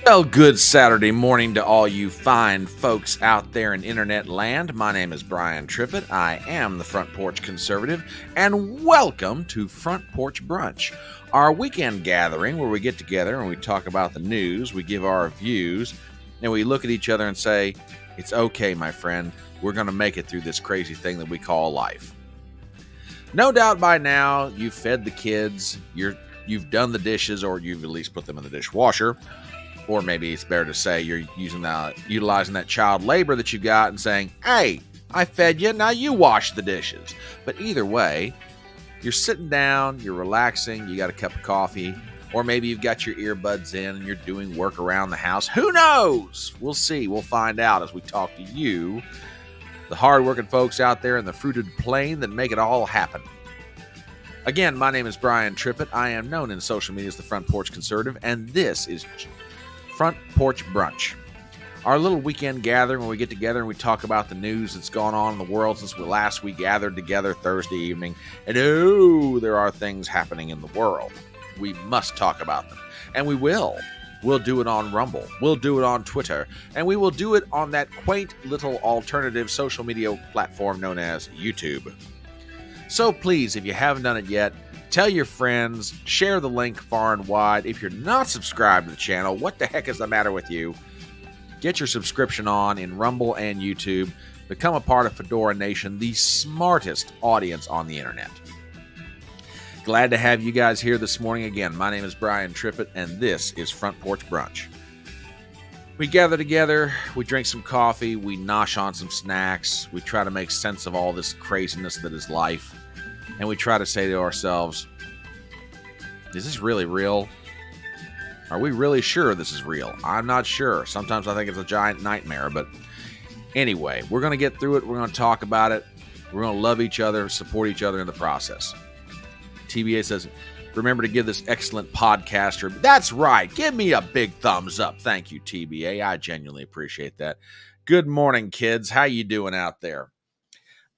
Well, good Saturday morning to all you fine folks out there in internet land. My name is Brian Trippett. I am the Front Porch Conservative, and welcome to Front Porch Brunch, our weekend gathering where we get together and we talk about the news, we give our views, and we look at each other and say, "It's okay, my friend. We're going to make it through this crazy thing that we call life." No doubt by now you've fed the kids, you've done the dishes, or you've at least put them in the dishwasher. Or maybe it's better to say you're utilizing that child labor that you got and saying, "Hey, I fed you, now you wash the dishes." But either way, you're sitting down, you're relaxing, you got a cup of coffee, or maybe you've got your earbuds in and you're doing work around the house. Who knows? We'll see. We'll find out as we talk to you, the hardworking folks out there in the fruited plain that make it all happen. Again, my name is Brian Trippett. I am known in social media as the Front Porch Conservative, and this is Front Porch Brunch, our little weekend gathering where we get together and we talk about the news that's gone on in the world since we gathered together Thursday evening. And there are things happening in the world. We must talk about them, and we will. We'll do it on Rumble, we'll do it on Twitter, and we will do it on that quaint little alternative social media platform known as YouTube. So please, if you haven't done it yet, tell your friends, share the link far and wide. If you're not subscribed to the channel, what the heck is the matter with you? Get your subscription on in Rumble and YouTube. Become a part of Fedora Nation, the smartest audience on the internet. Glad to have you guys here this morning again. My name is Brian Trippett, and this is Front Porch Brunch. We gather together, we drink some coffee, we nosh on some snacks, we try to make sense of all this craziness that is life. And we try to say to ourselves, is this really real? Are we really sure this is real? I'm not sure. Sometimes I think it's a giant nightmare. But anyway, we're going to get through it. We're going to talk about it. We're going to love each other, support each other in the process. TBA says, remember to give this excellent podcaster. That's right. Give me a big thumbs up. Thank you, TBA. I genuinely appreciate that. Good morning, kids. How you doing out there?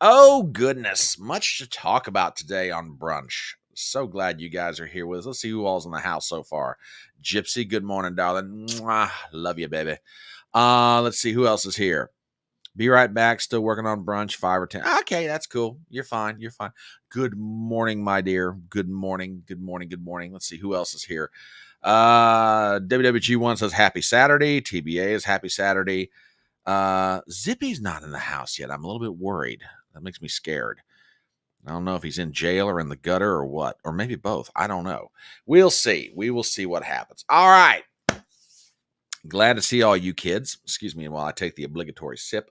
Oh, goodness. Much to talk about today on Brunch. So glad you guys are here with us. Let's see who all's in the house so far. Gypsy, good morning, darling. Mwah, love you, baby. Let's see who else is here. Be right back. Still working on Brunch, 5 or 10. Okay, that's cool. You're fine. You're fine. Good morning, my dear. Good morning. Good morning. Good morning. Let's see who else is here. WWG1 says happy Saturday. TBA is happy Saturday. Zippy's not in the house yet. I'm a little bit worried. That makes me scared. I don't know if he's in jail or in the gutter or what, or maybe both. I don't know. We'll see. We will see what happens. All right. Glad to see all you kids. Excuse me while I take the obligatory sip.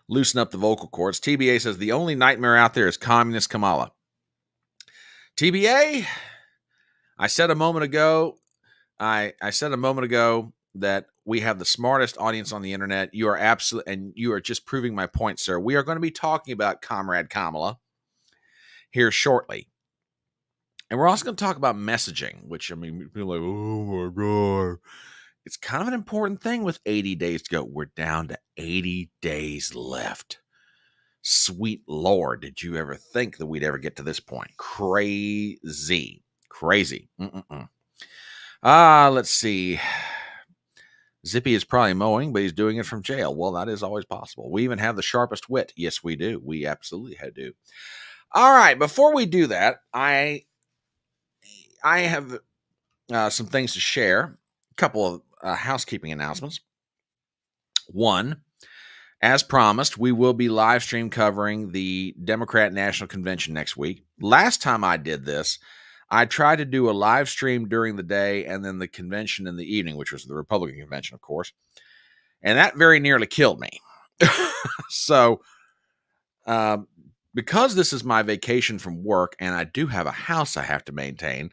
Loosen up the vocal cords. TBA says the only nightmare out there is communist Kamala. TBA, I said a moment ago that we have the smartest audience on the internet. You are absolutely, and you are just proving my point, sir. We are going to be talking about Comrade Kamala here shortly. And we're also going to talk about messaging, which, I mean, people are like, oh my God. It's kind of an important thing with 80 days to go. We're down to 80 days left. Sweet Lord, did you ever think that we'd ever get to this point? Crazy. Let's see. Zippy is probably mowing, but he's doing it from jail. Well, that is always possible. We even have the sharpest wit. Yes, we do. We absolutely do. All right. Before we do that, I have some things to share. A couple of housekeeping announcements. One, as promised, we will be live stream covering the Democrat National Convention next week. Last time I did this, I tried to do a live stream during the day and then the convention in the evening, which was the Republican convention, of course. And that very nearly killed me. So, because this is my vacation from work and I do have a house I have to maintain,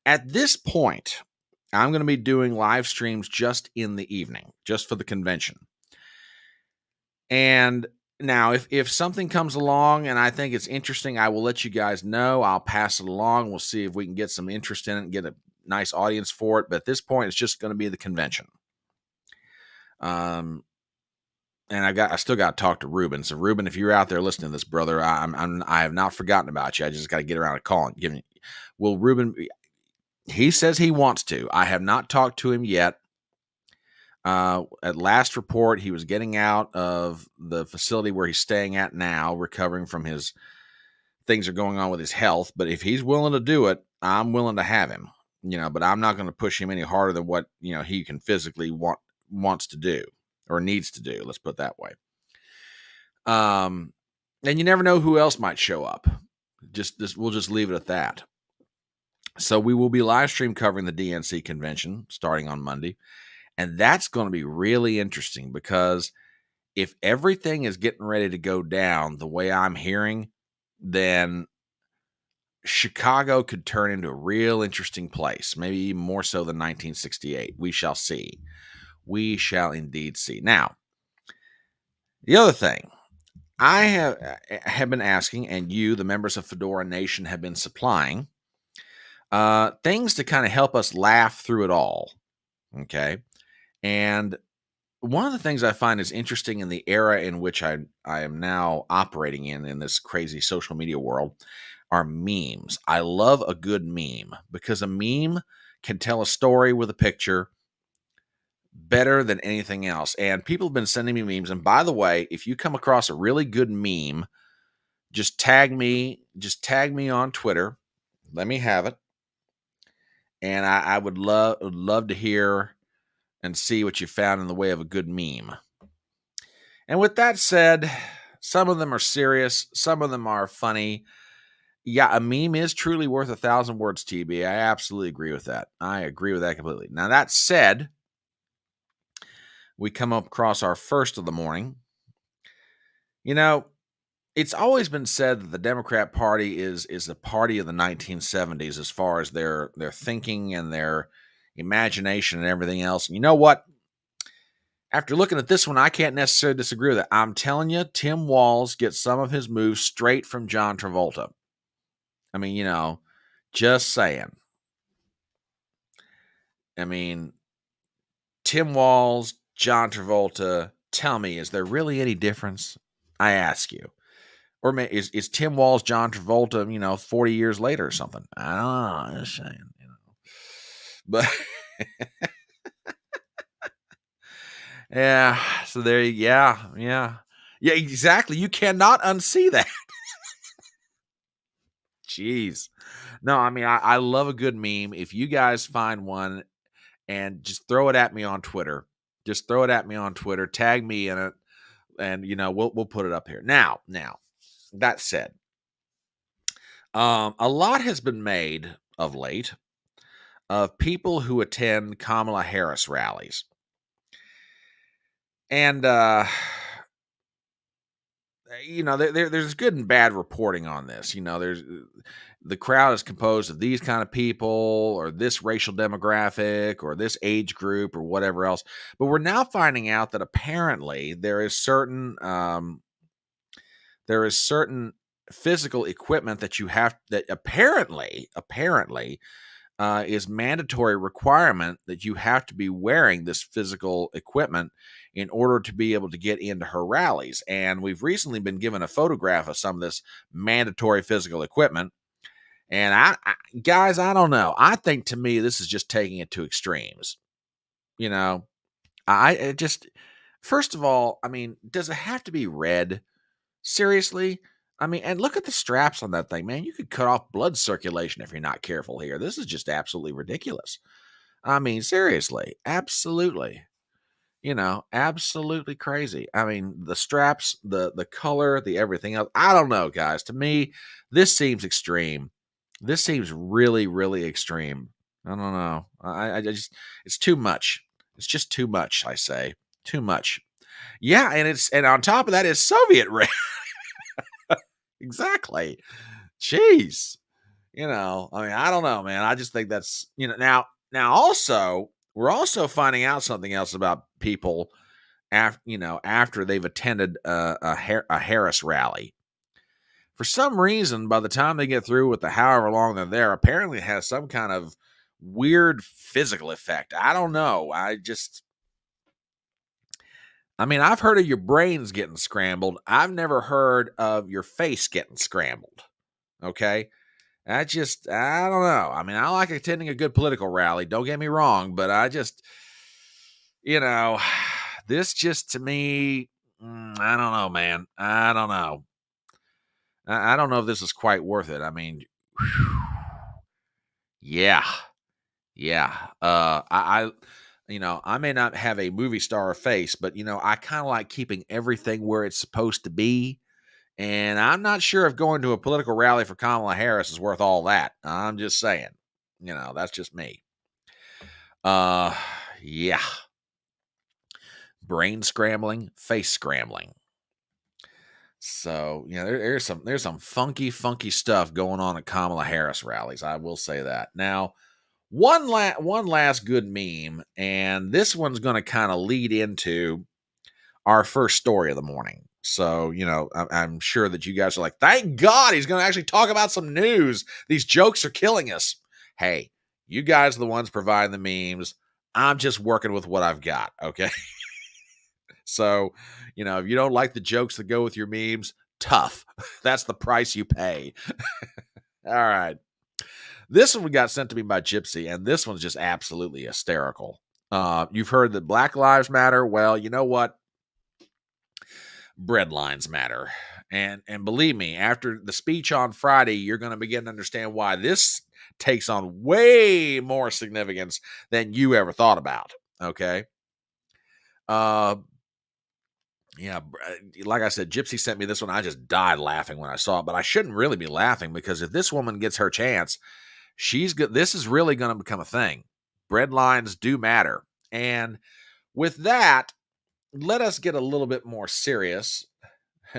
at this point, I'm going to be doing live streams just in the evening, just for the convention. And now, if something comes along and I think it's interesting, I will let you guys know. I'll pass it along. We'll see if we can get some interest in it and get a nice audience for it. But at this point, it's just going to be the convention. And I still got to talk to Ruben. So Ruben, if you're out there listening to this, brother, I have not forgotten about you. I just got to get around to calling. Will Ruben? He says he wants to. I have not talked to him yet. At last report, he was getting out of the facility where he's staying at now, recovering from his things are going on with his health. But if he's willing to do it, I'm willing to have him. But I'm not going to push him any harder than what he can physically wants to do or needs to do. Let's put it that way. And you never know who else might show up. We'll just leave it at that. So we will be live stream covering the DNC convention starting on Monday. And that's going to be really interesting because if everything is getting ready to go down the way I'm hearing, then Chicago could turn into a real interesting place, maybe even more so than 1968. We shall see. We shall indeed see. Now, the other thing I have been asking, and you, the members of Fedora Nation, have been supplying things to kind of help us laugh through it all. Okay. And one of the things I find is interesting in the era in which I am now operating in this crazy social media world are memes. I love a good meme because a meme can tell a story with a picture better than anything else. And people have been sending me memes. And by the way, if you come across a really good meme, just tag me on Twitter. Let me have it. And I would love to hear and see what you found in the way of a good meme. And with that said, some of them are serious, some of them are funny. Yeah, a meme is truly worth 1,000 words, TB. I absolutely agree with that. I agree with that completely. Now, that said, we come across our first of the morning. It's always been said that the Democrat Party is the party of the 1970s as far as their thinking and their imagination and everything else. And you know what? After looking at this one, I can't necessarily disagree with it. I'm telling you, Tim Walz gets some of his moves straight from John Travolta. I mean, just saying. I mean, Tim Walz, John Travolta, tell me, is there really any difference? I ask you. Or is Tim Walz John Travolta, 40 years later or something? I don't know. I'm just saying, But yeah, so yeah, exactly. You cannot unsee that. Jeez. No, I mean, I love a good meme. If you guys find one and just throw it at me on Twitter, tag me in it, and we'll put it up here. Now, that said, a lot has been made of late of people who attend Kamala Harris rallies. And there's good and bad reporting on this. There's the crowd is composed of these kind of people or this racial demographic or this age group or whatever else. But we're now finding out that apparently there is certain physical equipment that you have that apparently is mandatory requirement that you have to be wearing this physical equipment in order to be able to get into her rallies. And we've recently been given a photograph of some of this mandatory physical equipment. And guys, I don't know. I think to me, this is just taking it to extremes. I just, first of all, I mean, does it have to be red? Seriously? I mean, and look at the straps on that thing, man. You could cut off blood circulation if you're not careful here. This is just absolutely ridiculous. I mean, seriously, absolutely. Absolutely crazy. I mean, the straps, the color, the everything else. I don't know, guys. To me, this seems extreme. This seems really, really extreme. I don't know. I just, it's too much. It's just too much, I say. Too much. Yeah, and on top of that is Soviet red. Exactly. Jeez. I mean, I don't know, man. I just think that's, now also, we're also finding out something else about people after they've attended a Harris rally. For some reason, by the time they get through with the however long they're there, apparently it has some kind of weird physical effect. I don't know. I mean, I've heard of your brains getting scrambled. I've never heard of your face getting scrambled. Okay. I don't know. I mean, I like attending a good political rally. Don't get me wrong, but you know, this just to me, I don't know, man. I don't know. I don't know if this is quite worth it. I mean, yeah, yeah. I may not have a movie star face, but I kind of like keeping everything where it's supposed to be. And I'm not sure if going to a political rally for Kamala Harris is worth all that. I'm just saying. That's just me. Uh, yeah. Brain scrambling, face scrambling. So, there's some funky stuff going on at Kamala Harris rallies. I will say that. Now, one last good meme, and this one's going to kind of lead into our first story of the morning. So, I'm sure that you guys are like, thank God he's going to actually talk about some news. These jokes are killing us. Hey, you guys are the ones providing the memes. I'm just working with what I've got. Okay. So, if you don't like the jokes that go with your memes, tough. That's the price you pay. All right. This one got sent to me by Gypsy, and this one's just absolutely hysterical. You've heard that Black Lives Matter. Well, you know what? Bread lines matter. And believe me, after the speech on Friday, you're going to begin to understand why this takes on way more significance than you ever thought about. Okay. Yeah, like I said, Gypsy sent me this one. I just died laughing when I saw it, but I shouldn't really be laughing because if this woman gets her chance, she's good. This is really going to become a thing. Bread lines do matter. And with that, let us get a little bit more serious.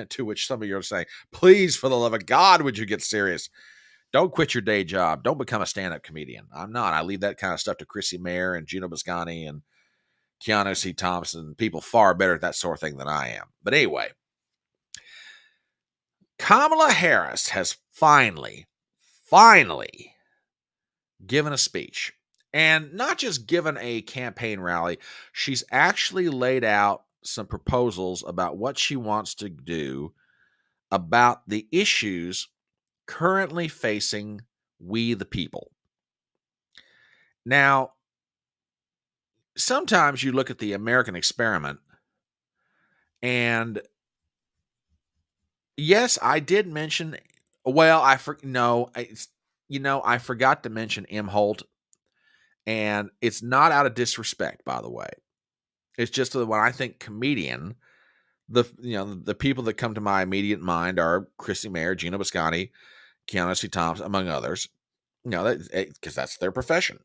To which some of you are saying, please, for the love of God, would you get serious? Don't quit your day job. Don't become a stand-up comedian. I'm not. I leave that kind of stuff to Chrissy Mayer and Gino Biscani and Keanu C. Thompson, people far better at that sort of thing than I am. But anyway, Kamala Harris has finally given a speech. And not just given a campaign rally, she's actually laid out some proposals about what she wants to do about the issues currently facing we the people. Now, sometimes you look at the American experiment, and yes, I did mention. Well, I forgot to mention Holt, and it's not out of disrespect, by the way. It's just that when I think comedian, the people that come to my immediate mind are Chrissy Mayer, Gino Biscani, Keanu C. Thompson, among others. Because that's their profession.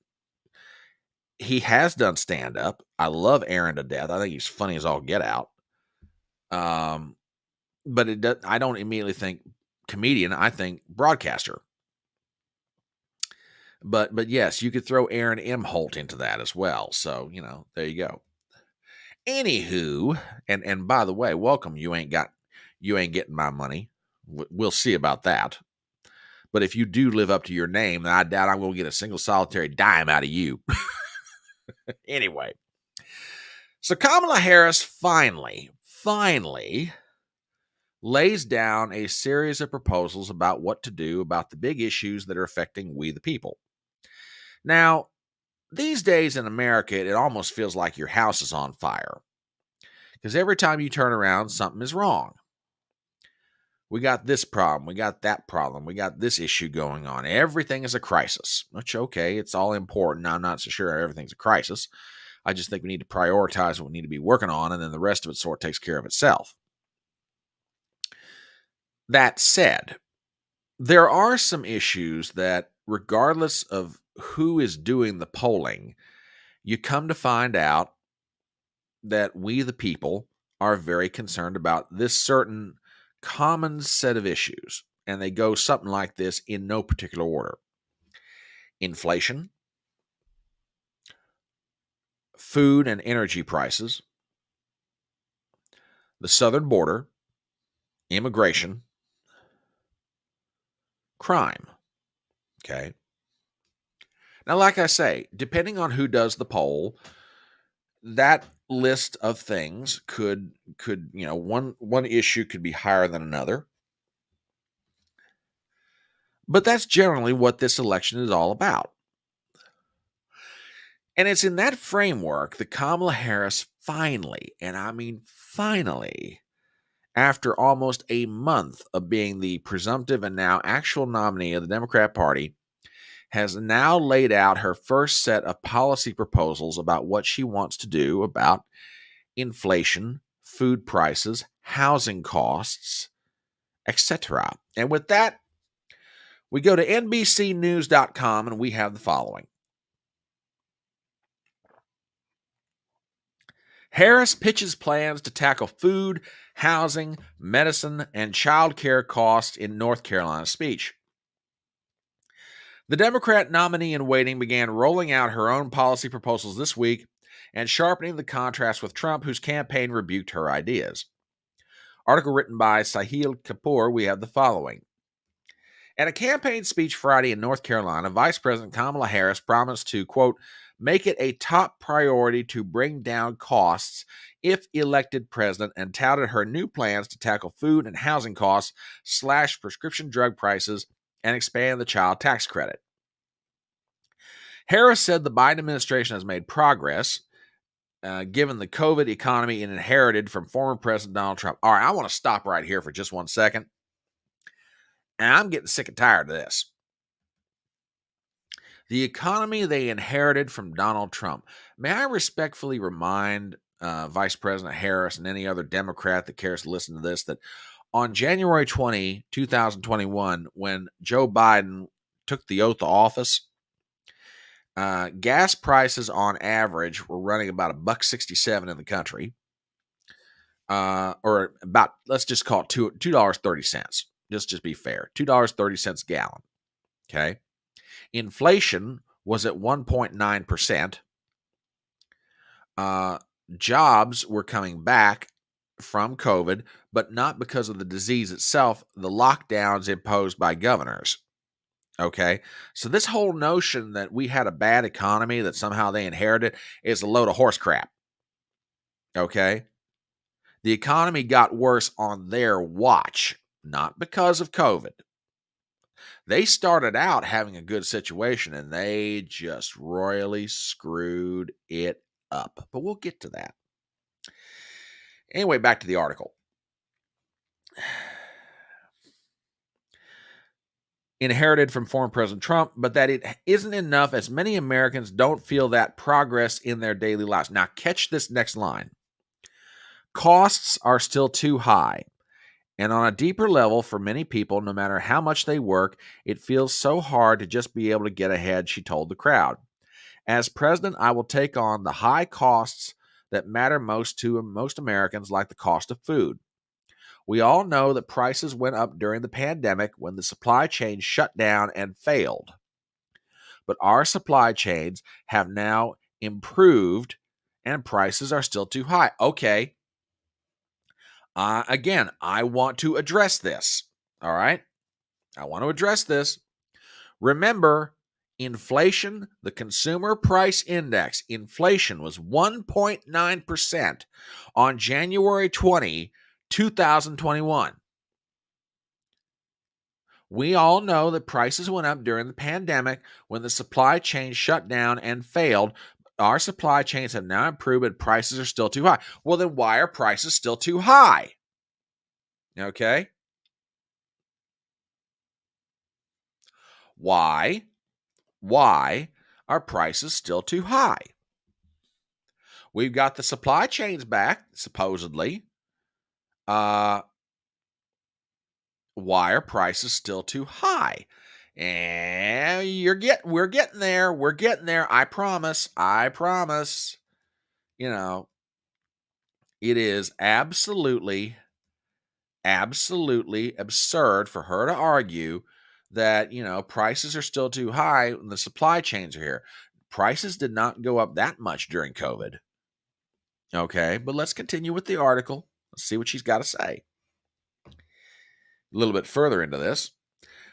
He has done stand up. I love Aaron to death. I think he's funny as all get out. But I don't immediately think comedian. I think broadcaster. But yes, you could throw Aaron M. Holt into that as well. So there you go. Anywho, and by the way, welcome. You ain't getting my money. We'll see about that. But if you do live up to your name, then I doubt I'm going to get a single solitary dime out of you. Anyway, so Kamala Harris finally lays down a series of proposals about what to do about the big issues that are affecting we the people. Now, these days in America, it almost feels like your house is on fire. Because every time you turn around, something is wrong. We got this problem. We got that problem. We got this issue going on. Everything is a crisis. Which, okay, it's all important. I'm not so sure everything's a crisis. I just think we need to prioritize what we need to be working on, and then the rest of it sort of takes care of itself. That said, there are some issues that, regardless of who is doing the polling, you come to find out that we, the people, are very concerned about this certain common set of issues. And they go something like this in no particular order: inflation, food and energy prices, the southern border, immigration, crime. Okay. Now, like I say, depending on who does the poll, that list of things could one issue could be higher than another. But that's generally what this election is all about. And it's in that framework that Kamala Harris finally, and I mean finally, after almost a month of being the presumptive and now actual nominee of the Democrat Party, has now laid out her first set of policy proposals about what she wants to do about inflation, food prices, housing costs, etc. And with that, we go to NBCnews.com and we have the following. Harris pitches plans to tackle food, housing, medicine, and child care costs in North Carolina speech. The Democrat nominee in waiting began rolling out her own policy proposals this week and sharpening the contrast with Trump, whose campaign rebuked her ideas. Article written by Sahil Kapoor, we have the following. At a campaign speech Friday in North Carolina, Vice President Kamala Harris promised to, quote, make it a top priority to bring down costs if elected president, and touted her new plans to tackle food and housing costs, slash prescription drug prices, and expand the child tax credit. Harris said the Biden administration has made progress, given the COVID economy it inherited from former President Donald Trump. All right, I want to stop right here for just 1 second. And I'm getting sick and tired of this. The economy they inherited from Donald Trump. May I respectfully remind Vice President Harris and any other Democrat that cares to listen to this that on January 20, 2021, when Joe Biden took the oath of office, gas prices on average were running about $1.67 in the country, or about, let's just call it $2.30. Just be fair, $2.30 a gallon. Okay, inflation was at 1.9%. Jobs were coming back from COVID, but not because of the disease itself, the lockdowns imposed by governors. Okay, so this whole notion that we had a bad economy that somehow they inherited is a load of horse crap. Okay, the economy got worse on their watch, not because of COVID. They started out having a good situation and they just royally screwed it up. But we'll get to that. Anyway, back to the article. Inherited from former President Trump, but that it isn't enough as many Americans don't feel that progress in their daily lives. Now, catch this next line. Costs are still too high. And on a deeper level, for many people, no matter how much they work, it feels so hard to just be able to get ahead, she told the crowd. As president, I will take on the high costs that matter most to most Americans, like the cost of food. We all know that prices went up during the pandemic when the supply chain shut down and failed. But our supply chains have now improved and prices are still too high. Okay. Again, I want to address this. All right. I want to address this. Remember, inflation, the consumer price index, inflation was 1.9% on January 20, 2021. We all know that prices went up during the pandemic when the supply chain shut down and failed. Our supply chains have now improved, but prices are still too high. Well, then why are prices still too high? Okay. Why are prices still too high? We've got the supply chains back, supposedly. Why are prices still too high? And we're getting there. We're getting there. I promise. You know, it is absolutely absurd for her to argue that, prices are still too high when the supply chains are here. Prices did not go up that much during COVID. Okay, but let's continue with the article. Let's see what she's got to say. A little bit further into this.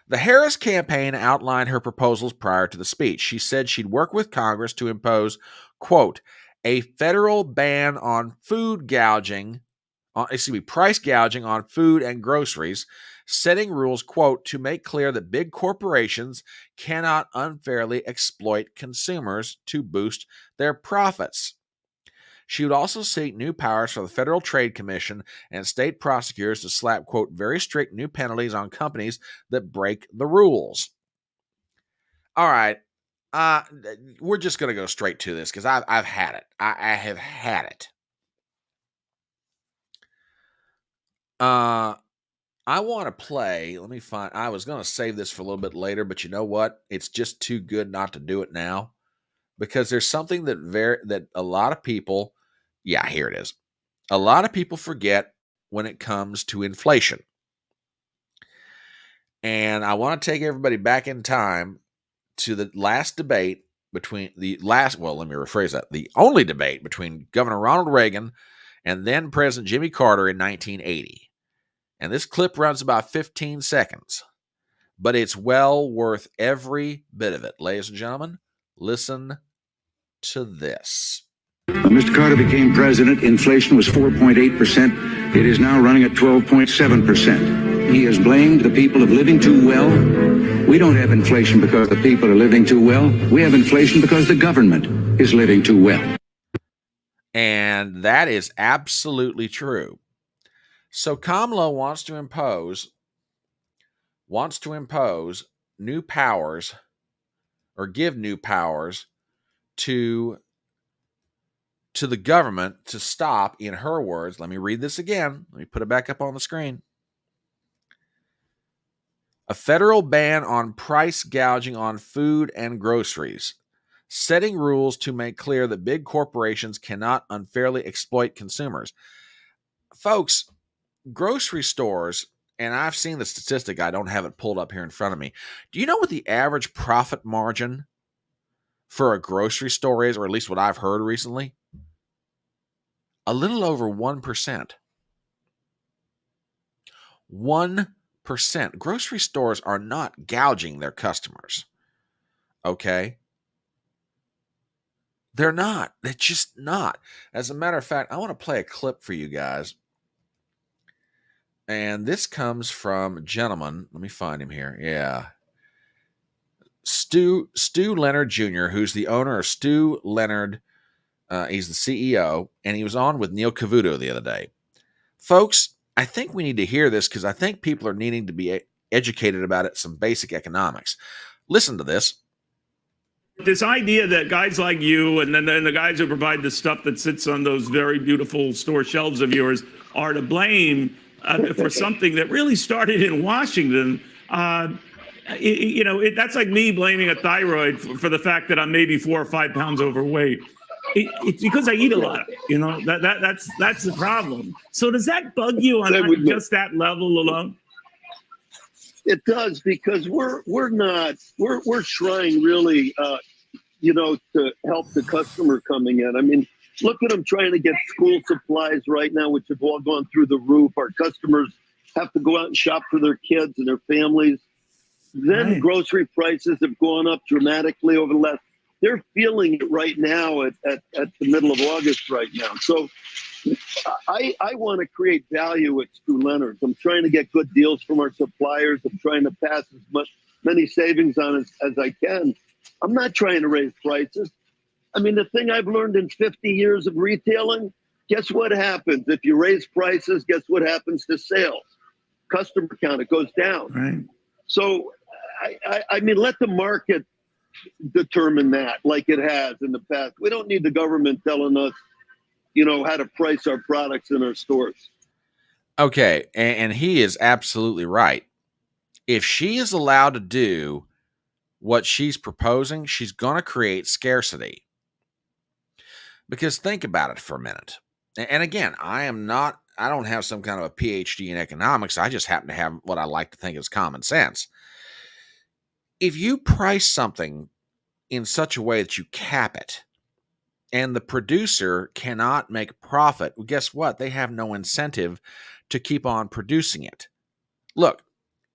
The Harris campaign outlined her proposals prior to the speech. She said she'd work with Congress to impose, quote, a federal ban on price gouging on food and groceries, setting rules, quote, to make clear that big corporations cannot unfairly exploit consumers to boost their profits. She would also seek new powers for the Federal Trade Commission and state prosecutors to slap, quote, very strict new penalties on companies that break the rules. All right. We're just going to go straight to this because I've had it. I have had it. I want to play. Let me find. I was going to save this for a little bit later, but you know what? It's just too good not to do it now because there's something that a lot of people. Yeah, here it is. A lot of people forget when it comes to inflation, and I want to take everybody back in time to the last debate between the last. Well, let me rephrase that. The only debate between Governor Ronald Reagan and then President Jimmy Carter in 1980. And this clip runs about 15 seconds, but it's well worth every bit of it. Ladies and gentlemen, listen to this. When Mr. Carter became president, inflation was 4.8%. It is now running at 12.7%. He has blamed the people of living too well. We don't have inflation because the people are living too well. We have inflation because the government is living too well. And that is absolutely true. So Kamala wants to impose new powers or give new powers to the government to stop, in her words, let me read this again. Let me put it back up on the screen. A federal ban on price gouging on food and groceries, setting rules to make clear that big corporations cannot unfairly exploit consumers. Folks, grocery stores, and I've seen the statistic, I don't have it pulled up here in front of me. Do you know what the average profit margin for a grocery store is, or at least what I've heard recently? A little over 1%. 1%. Grocery stores are not gouging their customers. Okay? They're not. They're just not. As a matter of fact, I want to play a clip for you guys. And this comes from a gentleman. Let me find him here. Yeah. Stu Leonard Jr., who's the owner of Stu Leonard. He's the CEO, and he was on with Neil Cavuto the other day. Folks, I think we need to hear this because I think people are needing to be educated about it, some basic economics. Listen to this. This idea that guys like you and then the guys who provide the stuff that sits on those very beautiful store shelves of yours are to blame for something that really started in Washington. That's like me blaming a thyroid for the fact that I'm maybe 4 or 5 pounds overweight. It's because I eat a lot. That's the problem. So does that bug you on just that level alone? It does, because we're trying really, to help the customer coming in. I mean, look at them trying to get school supplies right now, which have all gone through the roof. Our customers have to go out and shop for their kids and their families. Then grocery prices have gone up dramatically over the last. They're feeling it right now at the middle of August right now. So I want to create value at Stu Leonard's. I'm trying to get good deals from our suppliers. I'm trying to pass many savings on as I can. I'm not trying to raise prices. I mean, the thing I've learned in 50 years of retailing, guess what happens? If you raise prices, guess what happens to sales? Customer count, it goes down. Right. So, I mean, let the market determine that like it has in the past. We don't need the government telling us, how to price our products in our stores. Okay, and he is absolutely right. If she is allowed to do what she's proposing, she's going to create scarcity. Because think about it for a minute. And again, I don't have some kind of a PhD in economics. I just happen to have what I like to think is common sense. If you price something in such a way that you cap it, and the producer cannot make profit, well, guess what? They have no incentive to keep on producing it. Look,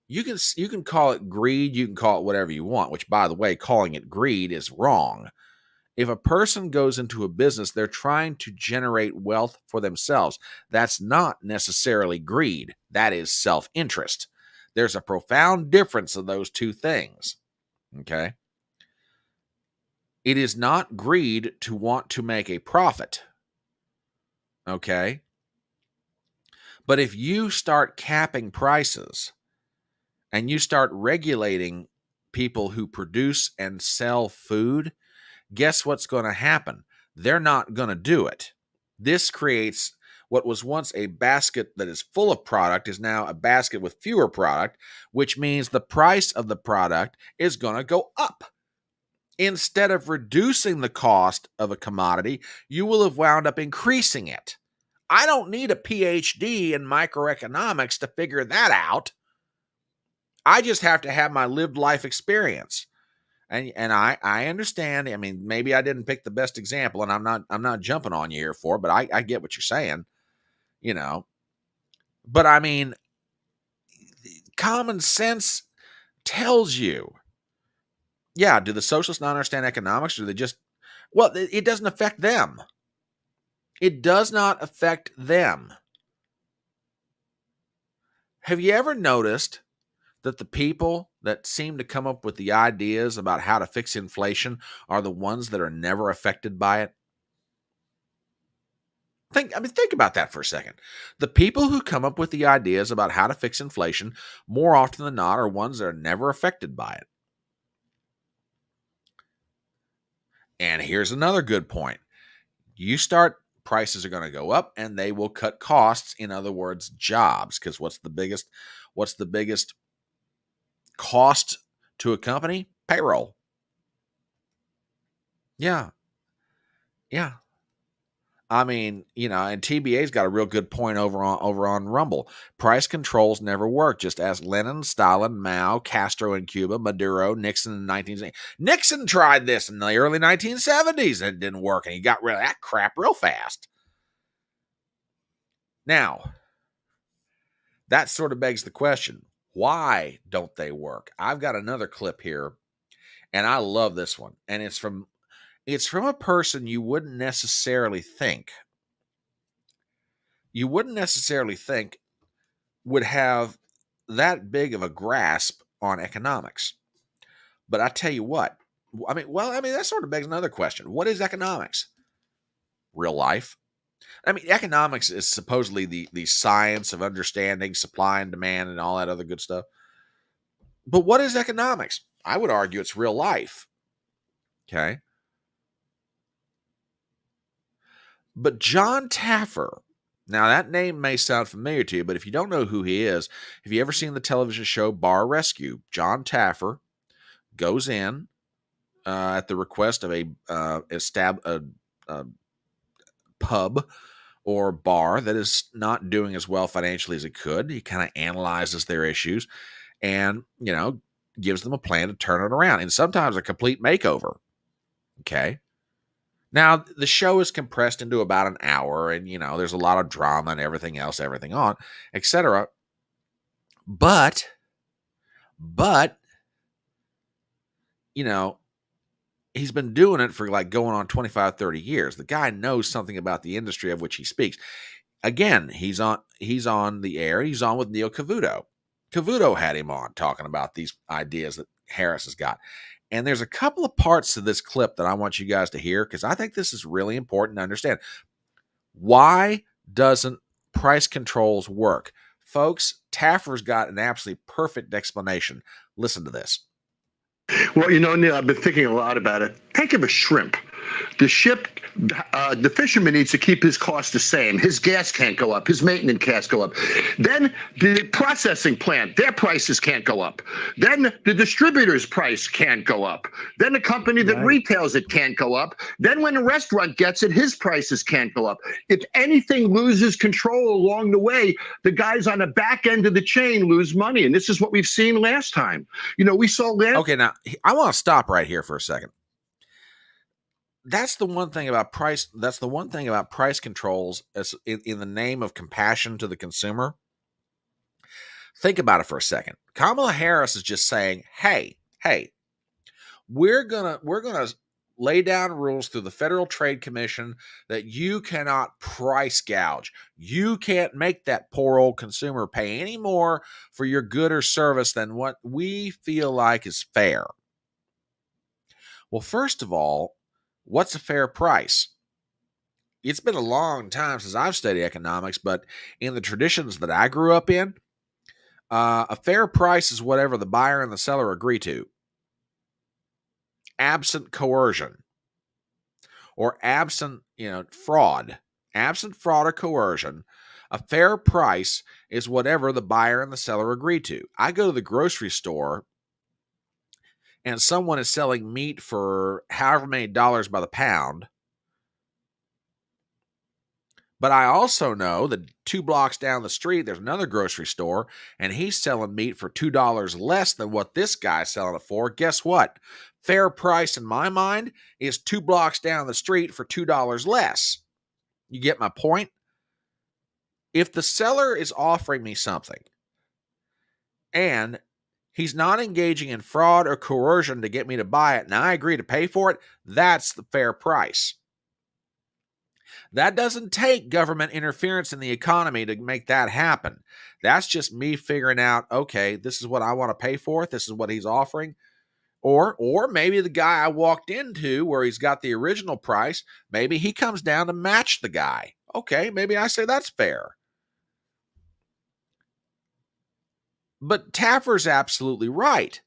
you can call it greed, you can call it whatever you want, which, by the way, calling it greed is wrong. If a person goes into a business, they're trying to generate wealth for themselves. That's not necessarily greed. That is self-interest. There's a profound difference of those two things. Okay. It is not greed to want to make a profit. Okay. But if you start capping prices and you start regulating people who produce and sell food, guess what's going to happen? They're not going to do it. This creates what was once a basket that is full of product is now a basket with fewer product, which means the price of the product is going to go up. Instead of reducing the cost of a commodity, you will have wound up increasing it. I don't need a PhD in microeconomics to figure that out. I just have to have my lived life experience. And I understand. I mean, maybe I didn't pick the best example, and I'm not jumping on you here for it, but I get what you're saying, you know. But I mean, common sense tells you, yeah, do the socialists not understand economics, or do they just, well, it doesn't affect them. It does not affect them. Have you ever noticed that the people that seem to come up with the ideas about how to fix inflation are the ones that are never affected by it? Think about that for a second. The people who come up with the ideas about how to fix inflation, more often than not, are ones that are never affected by it. And here's another good point. You start, prices are going to go up and they will cut costs. In other words, jobs. Because what's the biggest cost to a company? Payroll. Yeah. I mean, and TBA's got a real good point over on Rumble. Price controls never work. Just ask Lenin, Stalin, Mao, Castro in Cuba, Maduro, Nixon in the 1970s. Nixon tried this in the early 1970s and it didn't work, and he got rid of that crap real fast. Now, that sort of begs the question, why don't they work? I've got another clip here, and I love this one. And it's from a person you wouldn't necessarily think would have that big of a grasp on economics. But I tell you what, that sort of begs another question. What is economics? Real life. I mean, economics is supposedly the science of understanding supply and demand and all that other good stuff. But what is economics? I would argue it's real life. Okay. But John Taffer, now that name may sound familiar to you, but if you don't know who he is, have you ever seen the television show Bar Rescue? John Taffer goes in at the request of a pub or bar that is not doing as well financially as it could. He kind of analyzes their issues and, gives them a plan to turn it around, and sometimes a complete makeover. Okay. Now, the show is compressed into about an hour, and, there's a lot of drama and everything on, etc. But, he's been doing it for like going on 25, 30 years. The guy knows something about the industry of which he speaks. Again, he's on the air. He's on with Neil Cavuto. Cavuto had him on talking about these ideas that Harris has got. And there's a couple of parts to this clip that I want you guys to hear, because I think this is really important to understand. Why doesn't price controls work? Folks, Taffer's got an absolutely perfect explanation. Listen to this. Well, Neil, I've been thinking a lot about it. Think of a shrimp. The fisherman needs to keep his costs the same. His gas can't go up. His maintenance can't go up. Then the processing plant, their prices can't go up. Then the distributor's price can't go up. Then the company that retails it can't go up. Then when the restaurant gets it, his prices can't go up. If anything loses control along the way, the guys on the back end of the chain lose money. And this is what we've seen last time. We saw last. Okay, now I want to stop right here for a second. That's the one thing about price. That's the one thing about price controls as in the name of compassion to the consumer. Think about it for a second. Kamala Harris is just saying, hey, we're gonna lay down rules through the Federal Trade Commission that you cannot price gouge. You can't make that poor old consumer pay any more for your good or service than what we feel like is fair. Well, first of all, what's a fair price? It's been a long time since I've studied economics, but in the traditions that I grew up in, a fair price is whatever the buyer and the seller agree to, absent coercion or absent, fraud. Absent fraud or coercion, a fair price is whatever the buyer and the seller agree to. I go to the grocery store and someone is selling meat for however many dollars by the pound. But I also know that 2 blocks down the street, there's another grocery store, and he's selling meat for $2 less than what this guy's selling it for. Guess what? Fair price in my mind is 2 blocks down the street for $2 less. You get my point? If the seller is offering me something and he's not engaging in fraud or coercion to get me to buy it and I agree to pay for it, that's the fair price. That doesn't take government interference in the economy to make that happen. That's just me figuring out, okay, this is what I want to pay for it. This is what he's offering. Or maybe the guy I walked into where he's got the original price, maybe he comes down to match the guy. Okay, maybe I say that's fair. But Taffer's absolutely right.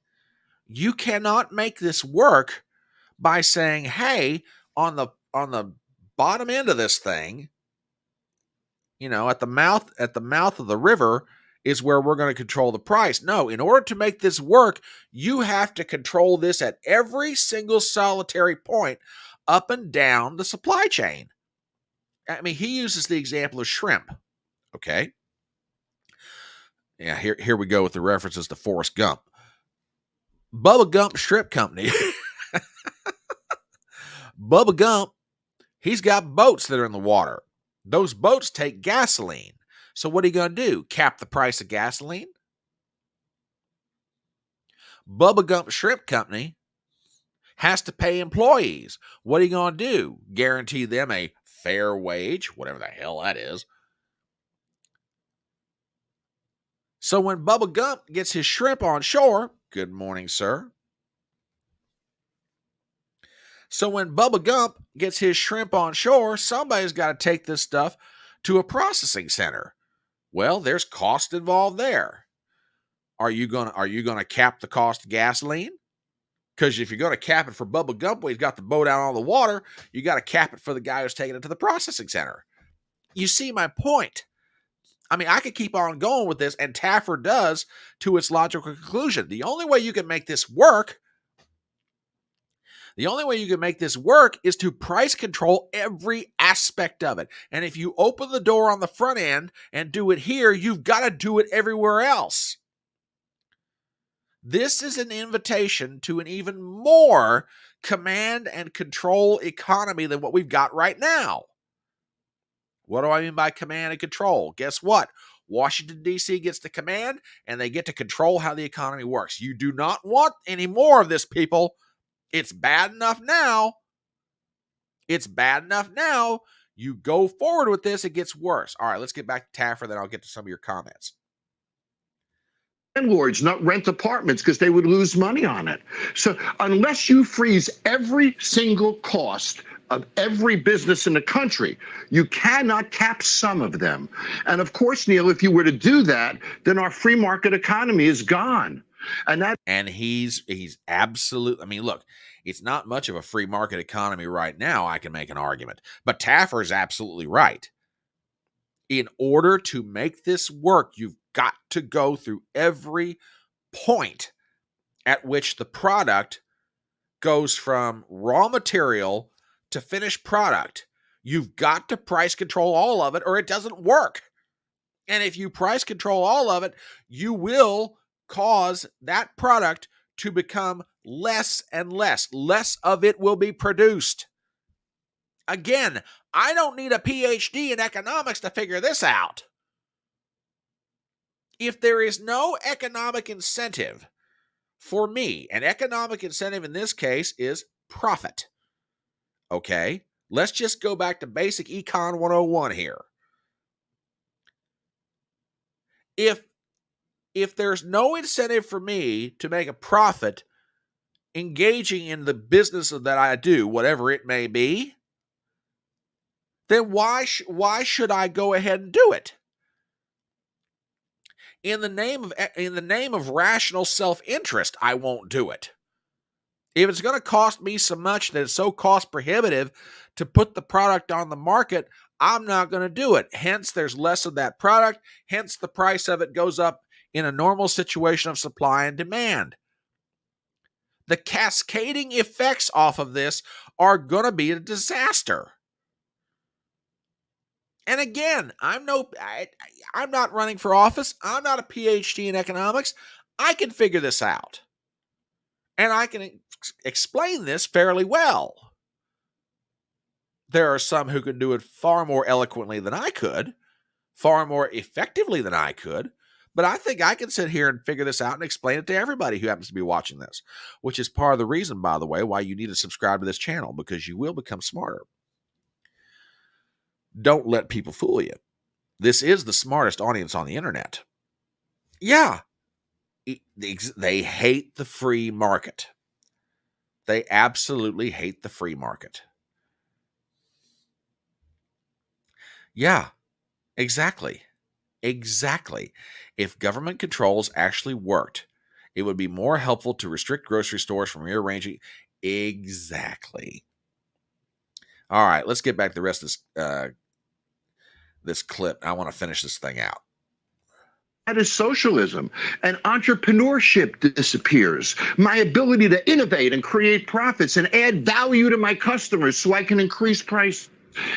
You cannot make this work by saying, hey, on the bottom end of this thing, at the mouth of the river is where we're going to control the price. No, in order to make this work, you have to control this at every single solitary point up and down the supply chain. I mean, he uses the example of shrimp. Okay. Yeah, here we go with the references to Forrest Gump. Bubba Gump Shrimp Company. Bubba Gump, he's got boats that are in the water. Those boats take gasoline. So what are you going to do? Cap the price of gasoline? Bubba Gump Shrimp Company has to pay employees. What are you going to do? Guarantee them a fair wage, whatever the hell that is. So when Bubba Gump gets his shrimp on shore, good morning, sir. So when Bubba Gump gets his shrimp on shore, somebody's got to take this stuff to a processing center. Well, there's cost involved there. Are you gonna cap the cost of gasoline? Because if you're going to cap it for Bubba Gump when he's got the boat out on the water, you got to cap it for the guy who's taking it to the processing center. You see my point. I mean, I could keep on going with this, and Taffer does to its logical conclusion. The only way you can make this work is to price control every aspect of it. And if you open the door on the front end and do it here, you've got to do it everywhere else. This is an invitation to an even more command and control economy than what we've got right now. What do I mean by command and control? Guess what? Washington, D.C. gets the command, and they get to control how the economy works. You do not want any more of this, people. It's bad enough now. You go forward with this, it gets worse. All right, let's get back to Taffer, then I'll get to some of your comments. Landlords not rent apartments because they would lose money on it. So unless you freeze every single cost of every business in the country, you cannot cap some of them. And of course, Neil, if you were to do that, then our free market economy is gone. And he's absolutely, I mean, look, it's not much of a free market economy right now, I can make an argument. But Taffer is absolutely right. In order to make this work, you've got to go through every point at which the product goes from raw material to finished product. You've got to price control all of it or it doesn't work. And if you price control all of it, you will cause that product to become less and less. Less of it will be produced. Again, I don't need a PhD in economics to figure this out. If there is no economic incentive for me, an economic incentive in this case is profit. Okay? Let's just go back to basic Econ 101 here. If there's no incentive for me to make a profit engaging in the business that I do, whatever it may be, then why should I go ahead and do it? In the name of rational self-interest, I won't do it. If it's going to cost me so much that it's so cost prohibitive to put the product on the market, I'm not going to do it. Hence, there's less of that product. Hence, the price of it goes up in a normal situation of supply and demand. The cascading effects off of this are going to be a disaster. And again, I'm not running for office. I'm not a PhD in economics. I can figure this out. And I can explain this fairly well. There are some who can do it far more eloquently than I could, far more effectively than I could. But I think I can sit here and figure this out and explain it to everybody who happens to be watching this, which is part of the reason, by the way, why you need to subscribe to this channel, because you will become smarter. Don't let people fool you. This is the smartest audience on the internet. Yeah, they hate the free market. They absolutely hate the free market. Yeah, exactly. Exactly. If government controls actually worked, it would be more helpful to restrict grocery stores from rearranging. Exactly. All right, let's get back to the rest of this clip. I want to finish this thing out. That is socialism, and entrepreneurship disappears. My ability to innovate and create profits and add value to my customers so I can increase price.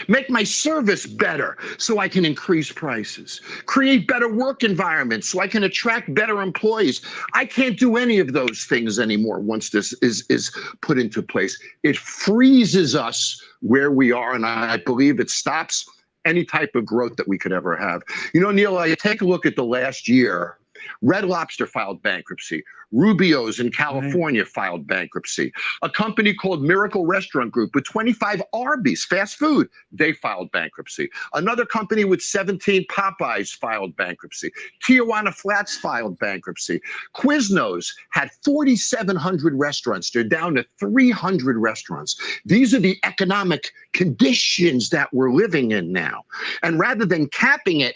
Make my service better so I can increase prices. Create better work environments so I can attract better employees. I can't do any of those things anymore once this is put into place. It freezes us where we are, and I believe it stops any type of growth that we could ever have. You know, Neil, I take a look at the last year. Red Lobster filed bankruptcy. Rubio's in California filed bankruptcy. A company called Miracle Restaurant Group with 25 Arby's, fast food, they filed bankruptcy. Another company with 17 Popeyes filed bankruptcy. Tijuana Flats filed bankruptcy. Quiznos had 4,700 restaurants. They're down to 300 restaurants. These are the economic conditions that we're living in now. And rather than capping it,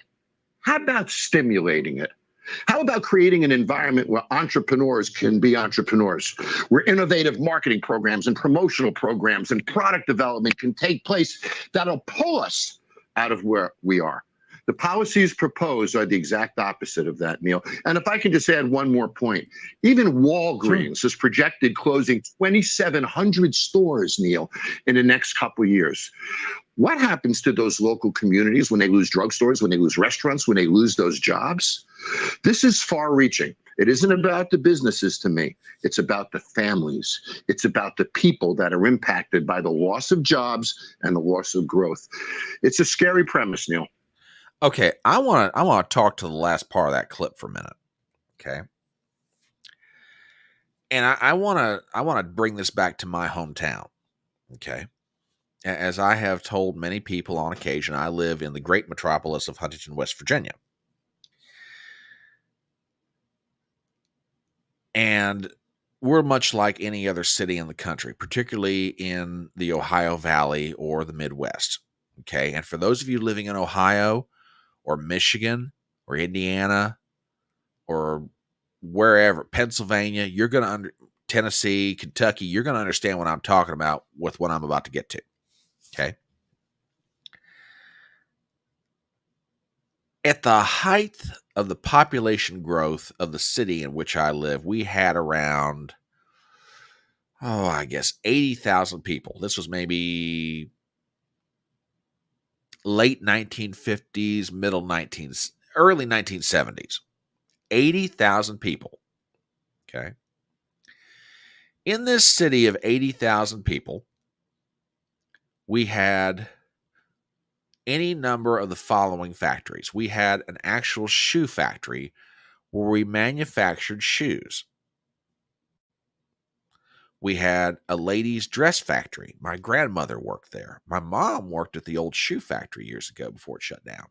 how about stimulating it? How about creating an environment where entrepreneurs can be entrepreneurs, where innovative marketing programs and promotional programs and product development can take place that'll pull us out of where we are? The policies proposed are the exact opposite of that, Neil. And if I can just add one more point, even Walgreens is projected closing 2,700 stores, Neil, in the next couple of years. What happens to those local communities when they lose drugstores, when they lose restaurants, when they lose those jobs? This is far-reaching. It isn't about the businesses to me. It's about the families. It's about the people that are impacted by the loss of jobs and the loss of growth. It's a scary premise, Neil. Okay, I want to talk to the last part of that clip for a minute. Okay. And I want to bring this back to my hometown. Okay. As I have told many people on occasion, I live in the great metropolis of Huntington, West Virginia. And we're much like any other city in the country, particularly in the Ohio Valley or the Midwest. Okay. And for those of you living in Ohio or Michigan or Indiana or wherever, Pennsylvania, you're going to Tennessee, Kentucky, you're going to understand what I'm talking about with what I'm about to get to. Okay. At the height of the population growth of the city in which I live, we had around, I guess 80,000 people. This was maybe late 1950s, early 1970s. 80,000 people. Okay. In this city of 80,000 people, we had any number of the following factories. We had an actual shoe factory where we manufactured shoes. We had a ladies' dress factory. My grandmother worked there. My mom worked at the old shoe factory years ago before it shut down.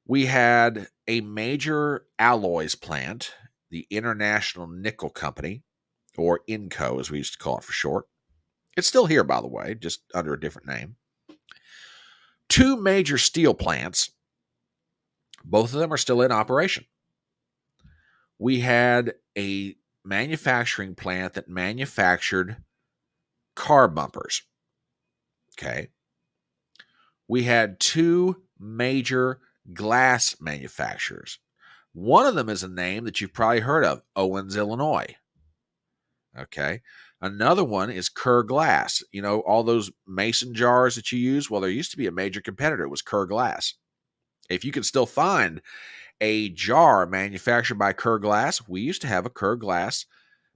We had a major alloys plant, the International Nickel Company, or INCO as we used to call it for short. It's still here, by the way, just under a different name. 2 major steel plants. Both of them are still in operation. We had a manufacturing plant that manufactured car bumpers. Okay. We had 2 major glass manufacturers. One of them is a name that you've probably heard of, Owens, Illinois. Okay. Another one is Kerr Glass. You know, all those mason jars that you use? Well, there used to be a major competitor. It was Kerr Glass. If you can still find a jar manufactured by Kerr Glass, we used to have a Kerr Glass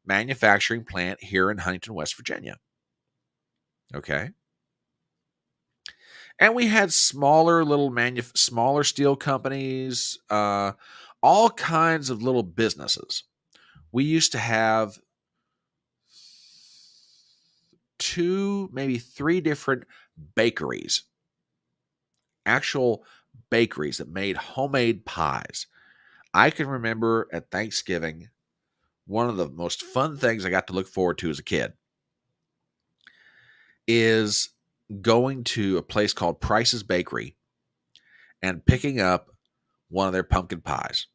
manufacturing plant here in Huntington, West Virginia. Okay. And we had smaller little smaller steel companies, all kinds of little businesses. We used to have 2, maybe 3 different bakeries, actual bakeries that made homemade pies. I can remember at Thanksgiving, one of the most fun things I got to look forward to as a kid is going to a place called Price's Bakery and picking up one of their pumpkin pies.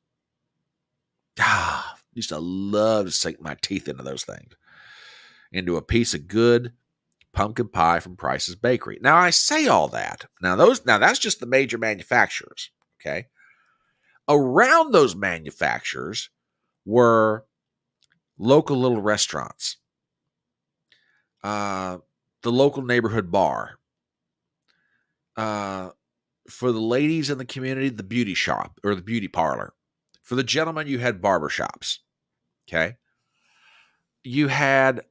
Used to love to sink my teeth into those things, into a piece of good pumpkin pie from Price's Bakery. Now, I say all that. Now that's just the major manufacturers, okay? Around those manufacturers were local little restaurants, the local neighborhood bar, for the ladies in the community, the beauty shop or the beauty parlor. For the gentlemen, you had barber shops, okay? You had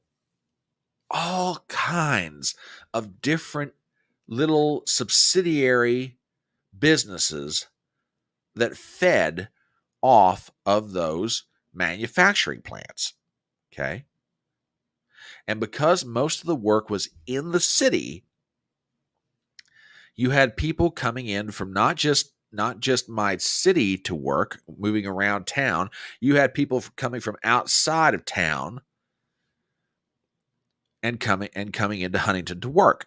all kinds of different little subsidiary businesses that fed off of those manufacturing plants, okay? And because most of the work was in the city, you had people coming in from not just my city to work, moving around town. You had people coming from outside of town and coming into Huntington to work.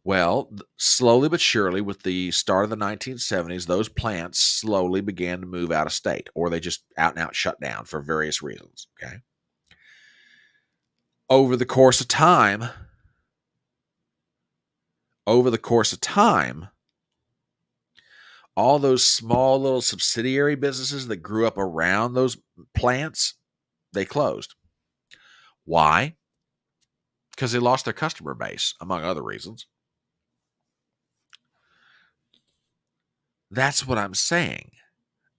Well, slowly but surely, with the start of the 1970s, those plants slowly began to move out of state, or they just out and out shut down for various reasons, okay? Over the course of time, all those small little subsidiary businesses that grew up around those plants, they closed. Why? Because they lost their customer base, among other reasons. That's what I'm saying.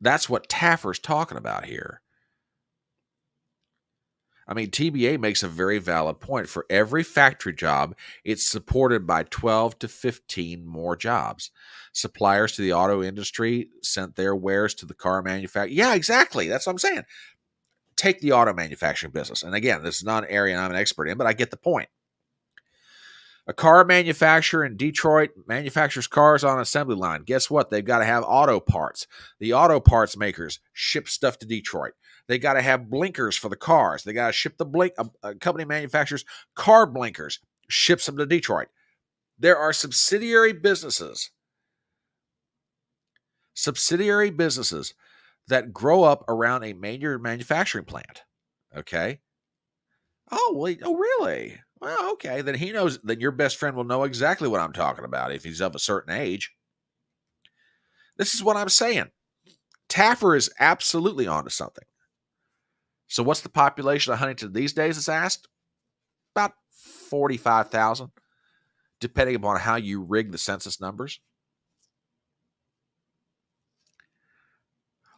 That's what Taffer's talking about here. I mean, TBA makes a very valid point. For every factory job, it's supported by 12 to 15 more jobs. Suppliers to the auto industry sent their wares to the car manufacturer. Yeah, exactly. That's what I'm saying. Take the auto manufacturing business. And again, this is not an area I'm an expert in, but I get the point. A car manufacturer in Detroit manufactures cars on an assembly line. Guess what? They've got to have auto parts. The auto parts makers ship stuff to Detroit. They got to have blinkers for the cars. They got to ship the a company manufactures car blinkers, ships them to Detroit. There are subsidiary businesses that grow up around a major manufacturing plant. Okay. Oh, wait. Oh, really? Well, okay. Then he knows. Then your best friend will know exactly what I'm talking about if he's of a certain age. This is what I'm saying. Taffer is absolutely onto something. So what's the population of Huntington these days, it's asked? About 45,000, depending upon how you rig the census numbers.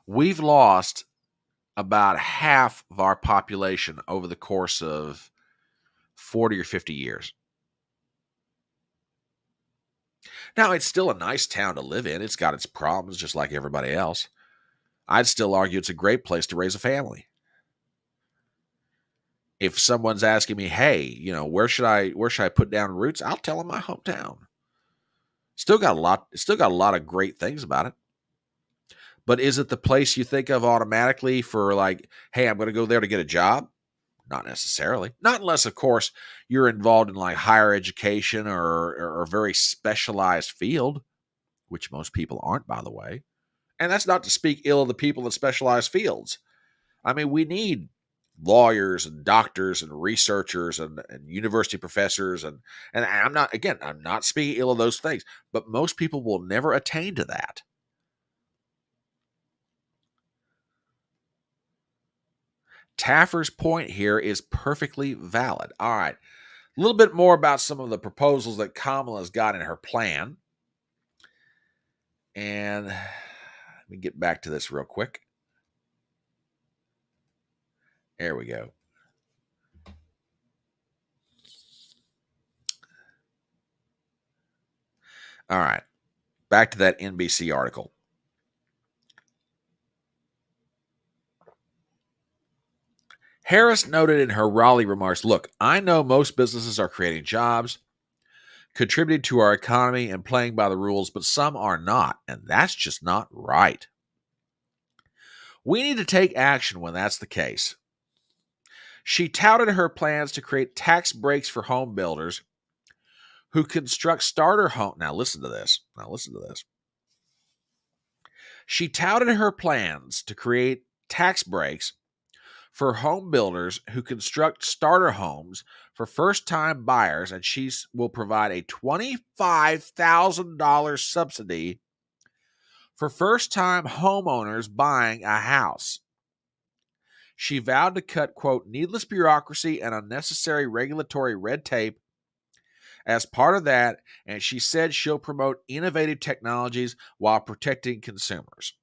We've lost about half of our population over the course of 40 or 50 years. Now, it's still a nice town to live in. It's got its problems just like everybody else. I'd still argue it's a great place to raise a family. If someone's asking me, hey, where should I put down roots? I'll tell them my hometown. Still got a lot of great things about it. But is it the place you think of automatically for like, hey, I'm going to go there to get a job? Not necessarily. Not unless, of course, you're involved in like higher education or a very specialized field, which most people aren't, by the way. And that's not to speak ill of the people in specialized fields. I mean, we need lawyers and doctors and researchers and university professors. And I'm not speaking ill of those things, but most people will never attain to that. Taffer's point here is perfectly valid. All right. A little bit more about some of the proposals that Kamala's got in her plan. And let me get back to this real quick. There we go. All right. Back to that NBC article. Harris noted in her Raleigh remarks, look, I know most businesses are creating jobs, contributing to our economy and playing by the rules, but some are not, and that's just not right. We need to take action when that's the case. She touted her plans to create tax breaks for home builders who construct starter homes. Now listen to this. She touted her plans to create tax breaks for home builders who construct starter homes for first-time buyers, and she will provide a $25,000 subsidy for first-time homeowners buying a house. She vowed to cut, quote, needless bureaucracy and unnecessary regulatory red tape as part of that, and she said she'll promote innovative technologies while protecting consumers.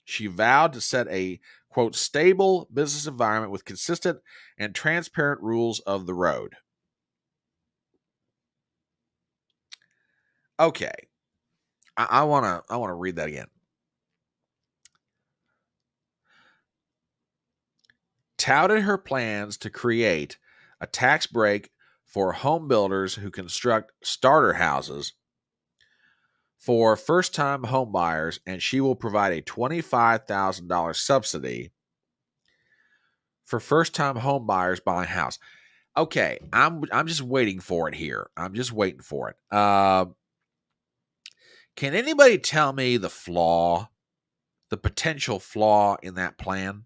She vowed to set a, quote, stable business environment with consistent and transparent rules of the road. Okay. I want to read that again. Touted her plans to create a tax break for home builders who construct starter houses for first-time home buyers, and she will provide a $25,000 subsidy for first-time home buyers buying a house. Okay, I'm just waiting for it here. I'm just waiting for it. Can anybody tell me the potential flaw in that plan?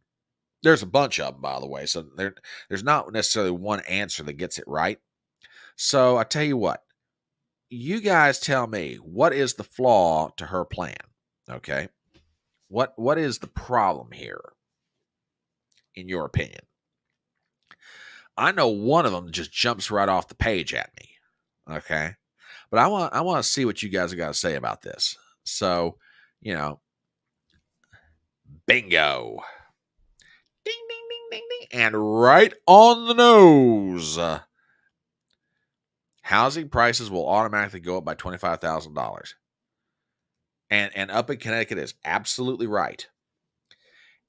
There's a bunch of them, by the way, so there's not necessarily one answer that gets it right. So I tell you what, you guys tell me, what is the flaw to her plan? Okay, what is the problem here, in your opinion? I know one of them just jumps right off the page at me. Okay, but I want to see what you guys have got to say about this. So, bingo. Ding, ding, ding, ding, ding. And right on the nose. Housing prices will automatically go up by $25,000. And up in Connecticut is absolutely right.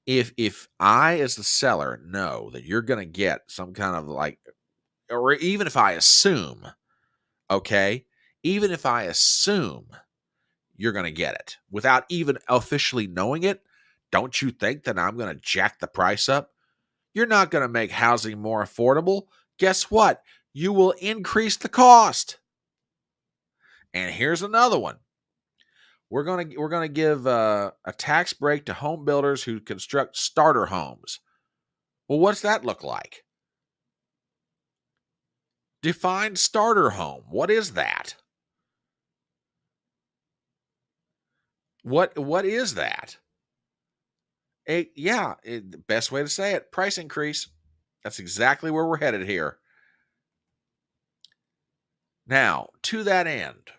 If I, as the seller, know that you're going to get some kind of like, or even if I assume, okay, even if I assume you're going to get it without even officially knowing it, don't you think that I'm going to jack the price up? You're not going to make housing more affordable. Guess what? You will increase the cost. And here's another one. We're going to give a tax break to home builders who construct starter homes. Well, what's that look like? Define starter home. What is that? What is that? The best way to say it, price increase. That's exactly where we're headed here. Now, to that end,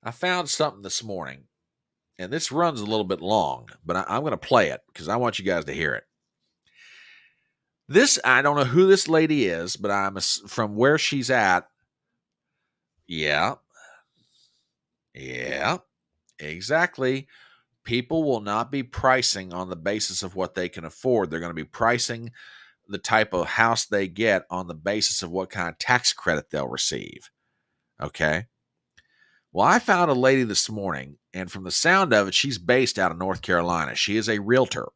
I found something this morning, and this runs a little bit long, but I'm going to play it because I want you guys to hear it. I don't know who this lady is, but from where she's at. Yeah, exactly. People will not be pricing on the basis of what they can afford. They're going to be pricing the type of house they get on the basis of what kind of tax credit they'll receive. Okay. Well, I found a lady this morning, and from the sound of it, she's based out of North Carolina. She is a realtor.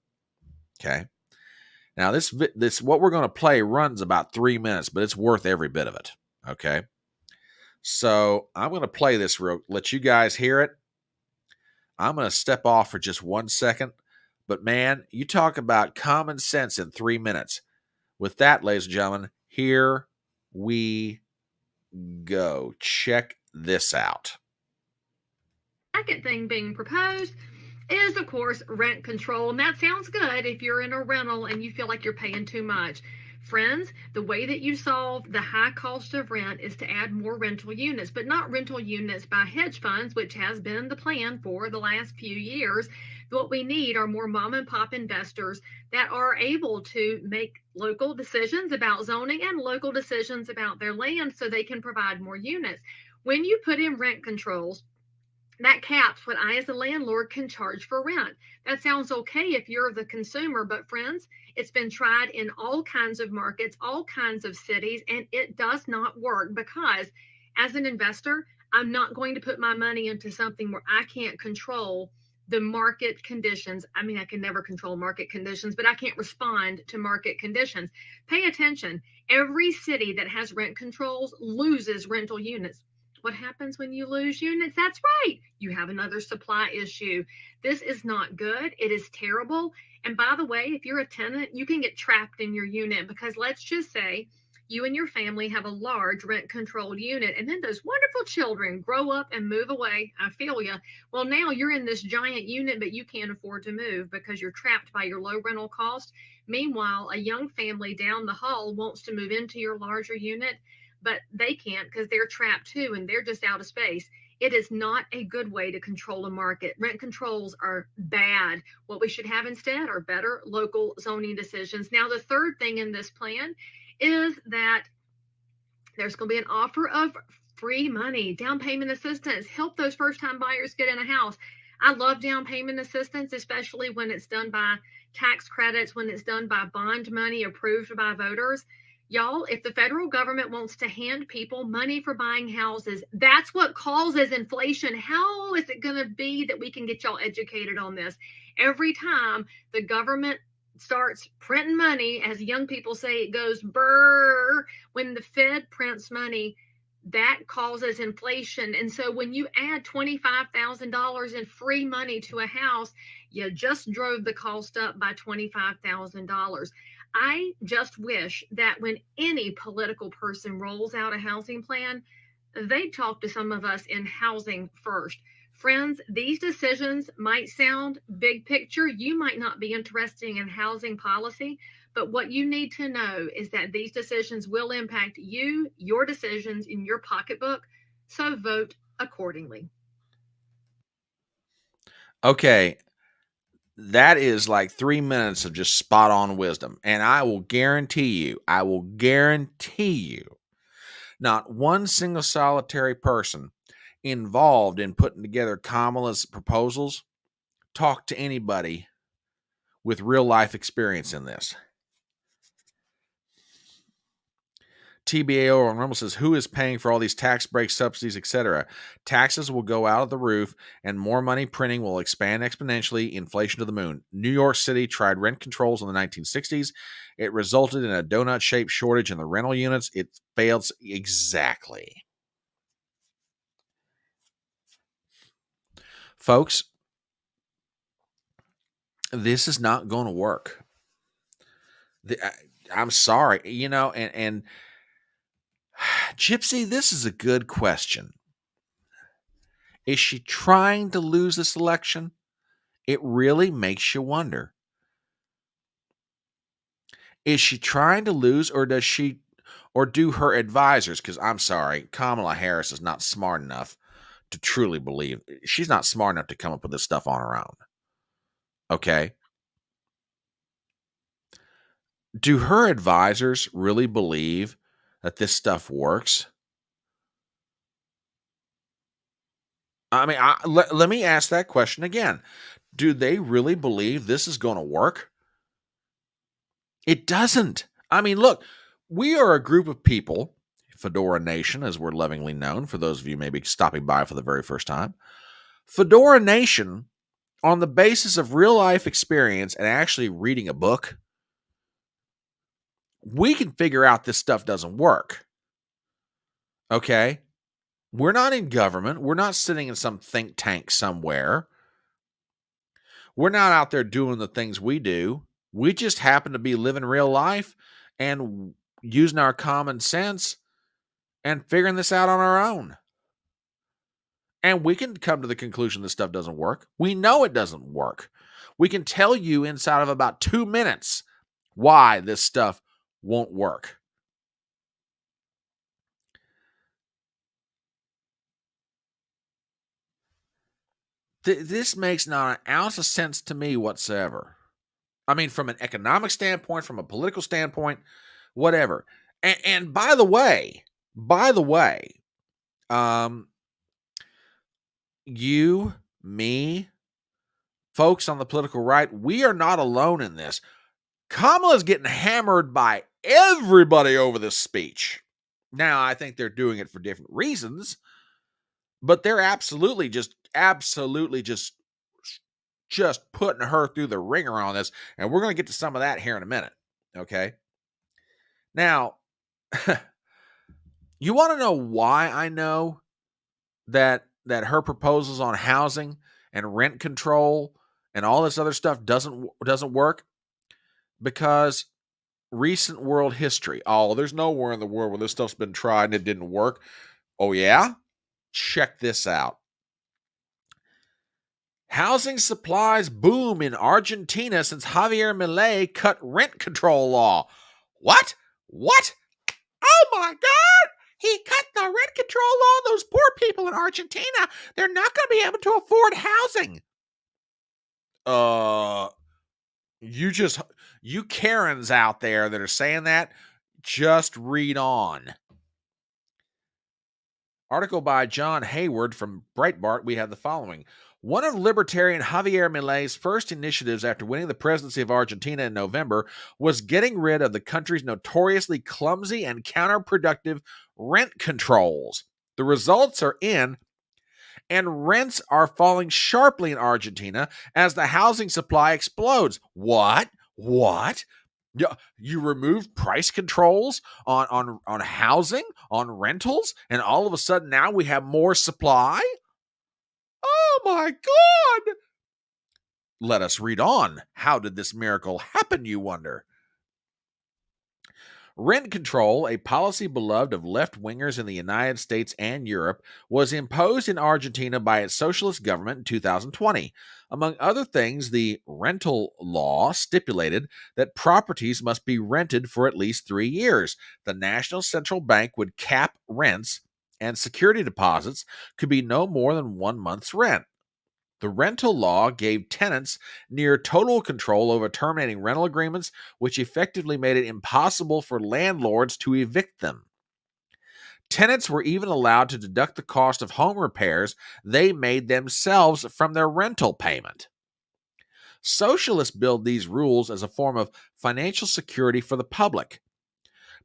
Okay. Now, this what we're going to play runs about 3 minutes, but it's worth every bit of it. Okay. So I'm going to play this let you guys hear it. I'm going to step off for just 1 second. But man, you talk about common sense in 3 minutes. With that, ladies and gentlemen, here we go. Check this out. Second thing being proposed is, of course, rent control. And that sounds good if you're in a rental and you feel like you're paying too much. Friends, the way that you solve the high cost of rent is to add more rental units, but not rental units by hedge funds, which has been the plan for the last few years. What we need are more mom and pop investors that are able to make local decisions about zoning and local decisions about their land so they can provide more units. When you put in rent controls, that caps what I as a landlord can charge for rent. That sounds okay if you're the consumer, but friends, it's been tried in all kinds of markets, all kinds of cities, and it does not work because as an investor, I'm not going to put my money into something where I can't control the market conditions. I mean, I can never control market conditions, but I can't respond to market conditions. Pay attention. Every city that has rent controls loses rental units. What happens when you lose units? That's right. You have another supply issue. This is not good. It is terrible. And by the way, if you're a tenant, you can get trapped in your unit because let's just say you and your family have a large rent controlled unit and then those wonderful children grow up and move away. I feel you. Well, now you're in this giant unit, but you can't afford to move because you're trapped by your low rental cost. Meanwhile, a young family down the hall wants to move into your larger unit, but they can't because they're trapped too and they're just out of space. It is not a good way to control a market. Rent controls are bad. What we should have instead are better local zoning decisions. Now, the third thing in this plan is that there's going to be an offer of free money, down payment assistance, help those first-time buyers get in a house. I love down payment assistance, especially when it's done by tax credits, when it's done by bond money approved by voters. Y'all, if the federal government wants to hand people money for buying houses, that's what causes inflation. How is it going to be that we can get y'all educated on this? Every time the government starts printing money, as young people say, it goes brrr. When the Fed prints money, that causes inflation. And so when you add $25,000 in free money to a house, you just drove the cost up by $25,000. I just wish that when any political person rolls out a housing plan, they talk to some of us in housing first. Friends, these decisions might sound big picture. You might not be interested in housing policy, but what you need to know is that these decisions will impact you, your decisions in your pocketbook. So vote accordingly. Okay. That is like 3 minutes of just spot on wisdom. And I will guarantee you, not one single solitary person involved in putting together Kamala's proposals talked to anybody with real life experience in this. TBAO on Rumble says, who is paying for all these tax breaks, subsidies, etc.? Taxes will go out of the roof and more money printing will expand exponentially, inflation to the moon. New York City tried rent controls in the 1960s. It resulted in a donut-shaped shortage in the rental units. It failed exactly. Folks, this is not going to work. I'm sorry, and Gypsy, this is a good question. Is she trying to lose this election? It really makes you wonder. Is she trying to lose, or do her advisors, because I'm sorry, Kamala Harris is not smart enough to truly believe. She's not smart enough to come up with this stuff on her own. Okay? Do her advisors really believe that this stuff works? I mean, let me ask that question again. Do they really believe this is going to work? It doesn't. I mean, look, we are a group of people, Fedora Nation, as we're lovingly known, for those of you maybe stopping by for the very first time. Fedora Nation, on the basis of real life experience and actually reading a book, we can figure out this stuff doesn't work. Okay? We're not in government. We're not sitting in some think tank somewhere. We're not out there doing the things we do. We just happen to be living real life and using our common sense and figuring this out on our own. And we can come to the conclusion this stuff doesn't work. We know it doesn't work. We can tell you inside of about 2 minutes why this stuff won't work. This makes not an ounce of sense to me whatsoever. I mean, from an economic standpoint, from a political standpoint, whatever. And by the way, you, me, folks on the political right, we are not alone in this. Kamala's getting hammered by everybody over this speech. Now, I think they're doing it for different reasons, but they're absolutely just putting her through the ringer on this, and we're going to get to some of that here in a minute, okay? Now, you want to know why I know that her proposals on housing and rent control and all this other stuff doesn't work? Because recent world history. Oh, there's nowhere in the world where this stuff's been tried and it didn't work. Oh, yeah? Check this out. Housing supplies boom in Argentina since Javier Milei cut rent control law. What? Oh my God! He cut the rent control law. Those poor people in Argentina, they're not going to be able to afford housing. You Karens out there that are saying that, just read on. Article by John Hayward from Breitbart, we have the following. One of libertarian Javier Milei's first initiatives after winning the presidency of Argentina in November was getting rid of the country's notoriously clumsy and counterproductive rent controls. The results are in, and rents are falling sharply in Argentina as the housing supply explodes. What? You removed price controls on housing, on rentals, and all of a sudden now we have more supply? Oh my God! Let us read on. How did this miracle happen, you wonder? Rent control, a policy beloved of left-wingers in the United States and Europe, was imposed in Argentina by its socialist government in 2020. Among other things, the rental law stipulated that properties must be rented for at least 3 years. The National Central Bank would cap rents, and security deposits could be no more than 1 month's rent. The rental law gave tenants near total control over terminating rental agreements, which effectively made it impossible for landlords to evict them. Tenants were even allowed to deduct the cost of home repairs they made themselves from their rental payment. Socialists billed these rules as a form of financial security for the public.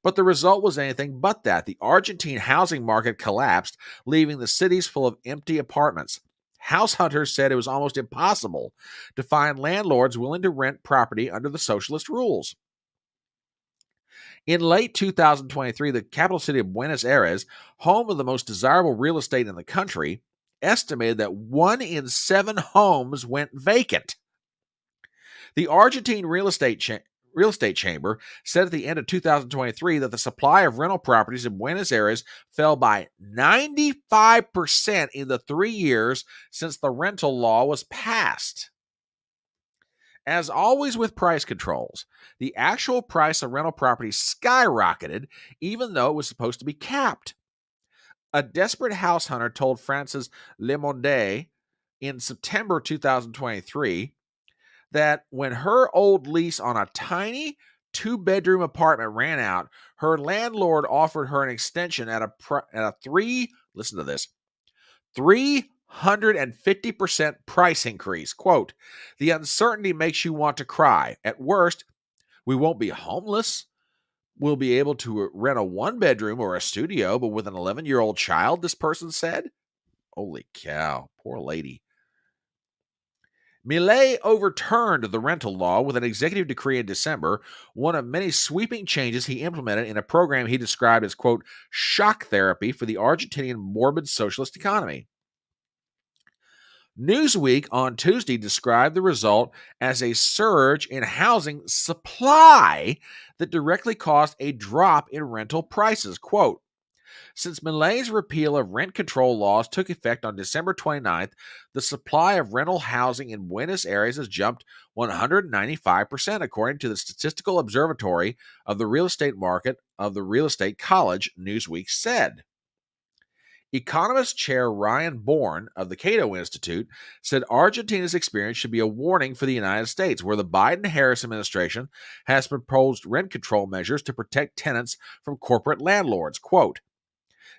But the result was anything but that. The Argentine housing market collapsed, leaving the cities full of empty apartments. House hunters said it was almost impossible to find landlords willing to rent property under the socialist rules. In late 2023, the capital city of Buenos Aires, home of the most desirable real estate in the country, estimated that 1 in 7 homes went vacant. The Argentine Real Estate Chamber said at the end of 2023 that the supply of rental properties in Buenos Aires fell by 95% in the 3 years since the rental law was passed. As always with price controls, the actual price of rental properties skyrocketed even though it was supposed to be capped. A desperate house hunter told Francis Le Monde in September 2023 that when her old lease on a tiny 2-bedroom apartment ran out, her landlord offered her an extension at a 350% price increase. Quote, the uncertainty makes you want to cry. At worst, we won't be homeless, will be able to rent a one-bedroom or a studio, but with an 11-year-old child, this person said. Holy cow, poor lady. Millet overturned the rental law with an executive decree in December, one of many sweeping changes he implemented in a program he described as, quote, shock therapy for the Argentinian morbid socialist economy. Newsweek on Tuesday described the result as a surge in housing supply that directly caused a drop in rental prices. Quote, since Millet's repeal of rent control laws took effect on December 29th, the supply of rental housing in Buenos Aires has jumped 195%, according to the Statistical Observatory of the Real Estate Market of the Real Estate College, Newsweek said. Economist Chair Ryan Bourne of the Cato Institute said Argentina's experience should be a warning for the United States, where the Biden-Harris administration has proposed rent control measures to protect tenants from corporate landlords. Quote,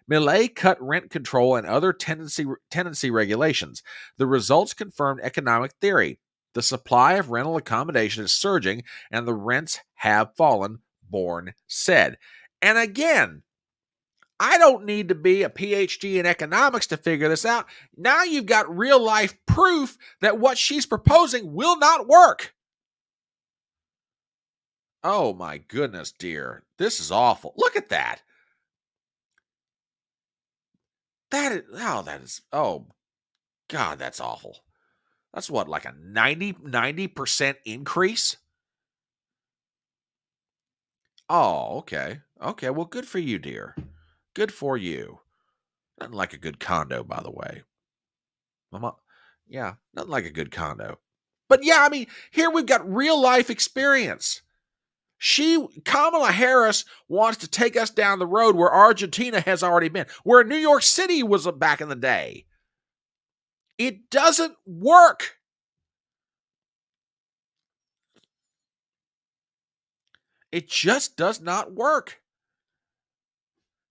Millet cut rent control and other tenancy regulations. The results confirmed economic theory. The supply of rental accommodation is surging, and the rents have fallen, Bourne said. And again, I don't need to be a PhD in economics to figure this out. Now you've got real-life proof that what she's proposing will not work. Oh, my goodness, dear. This is awful. Look at that. Oh, God, that's awful. That's what, like a 90% increase? Oh, okay. Okay, well, good for you, dear. Good for you. Nothing like a good condo, by the way. Yeah, nothing like a good condo. But yeah, I mean, here we've got real life experience. Kamala Harris wants to take us down the road where Argentina has already been, where New York City was back in the day. It doesn't work. It just does not work.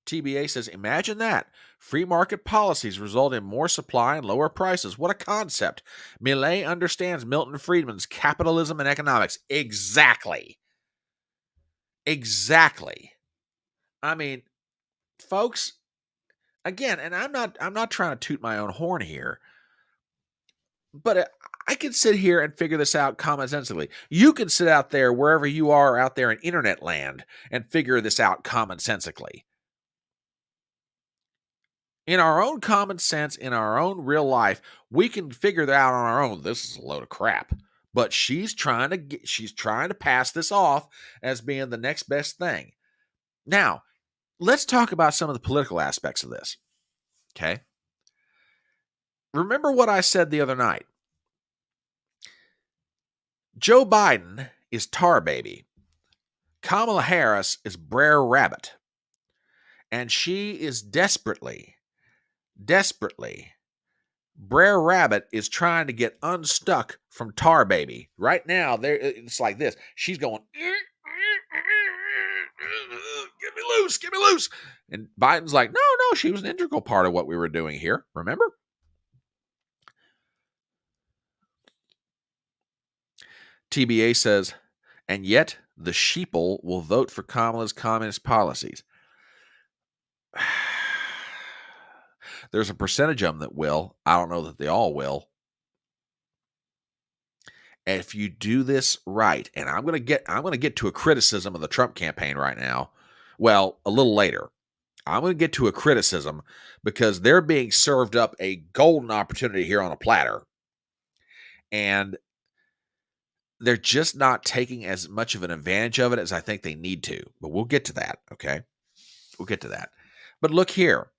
TBA says, imagine that. Free market policies result in more supply and lower prices. What a concept. Millet understands Milton Friedman's capitalism and economics. Exactly. I mean, folks, again, and I'm not trying to toot my own horn here, but I can sit here and figure this out commonsensically. You can sit out there wherever you are out there in internet land and figure this out commonsensically. In our own common sense, in our own real life, we can figure that out on our own. This is a load of crap. But she's trying to pass this off as being the next best thing. Now, let's talk about some of the political aspects of this. Okay? Remember what I said the other night. Joe Biden is Tar Baby. Kamala Harris is Brer Rabbit. And she is desperately, Brer Rabbit is trying to get unstuck from Tar Baby. Right now, it's like this. She's going, get me loose. And Biden's like, no, she was an integral part of what we were doing here. Remember? TBA says, and yet the sheeple will vote for Kamala's communist policies. There's a percentage of them that will. I don't know that they all will. And if you do this right, and I'm going to get to a criticism of the Trump campaign right now. Well, a little later. I'm going to get to a criticism because they're being served up a golden opportunity here on a platter. And they're just not taking as much of an advantage of it as I think they need to. But we'll get to that, okay? We'll get to that. But look here.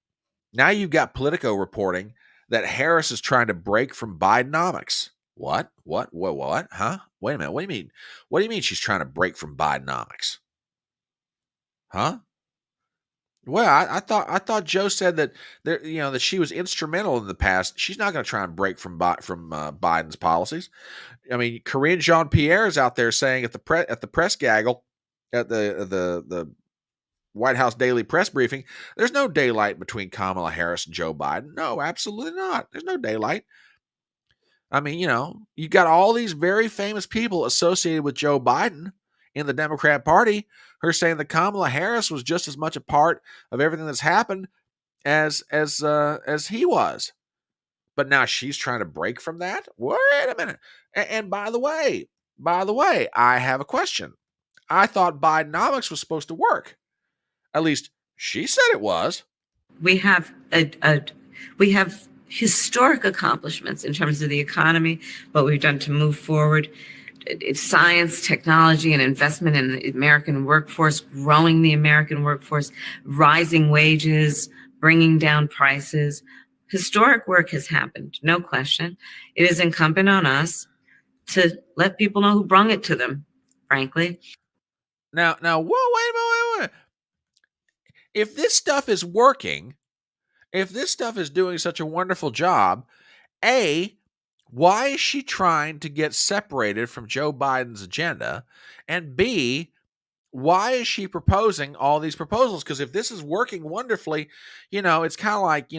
Now you've got Politico reporting that Harris is trying to break from Bidenomics. What? Huh? Wait a minute. What do you mean? What do you mean she's trying to break from Bidenomics? Huh? Well, I thought Joe said that that she was instrumental in the past. She's not going to try and break from Biden's policies. I mean, Karine Jean-Pierre is out there saying at the press gaggle at the White House daily press briefing, there's no daylight between Kamala Harris and Joe Biden. No, absolutely not. There's no daylight. I mean, you got all these very famous people associated with Joe Biden, in the Democrat Party, her saying that Kamala Harris was just as much a part of everything that's happened as he was. But now she's trying to break from that. Wait a minute. And by the way, I have a question. I thought Bidenomics was supposed to work. At least she said it was. We have we have historic accomplishments in terms of the economy, what we've done to move forward. It's science, technology, and investment in the American workforce, growing the American workforce, rising wages, bringing down prices. Historic work has happened, no question. It is incumbent on us to let people know who brung it to them, frankly. Now, whoa, wait a minute. If this stuff is working, if this stuff is doing such a wonderful job, A, why is she trying to get separated from Joe Biden's agenda? And B, why is she proposing all these proposals? Because if this is working wonderfully, it's kind of like,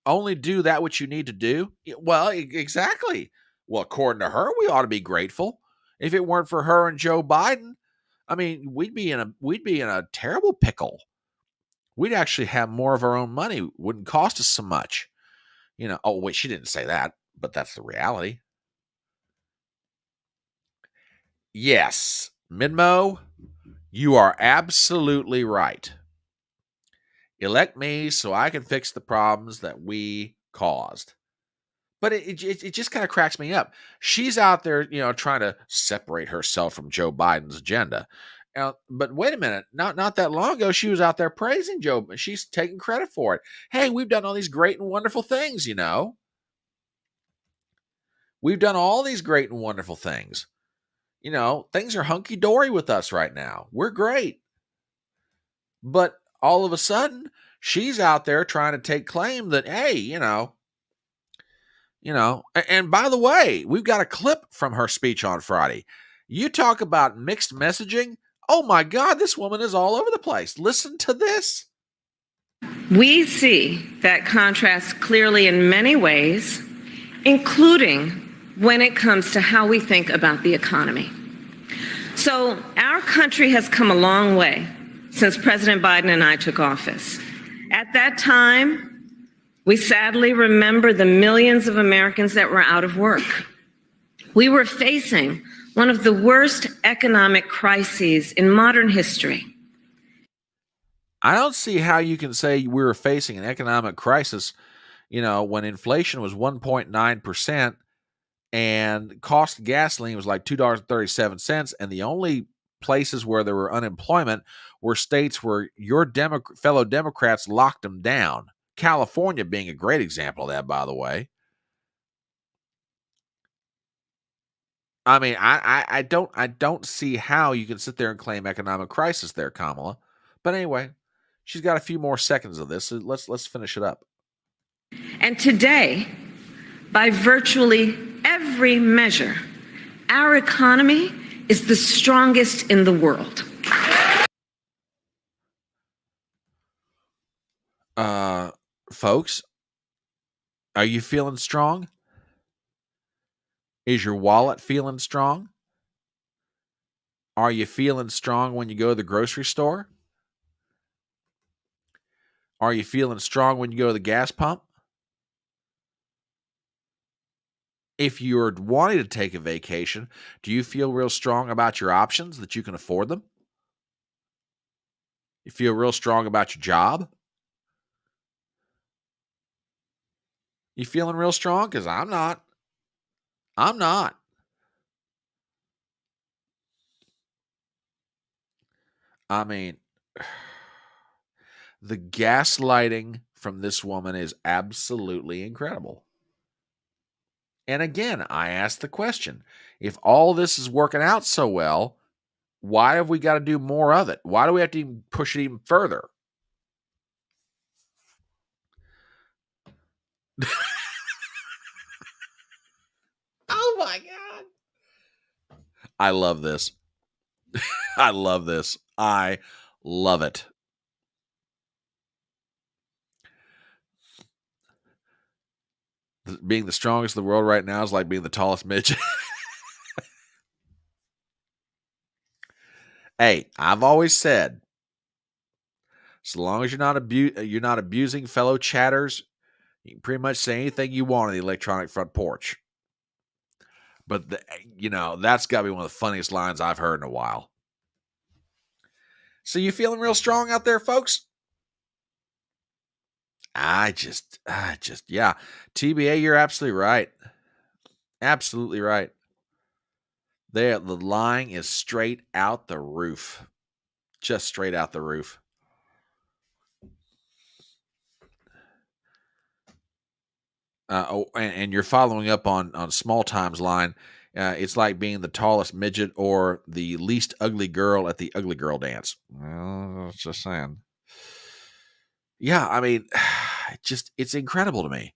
only do that which you need to do. Well, exactly. Well, according to her, we ought to be grateful. If it weren't for her and Joe Biden, I mean, we'd be in a terrible pickle. We'd actually have more of our own money. It wouldn't cost us so much. Oh, wait, she didn't say that, but that's the reality. Yes, Midmo, you are absolutely right. Elect me so I can fix the problems that we caused. But it just kind of cracks me up. She's out there, trying to separate herself from Joe Biden's agenda. But wait a minute, not that long ago, she was out there praising Joe. She's taking credit for it. Hey, we've done all these great and wonderful things, We've done all these great and wonderful things. Things are hunky-dory with us right now. We're great. But all of a sudden, she's out there trying to take claim that, hey, and by the way, we've got a clip from her speech on Friday. You talk about mixed messaging. Oh my God, this woman is all over the place. Listen to this. We see that contrast clearly in many ways, including when it comes to how we think about the economy. So our country has come a long way since President Biden and I took office. At that time, we sadly remember the millions of Americans that were out of work. We were facing one of the worst economic crises in modern history. I don't see how you can say we were facing an economic crisis, when inflation was 1.9% and cost of gasoline was like $2.37, and the only places where there were unemployment were states where your fellow Democrats locked them down. California being a great example of that, by the way. I mean, I don't see how you can sit there and claim economic crisis there, Kamala. But anyway, she's got a few more seconds of this. So let's finish it up. And today, by virtually every measure, our economy is the strongest in the world. Folks, are you feeling strong? Is your wallet feeling strong? Are you feeling strong when you go to the grocery store? Are you feeling strong when you go to the gas pump? If you're wanting to take a vacation, do you feel real strong about your options, that you can afford them? You feel real strong about your job? You feeling real strong? Because I'm not. I'm not. I mean, the gaslighting from this woman is absolutely incredible. And again, I ask the question, if all this is working out so well, why have we got to do more of it? Why do we have to even push it even further? Oh my God. I love this. I love this. I love it. Being the strongest in the world right now is like being the tallest midget. Hey, I've always said, so long as you're not abusing fellow chatters, you can pretty much say anything you want on the electronic front porch. But that's got to be one of the funniest lines I've heard in a while. So you feeling real strong out there, folks? Yeah. TBA, you're absolutely right. Absolutely right. The lying is straight out the roof. Just straight out the roof. And you're following up on Small Time's line. It's like being the tallest midget or the least ugly girl at the ugly girl dance. Well, just saying. Yeah, I mean, it's incredible to me.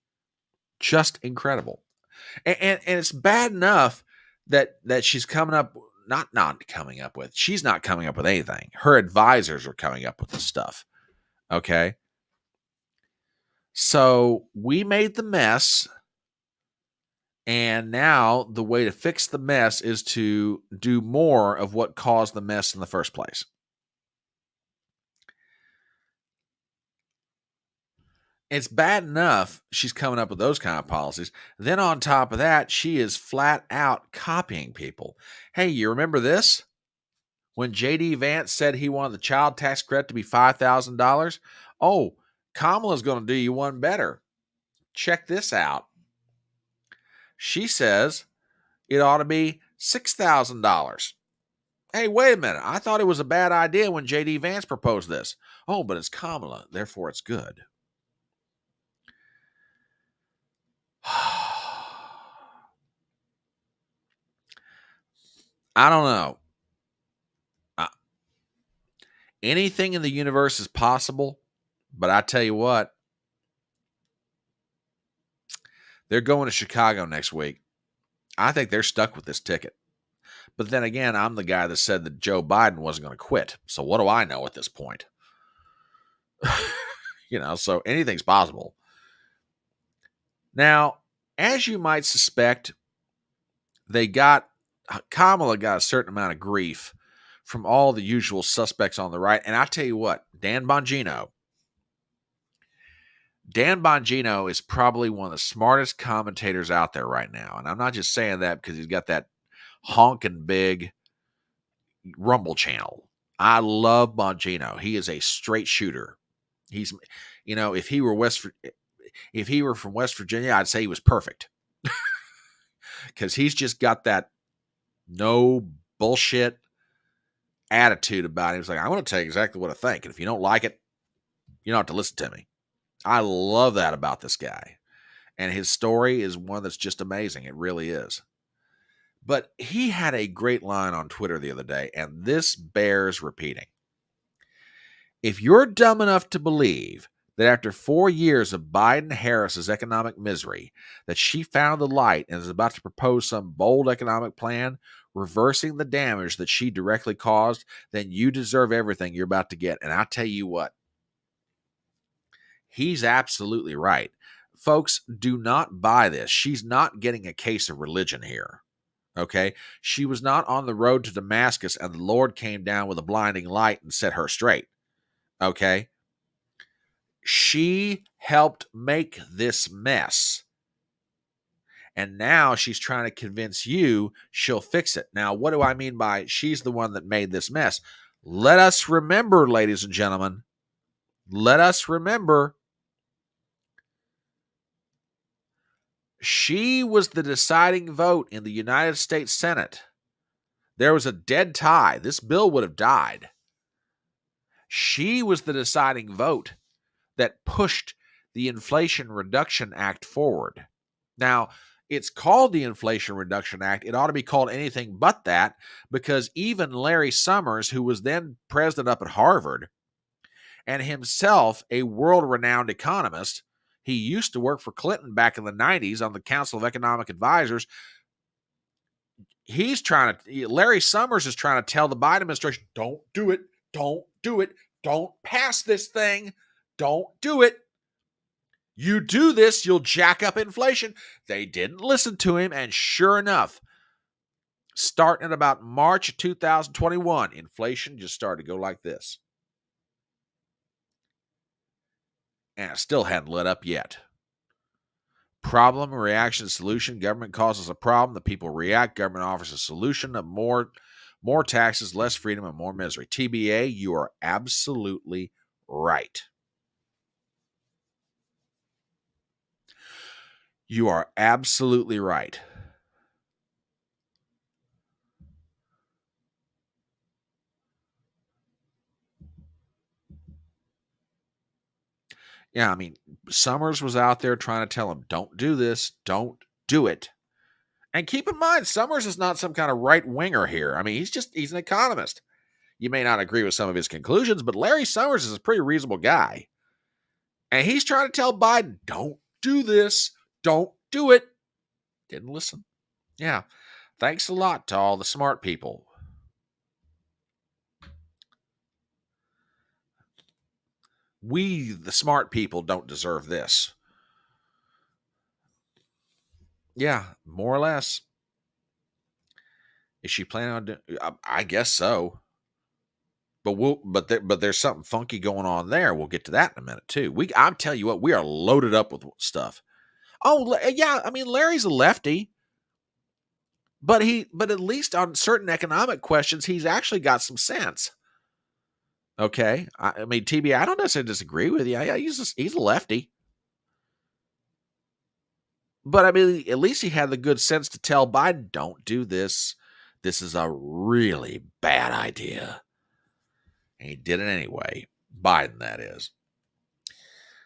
Just incredible. And it's bad enough that she's coming up, not coming up with, she's not coming up with anything. Her advisors are coming up with this stuff. Okay. So we made the mess. And now the way to fix the mess is to do more of what caused the mess in the first place. It's bad enough she's coming up with those kind of policies. Then on top of that, she is flat out copying people. Hey, you remember this? When J.D. Vance said he wanted the child tax credit to be $5,000? Oh, Kamala's going to do you one better. Check this out. She says it ought to be $6,000. Hey, wait a minute. I thought it was a bad idea when J.D. Vance proposed this. Oh, but it's Kamala. Therefore, it's good. I don't know. Anything in the universe is possible, but I tell you what, they're going to Chicago next week. I think they're stuck with this ticket. But then again, I'm the guy that said that Joe Biden wasn't going to quit. So what do I know at this point? So anything's possible. Now, as you might suspect, Kamala got a certain amount of grief from all the usual suspects on the right. And I tell you what, Dan Bongino is probably one of the smartest commentators out there right now. And I'm not just saying that because he's got that honking big Rumble channel. I love Bongino. He is a straight shooter. He's, if he were from West Virginia, I'd say he was perfect. Because he's just got that no bullshit attitude about him. He's like, I'm going to tell you exactly what I think. And if you don't like it, you don't have to listen to me. I love that about this guy. And his story is one that's just amazing. It really is. But he had a great line on Twitter the other day, and this bears repeating. If you're dumb enough to believe that after 4 years of Biden-Harris's economic misery, that she found the light and is about to propose some bold economic plan, reversing the damage that she directly caused, then you deserve everything you're about to get. And I tell you what, he's absolutely right. Folks, do not buy this. She's not getting a case of religion here. Okay? She was not on the road to Damascus and the Lord came down with a blinding light and set her straight. Okay? She helped make this mess. And now she's trying to convince you she'll fix it. Now, what do I mean by she's the one that made this mess? Let us remember, ladies and gentlemen, let us remember she was the deciding vote in the United States Senate. There was a dead tie. This bill would have died. She was the deciding vote that pushed the Inflation Reduction Act forward. Now, it's called the Inflation Reduction Act. It ought to be called anything but that, because even Larry Summers, who was then president up at Harvard, and himself a world-renowned economist, he used to work for Clinton back in the 90s on the Council of Economic Advisors. Larry Summers is trying to tell the Biden administration, don't do it, don't do it, don't pass this thing, don't do it. You do this, you'll jack up inflation. They didn't listen to him, and sure enough, Starting at about March of 2021, inflation just started to go like this. And it still hadn't let up yet. Problem, reaction, solution. Government causes a problem. The people react. Government offers a solution of more taxes, less freedom, and more misery. TBA, you are absolutely right. You are absolutely right. Yeah, I mean, Summers was out there trying to tell him, don't do this, don't do it. And keep in mind, Summers is not some kind of right winger here. I mean, he's an economist. You may not agree with some of his conclusions, but Larry Summers is a pretty reasonable guy. And he's trying to tell Biden, don't do this, don't do it. Didn't listen. Yeah, thanks a lot to all the smart people. We, the smart people, don't deserve this. Yeah, more or less. Is she planning on doing? I guess so. But there's something funky going on there. We'll get to that in a minute too. I'll tell you what, we are loaded up with stuff. Oh yeah, I mean Larry's a lefty, but at least on certain economic questions, he's actually got some sense. Okay, I mean TB, I don't necessarily disagree with you. He's a lefty. But I mean, at least he had the good sense to tell Biden, don't do this. This is a really bad idea. And he did it anyway. Biden, that is.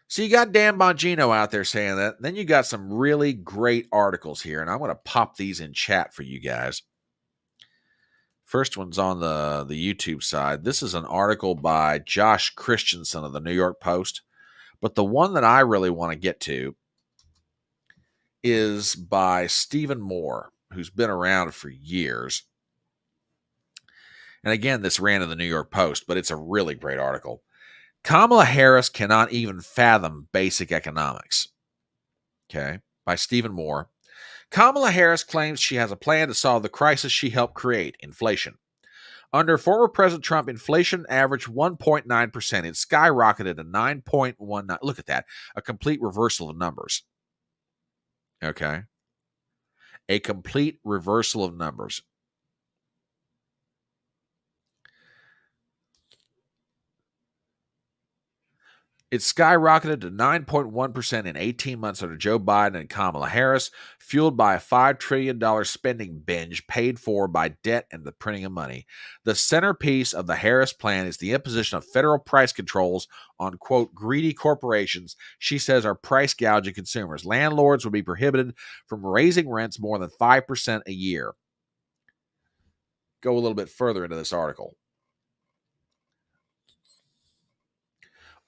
So you got Dan Bongino out there saying that. Then you got some really great articles here. And I'm going to pop these in chat for you guys. First one's on the YouTube side. This is an article by Josh Christensen of the New York Post. But the one that I really want to get to is by Stephen Moore, who's been around for years. And again, this ran in the New York Post, but it's a really great article. Kamala Harris cannot even fathom basic economics. Okay, by Stephen Moore. Kamala Harris claims she has a plan to solve the crisis she helped create, inflation. Under former President Trump, inflation averaged 1.9%. It skyrocketed to 9.19. Look at that. A complete reversal of numbers. Okay. A complete reversal of numbers. It skyrocketed to 9.1% in 18 months under Joe Biden and Kamala Harris, fueled by a $5 trillion spending binge paid for by debt and the printing of money. The centerpiece of the Harris plan is the imposition of federal price controls on, quote, greedy corporations she says are price gouging consumers. Landlords would be prohibited from raising rents more than 5% a year. Go a little bit further into this article.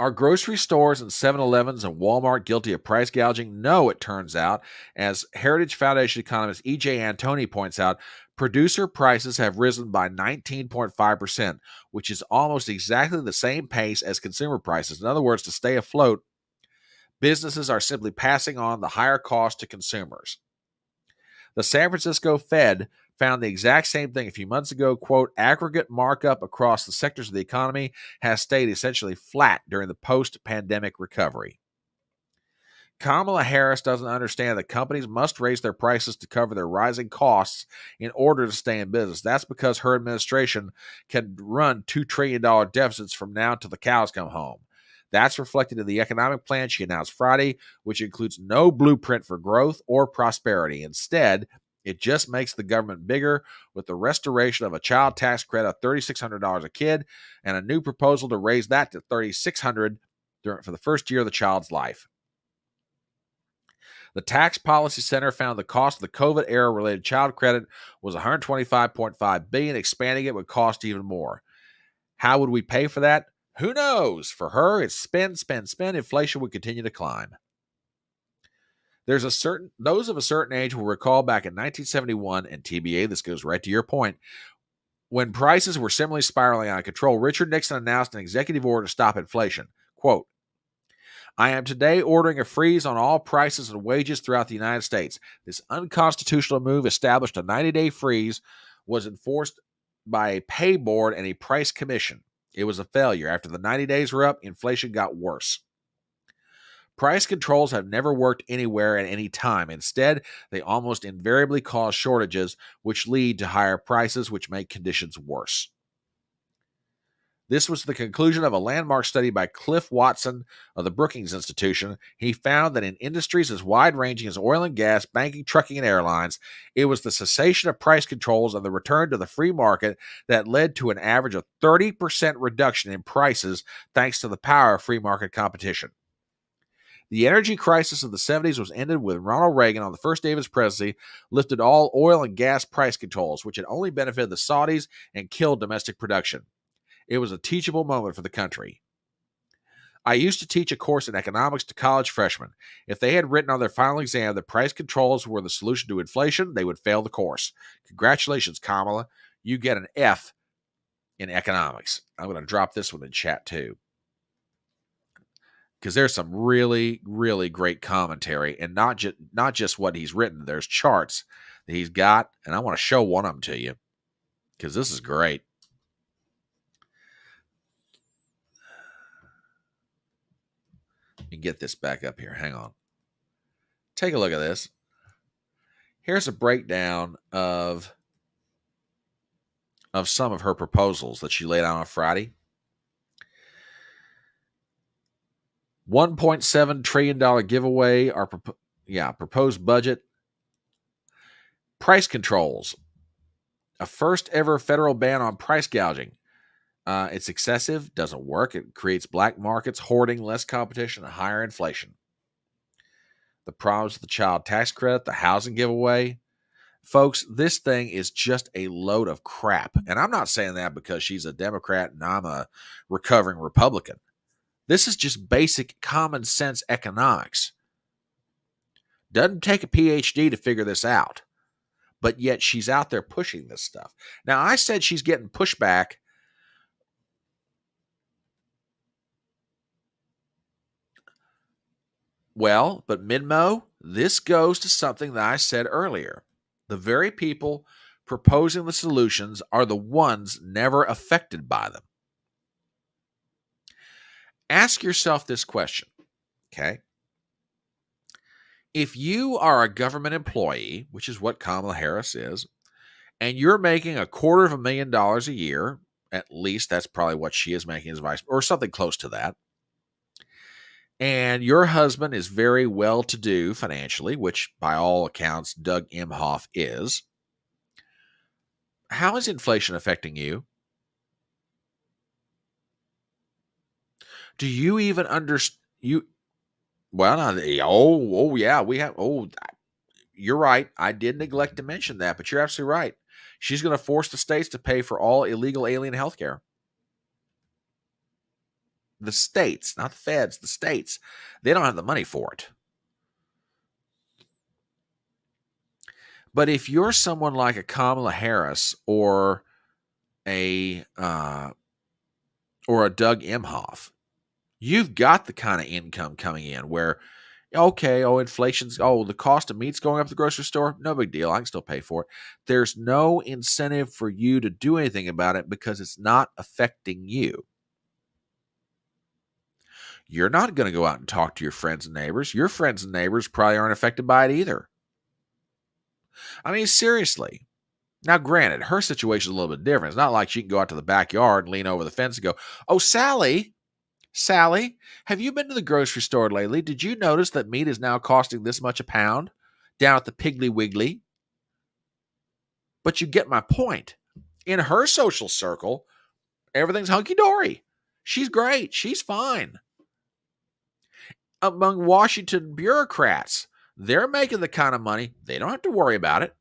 Are grocery stores and 7-Elevens and Walmart guilty of price gouging? No, it turns out. As Heritage Foundation economist E.J. Antoni points out, producer prices have risen by 19.5%, which is almost exactly the same pace as consumer prices. In other words, to stay afloat, businesses are simply passing on the higher cost to consumers. The San Francisco Fed found the exact same thing a few months ago. Quote, aggregate markup across the sectors of the economy has stayed essentially flat during the post-pandemic recovery. Kamala Harris doesn't understand that companies must raise their prices to cover their rising costs in order to stay in business. That's because her administration can run $2 trillion deficits from now till the cows come home. That's reflected in the economic plan she announced Friday, which includes no blueprint for growth or prosperity. Instead, it just makes the government bigger with the restoration of a child tax credit of $3,600 a kid and a new proposal to raise that to $3,600 for the first year of the child's life. The Tax Policy Center found the cost of the COVID-era related child credit was $125.5 billion. Expanding it would cost even more. How would we pay for that? Who knows? For her, it's spend, spend, spend. Inflation would continue to climb. Those of a certain age will recall back in 1971, and TBA, this goes right to your point, when prices were similarly spiraling out of control. Richard Nixon announced an executive order to stop inflation. Quote, I am today ordering a freeze on all prices and wages throughout the United States. This unconstitutional move established a 90-day freeze was enforced by a pay board and a price commission. It was a failure. After the 90 days were up, inflation got worse. Price controls have never worked anywhere at any time. Instead, they almost invariably cause shortages, which lead to higher prices, which make conditions worse. This was the conclusion of a landmark study by Cliff Watson of the Brookings Institution. He found that in industries as wide-ranging as oil and gas, banking, trucking, and airlines, it was the cessation of price controls and the return to the free market that led to an average of 30% reduction in prices thanks to the power of free market competition. The energy crisis of the 70s was ended when Ronald Reagan, on the first day of his presidency, lifted all oil and gas price controls, which had only benefited the Saudis and killed domestic production. It was a teachable moment for the country. I used to teach a course in economics to college freshmen. If they had written on their final exam that price controls were the solution to inflation, they would fail the course. Congratulations, Kamala. You get an F in economics. I'm going to drop this one in chat too, because there's some really, really great commentary, and not just what he's written. There's charts that he's got, and I want to show one of them to you because this is great. Let me get this back up here. Hang on. Take a look at this. Here's a breakdown of some of her proposals that she laid out on Friday. $1.7 trillion giveaway, our proposed budget. Price controls. A first ever federal ban on price gouging. It's excessive, doesn't work. It creates black markets, hoarding, less competition, and higher inflation. The problems with the child tax credit, the housing giveaway. Folks, this thing is just a load of crap. And I'm not saying that because she's a Democrat and I'm a recovering Republican. This is just basic common sense economics. Doesn't take a PhD to figure this out. But yet she's out there pushing this stuff. Now, I said she's getting pushback. Well, but Midmo, this goes to something that I said earlier. The very people proposing the solutions are the ones never affected by them. Ask yourself this question, okay? If you are a government employee, which is what Kamala Harris is, and you're making $250,000 a year, at least that's probably what she is making as vice, or something close to that, and your husband is very well-to-do financially, which by all accounts Doug Emhoff is, how is inflation affecting you? Do you even understand? You're right. I did neglect to mention that, but you're absolutely right. She's going to force the states to pay for all illegal alien health care. The states, not the feds, the states. They don't have the money for it. But if you're someone like a Kamala Harris or a Doug Emhoff, you've got the kind of income coming in where, okay, the cost of meat's going up at the grocery store. No big deal. I can still pay for it. There's no incentive for you to do anything about it because it's not affecting you. You're not going to go out and talk to your friends and neighbors. Your friends and neighbors probably aren't affected by it either. I mean, seriously. Now, granted, her situation is a little bit different. It's not like she can go out to the backyard and lean over the fence and go, "Oh, Sally, have you been to the grocery store lately? Did you notice that meat is now costing this much a pound down at the Piggly Wiggly?" But you get my point. In her social circle, everything's hunky-dory. She's great. She's fine. Among Washington bureaucrats, they're making the kind of money, they don't have to worry about it.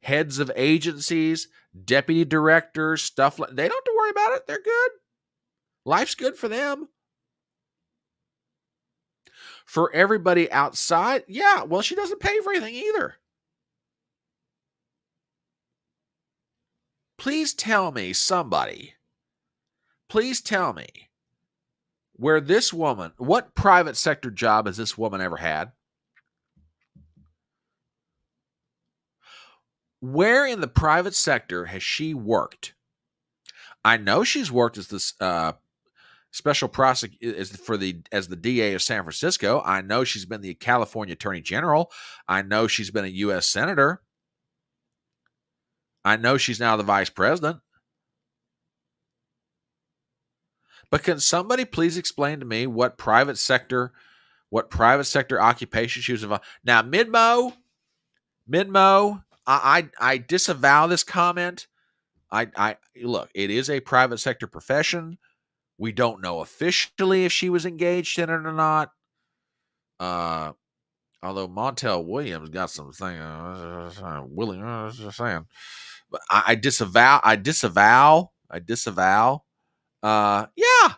Heads of agencies, deputy directors, stuff like they don't have to worry about it. They're good. Life's good for them. For everybody outside, she doesn't pay for anything either. Please tell me, somebody, where this woman, what private sector job has this woman ever had? Where in the private sector has she worked? I know she's worked as this special prosecutor as the DA of San Francisco. I know she's been the California Attorney General. I know she's been a U.S. Senator. I know she's now the Vice President. But can somebody please explain to me what private sector occupation she was involved? Now, Midmo, I disavow this comment. I look, it is a private sector profession. We don't know officially if she was engaged in it or not. Although Montel Williams got something willing, just saying. But I disavow. Yeah,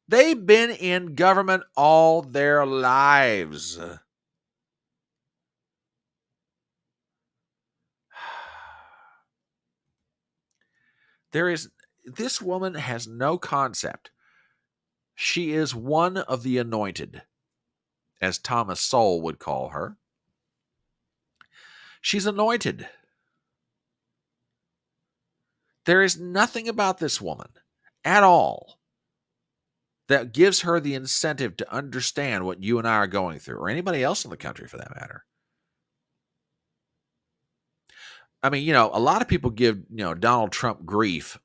they've been in government all their lives. This woman has no concept. She is one of the anointed, as Thomas Sowell would call her. She's anointed. There is nothing about this woman at all that gives her the incentive to understand what you and I are going through, or anybody else in the country for that matter. I mean, a lot of people give, Donald Trump grief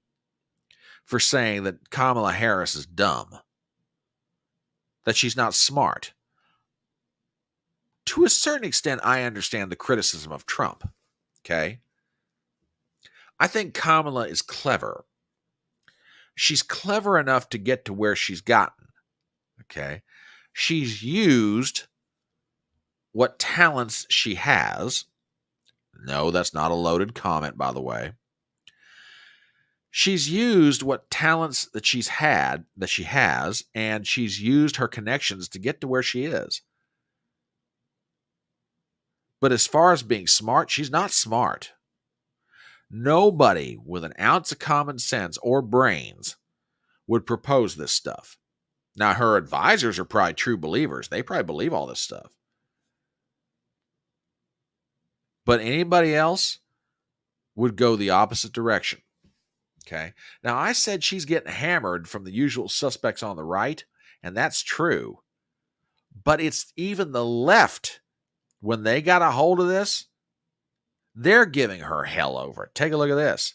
for saying that Kamala Harris is dumb, that she's not smart. To a certain extent, I understand the criticism of Trump, okay? I think Kamala is clever. She's clever enough to get to where she's gotten, okay? She's used what talents she has. No, that's not a loaded comment, by the way. She's used what talents that she has, and she's used her connections to get to where she is. But as far as being smart, she's not smart. Nobody with an ounce of common sense or brains would propose this stuff. Now, her advisors are probably true believers. They probably believe all this stuff. But anybody else would go the opposite direction. Okay. Now, I said she's getting hammered from the usual suspects on the right, and that's true. But it's even the left, when they got a hold of this, they're giving her hell over it. Take a look at this.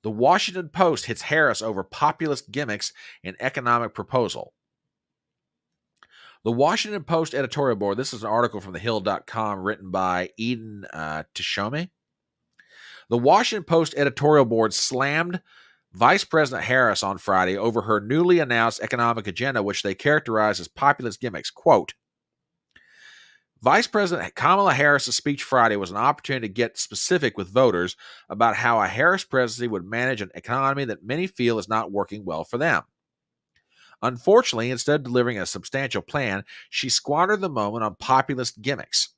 The Washington Post hits Harris over populist gimmicks in economic proposal. The Washington Post editorial board, this is an article from thehill.com written by Eden Tishome. The Washington Post editorial board slammed Vice President Harris on Friday over her newly announced economic agenda, which they characterized as populist gimmicks. Quote, Vice President Kamala Harris' speech Friday was an opportunity to get specific with voters about how a Harris presidency would manage an economy that many feel is not working well for them. Unfortunately, instead of delivering a substantial plan, she squandered the moment on populist gimmicks.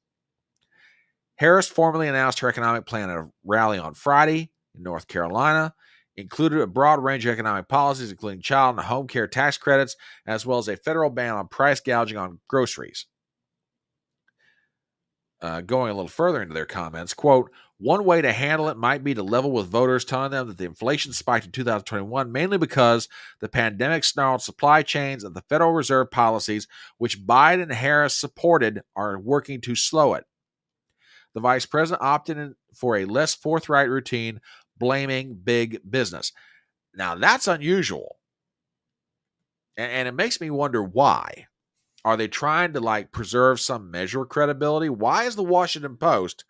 Harris formally announced her economic plan at a rally on Friday in North Carolina, included a broad range of economic policies, including child and home care tax credits, as well as a federal ban on price gouging on groceries. Going a little further into their comments, quote, one way to handle it might be to level with voters, telling them that the inflation spiked in 2021 mainly because the pandemic snarled supply chains and the Federal Reserve policies, which Biden and Harris supported, are working to slow it. The vice president opted in for a less forthright routine, blaming big business. Now, that's unusual. And it makes me wonder why. Are they trying to preserve some measure of credibility? Why is the Washington Post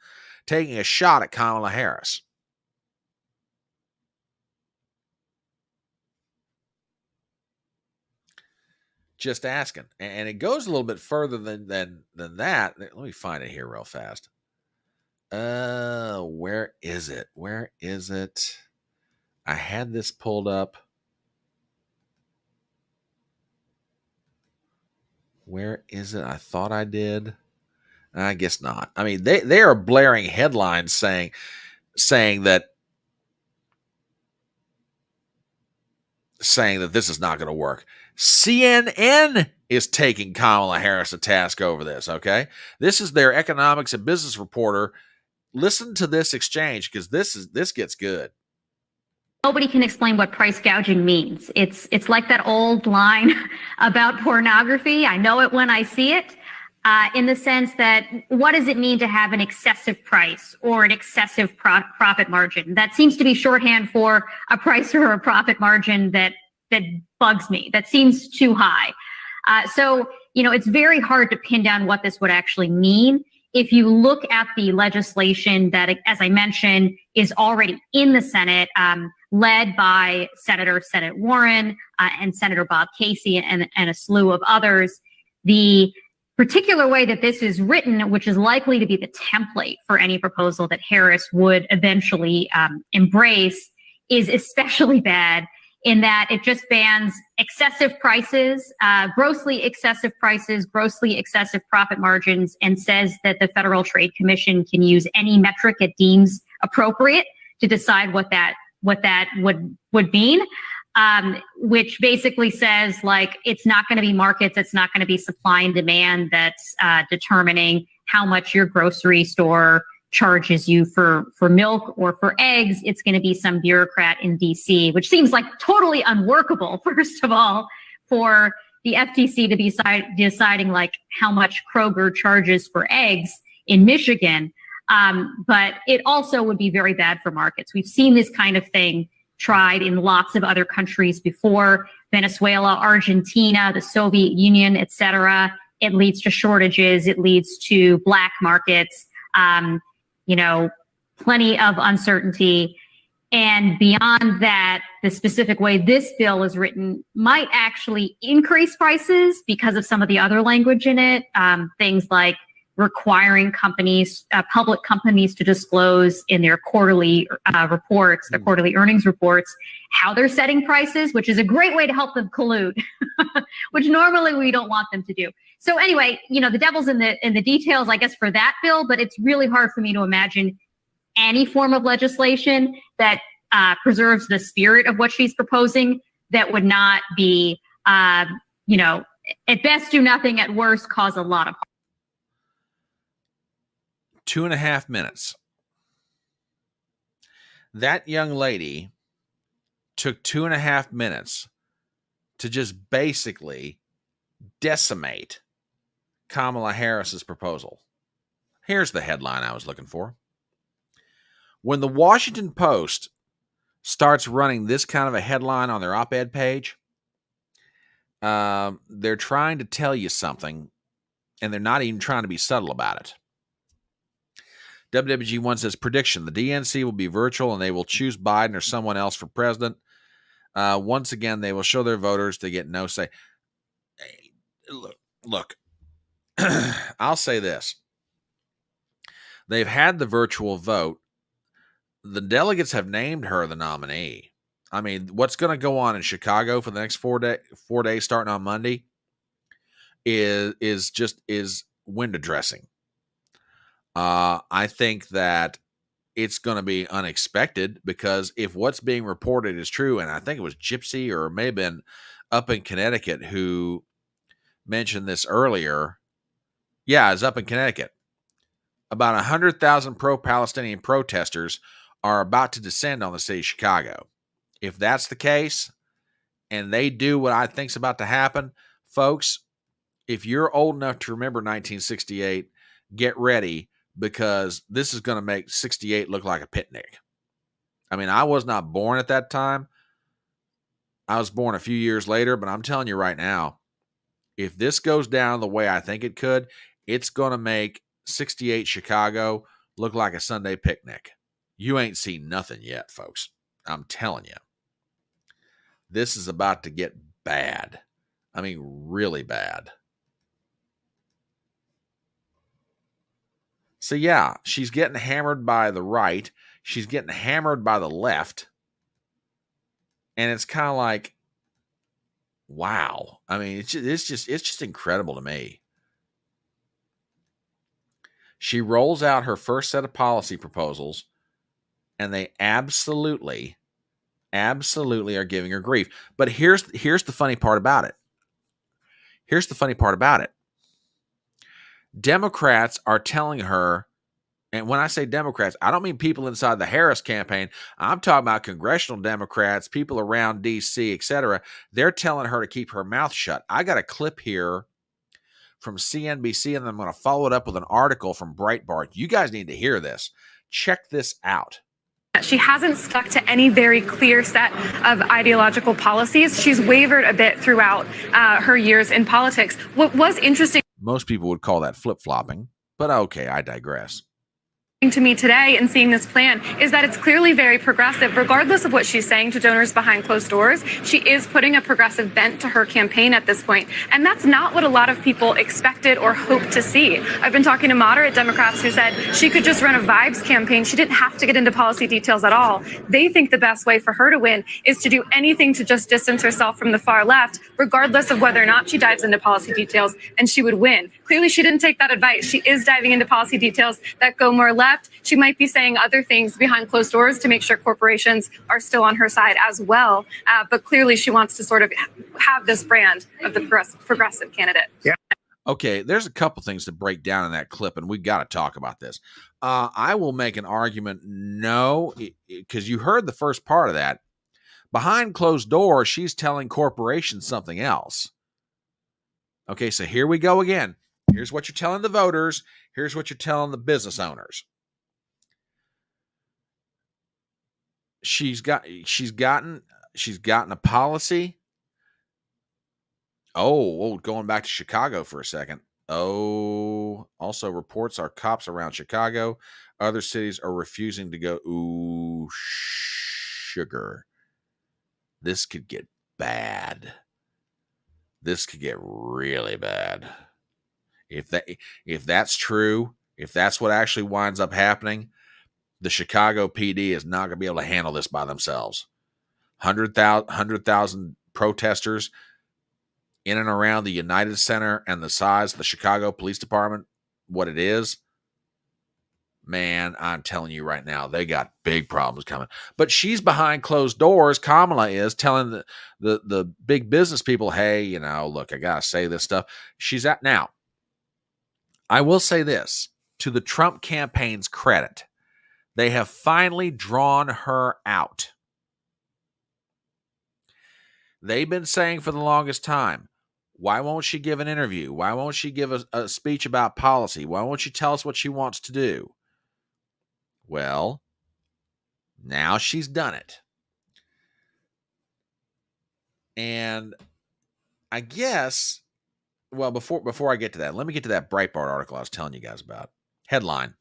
taking a shot at Kamala Harris? Just asking. And it goes a little bit further than that. Let me find it here real fast. Where is it? Where is it? I had this pulled up. Where is it? I thought I did. I guess not. I mean, they are blaring headlines saying that this is not going to work. CNN is taking Kamala Harris to task over this, okay? This is their economics and business reporter listen to this exchange, because this gets good. Nobody can explain what price gouging means. It's like that old line about pornography. I know it when I see it, in the sense that what does it mean to have an excessive price or an excessive profit margin? That seems to be shorthand for a price or a profit margin that bugs me. That seems too high. So, it's very hard to pin down what this would actually mean. If you look at the legislation that, as I mentioned, is already in the Senate, led by Senator Warren and Senator Bob Casey and a slew of others, the particular way that this is written, which is likely to be the template for any proposal that Harris would eventually embrace, is especially bad in that it just bans excessive prices, grossly excessive prices, grossly excessive profit margins, and says that the Federal Trade Commission can use any metric it deems appropriate to decide what that would mean, which basically says, like, it's not going to be markets, it's not going to be supply and demand that's determining how much your grocery store charges you for milk or for eggs. It's going to be some bureaucrat in DC, which seems like totally unworkable, first of all, for the FTC to be deciding like how much Kroger charges for eggs in Michigan. But it also would be very bad for markets. We've seen this kind of thing tried in lots of other countries before: Venezuela, Argentina, the Soviet Union, etc. It leads to shortages. It leads to black markets. Plenty of uncertainty. And beyond that, the specific way this bill is written might actually increase prices because of some of the other language in it. Things like requiring public companies to disclose in their quarterly reports, their quarterly earnings reports, how they're setting prices, which is a great way to help them collude, which normally we don't want them to do. So anyway, the devil's in the details, I guess, for that bill, but it's really hard for me to imagine any form of legislation that preserves the spirit of what she's proposing that would not be, at best do nothing, at worst cause a lot of harm. 2.5 minutes. That young lady took 2.5 minutes to just basically decimate Kamala Harris's proposal. Here's the headline I was looking for. When the Washington Post starts running this kind of a headline on their op-ed page, they're trying to tell you something, and they're not even trying to be subtle about it. WWG1 says, prediction: the DNC will be virtual and they will choose Biden or someone else for president. Once again, they will show their voters they get no say. Hey, look, I'll say this. They've had the virtual vote. The delegates have named her the nominee. I mean, what's going to go on in Chicago for the next 4 days starting on Monday is window dressing. I think that it's going to be unexpected, because if what's being reported is true, and I think it was Gypsy or it may have been up in Connecticut who mentioned this earlier. Yeah, it's up in Connecticut. About 100,000 pro-Palestinian protesters are about to descend on the city of Chicago. If that's the case, and they do what I think's about to happen, folks, if you're old enough to remember 1968, get ready, because this is going to make 68 look like a picnic. I mean, I was not born at that time. I was born a few years later, but I'm telling you right now, if this goes down the way I think it could, it's going to make 68 Chicago look like a Sunday picnic. You ain't seen nothing yet, folks. I'm telling you. This is about to get bad. I mean, really bad. So yeah, she's getting hammered by the right. She's getting hammered by the left. And it's kind of like, wow. I mean, it's just incredible to me. She rolls out her first set of policy proposals, and they absolutely are giving her grief. But here's the funny part about it. Here's the funny part about it. Democrats are telling her And when I say Democrats, I don't mean people inside the Harris campaign. I'm talking about congressional Democrats, people around D.C., etc. They're telling her to keep her mouth shut. I got a clip here from CNBC, and I'm going to follow it up with an article from Breitbart. You guys need to hear this. Check this out. She hasn't stuck to any very clear set of ideological policies. She's wavered a bit throughout her years in politics. What was interesting Most people would call that flip-flopping, but okay, I digress. to me today in seeing this plan is that it's clearly very progressive. Regardless of what she's saying to donors behind closed doors, she is putting a progressive bent to her campaign at this point. And that's not what a lot of people expected or hoped to see. I've been talking to moderate Democrats who said she could just run a vibes campaign. She didn't have to get into policy details at all. They think the best way for her to win is to do anything to just distance herself from the far left, regardless of whether or not she dives into policy details, and she would win. Clearly, she didn't take that advice. She is diving into policy details that go more left. She might be saying other things behind closed doors to make sure corporations are still on her side as well. But clearly she wants to sort of have this brand of the progressive candidate. Yeah. Okay, there's a couple things to break down in that clip, and we got to talk about this. I will make an argument, no, because you heard the first part of that. Behind closed doors, she's telling corporations something else. Okay, so here we go again. Here's what you're telling the voters. Here's what you're telling the business owners. She's gotten a policy. Going back to Chicago for a second. Also reports our cops around Chicago. Other cities are refusing to go. Ooh, sugar. This could get bad. This could get really bad. If that's true, if that's what actually winds up happening, the Chicago PD is not going to be able to handle this by themselves. 100,000 protesters in and around the United Center and the size of the Chicago Police Department, what it is, man, I'm telling you right now, they got big problems coming. But she's behind closed doors. Kamala is telling the big business people, hey, look, I got to say this stuff. She's at now. I will say this, to the Trump campaign's credit, they have finally drawn her out. They've been saying for the longest time, why won't she give an interview? Why won't she give a speech about policy? Why won't she tell us what she wants to do? Well, now she's done it. And I guess, well, before I get to that, let me get to that Breitbart article I was telling you guys about. Headline: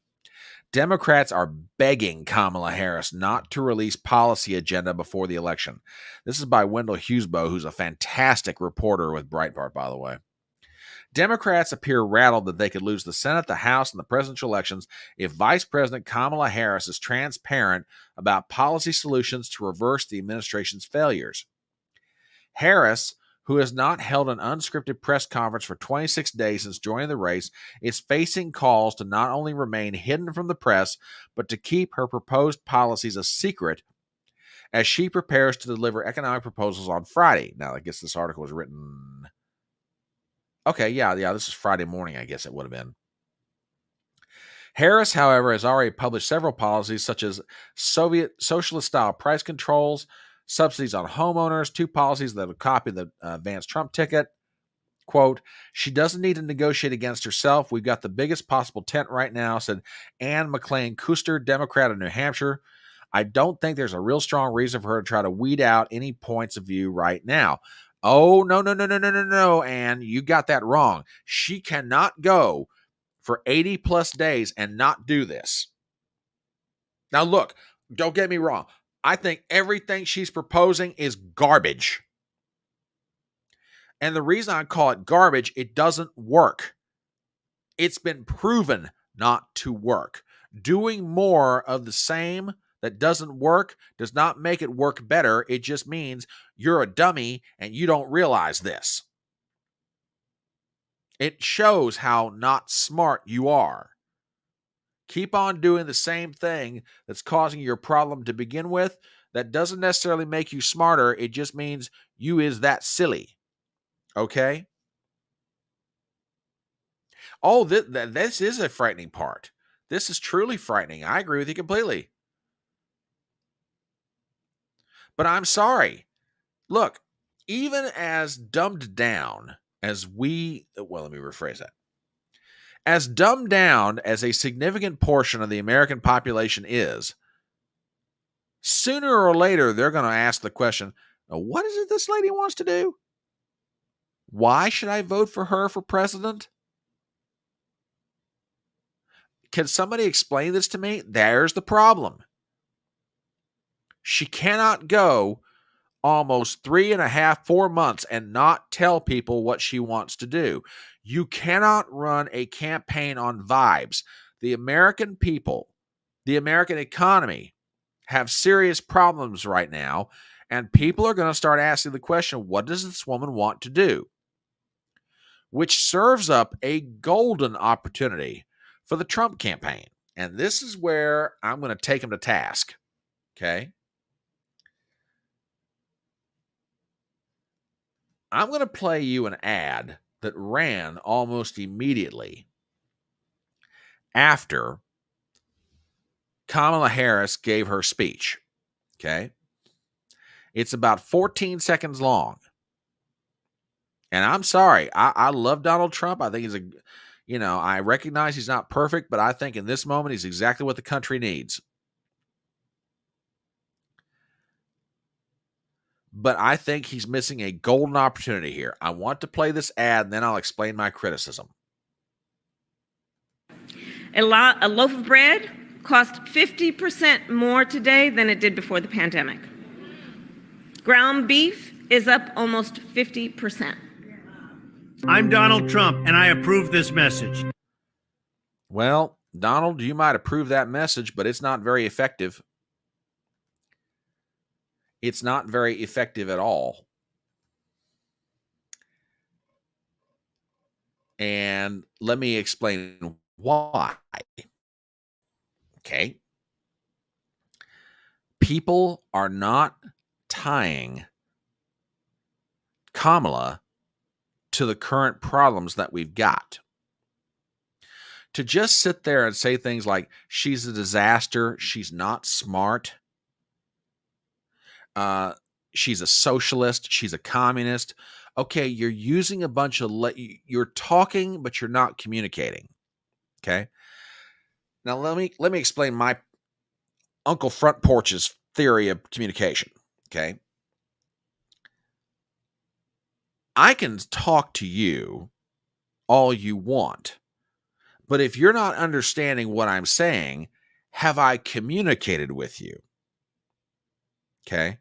Democrats are begging Kamala Harris not to release policy agenda before the election. This is by Wendell Hughesbow, who's a fantastic reporter with Breitbart, by the way. Democrats appear rattled that they could lose the Senate, the House, and the presidential elections if Vice President Kamala Harris is transparent about policy solutions to reverse the administration's failures. Harris, who has not held an unscripted press conference for 26 days since joining the race, is facing calls to not only remain hidden from the press, but to keep her proposed policies a secret as she prepares to deliver economic proposals on Friday. Now, I guess this article was written... Okay, yeah, this is Friday morning, I guess it would have been. Harris, however, has already published several policies such as Soviet socialist-style price controls, subsidies on homeowners, two policies that have copied the Vance Trump ticket. Quote, she doesn't need to negotiate against herself. We've got the biggest possible tent right now, said Ann McLean Kuster, Democrat of New Hampshire. I don't think there's a real strong reason for her to try to weed out any points of view right now. Oh, no, Ann, you got that wrong. She cannot go for 80 plus days and not do this. Now, look, don't get me wrong. I think everything she's proposing is garbage. And the reason I call it garbage, it doesn't work. It's been proven not to work. Doing more of the same that doesn't work does not make it work better. It just means you're a dummy and you don't realize this. It shows how not smart you are. Keep on doing the same thing that's causing your problem to begin with. That doesn't necessarily make you smarter. It just means you is that silly. Okay? Oh, this is a frightening part. This is truly frightening. I agree with you completely. But I'm sorry. Look, even as dumbed down as let me rephrase that. As dumbed down as a significant portion of the American population is, sooner or later they're going to ask the question, what is it this lady wants to do? Why should I vote for her for president? Can somebody explain this to me? There's the problem. She cannot go almost 3.5, 4 months and not tell people what she wants to do. You cannot run a campaign on vibes. The American people, the American economy have serious problems right now, and people are going to start asking the question, what does this woman want to do? Which serves up a golden opportunity for the Trump campaign. And this is where I'm going to take them to task. Okay? I'm going to play you an ad that ran almost immediately after Kamala Harris gave her speech. Okay? It's about 14 seconds long. And I'm sorry. I love Donald Trump. I think he's I recognize he's not perfect, but I think in this moment he's exactly what the country needs. But I think he's missing a golden opportunity here. I want to play this ad, and then I'll explain my criticism. A loaf of bread costs 50% more today than it did before the pandemic. Ground beef is up almost 50%. I'm Donald Trump, and I approve this message. Well, Donald, you might approve that message, but it's not very effective. It's not very effective at all. And let me explain why. Okay. People are not tying Kamala to the current problems that we've got. To just sit there and say things like, she's a disaster, she's not smart, she's a socialist, she's a communist. Okay, you're using a bunch of, you're talking, but you're not communicating. Okay? Now let me explain my Uncle Front Porch's theory of communication. Okay? I can talk to you all you want, but if you're not understanding what I'm saying, have I communicated with you? Okay.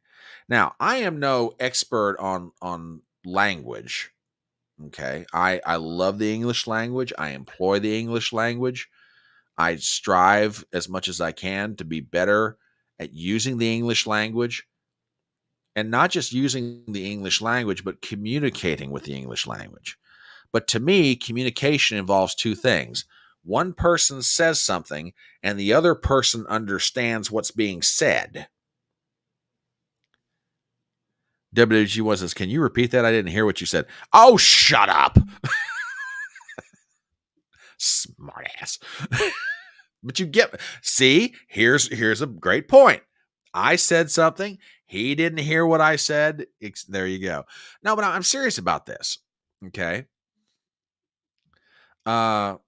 Now, I am no expert on language. Okay. I love the English language. I employ the English language. I strive as much as I can to be better at using the English language. And not just using the English language, but communicating with the English language. But to me, communication involves two things. One person says something, and the other person understands what's being said. WG1 says, can you repeat that? I didn't hear what you said. Oh, shut up. Smart ass. But you get, see, here's a great point. I said something. He didn't hear what I said. There you go. No, but I'm serious about this. Okay. Well,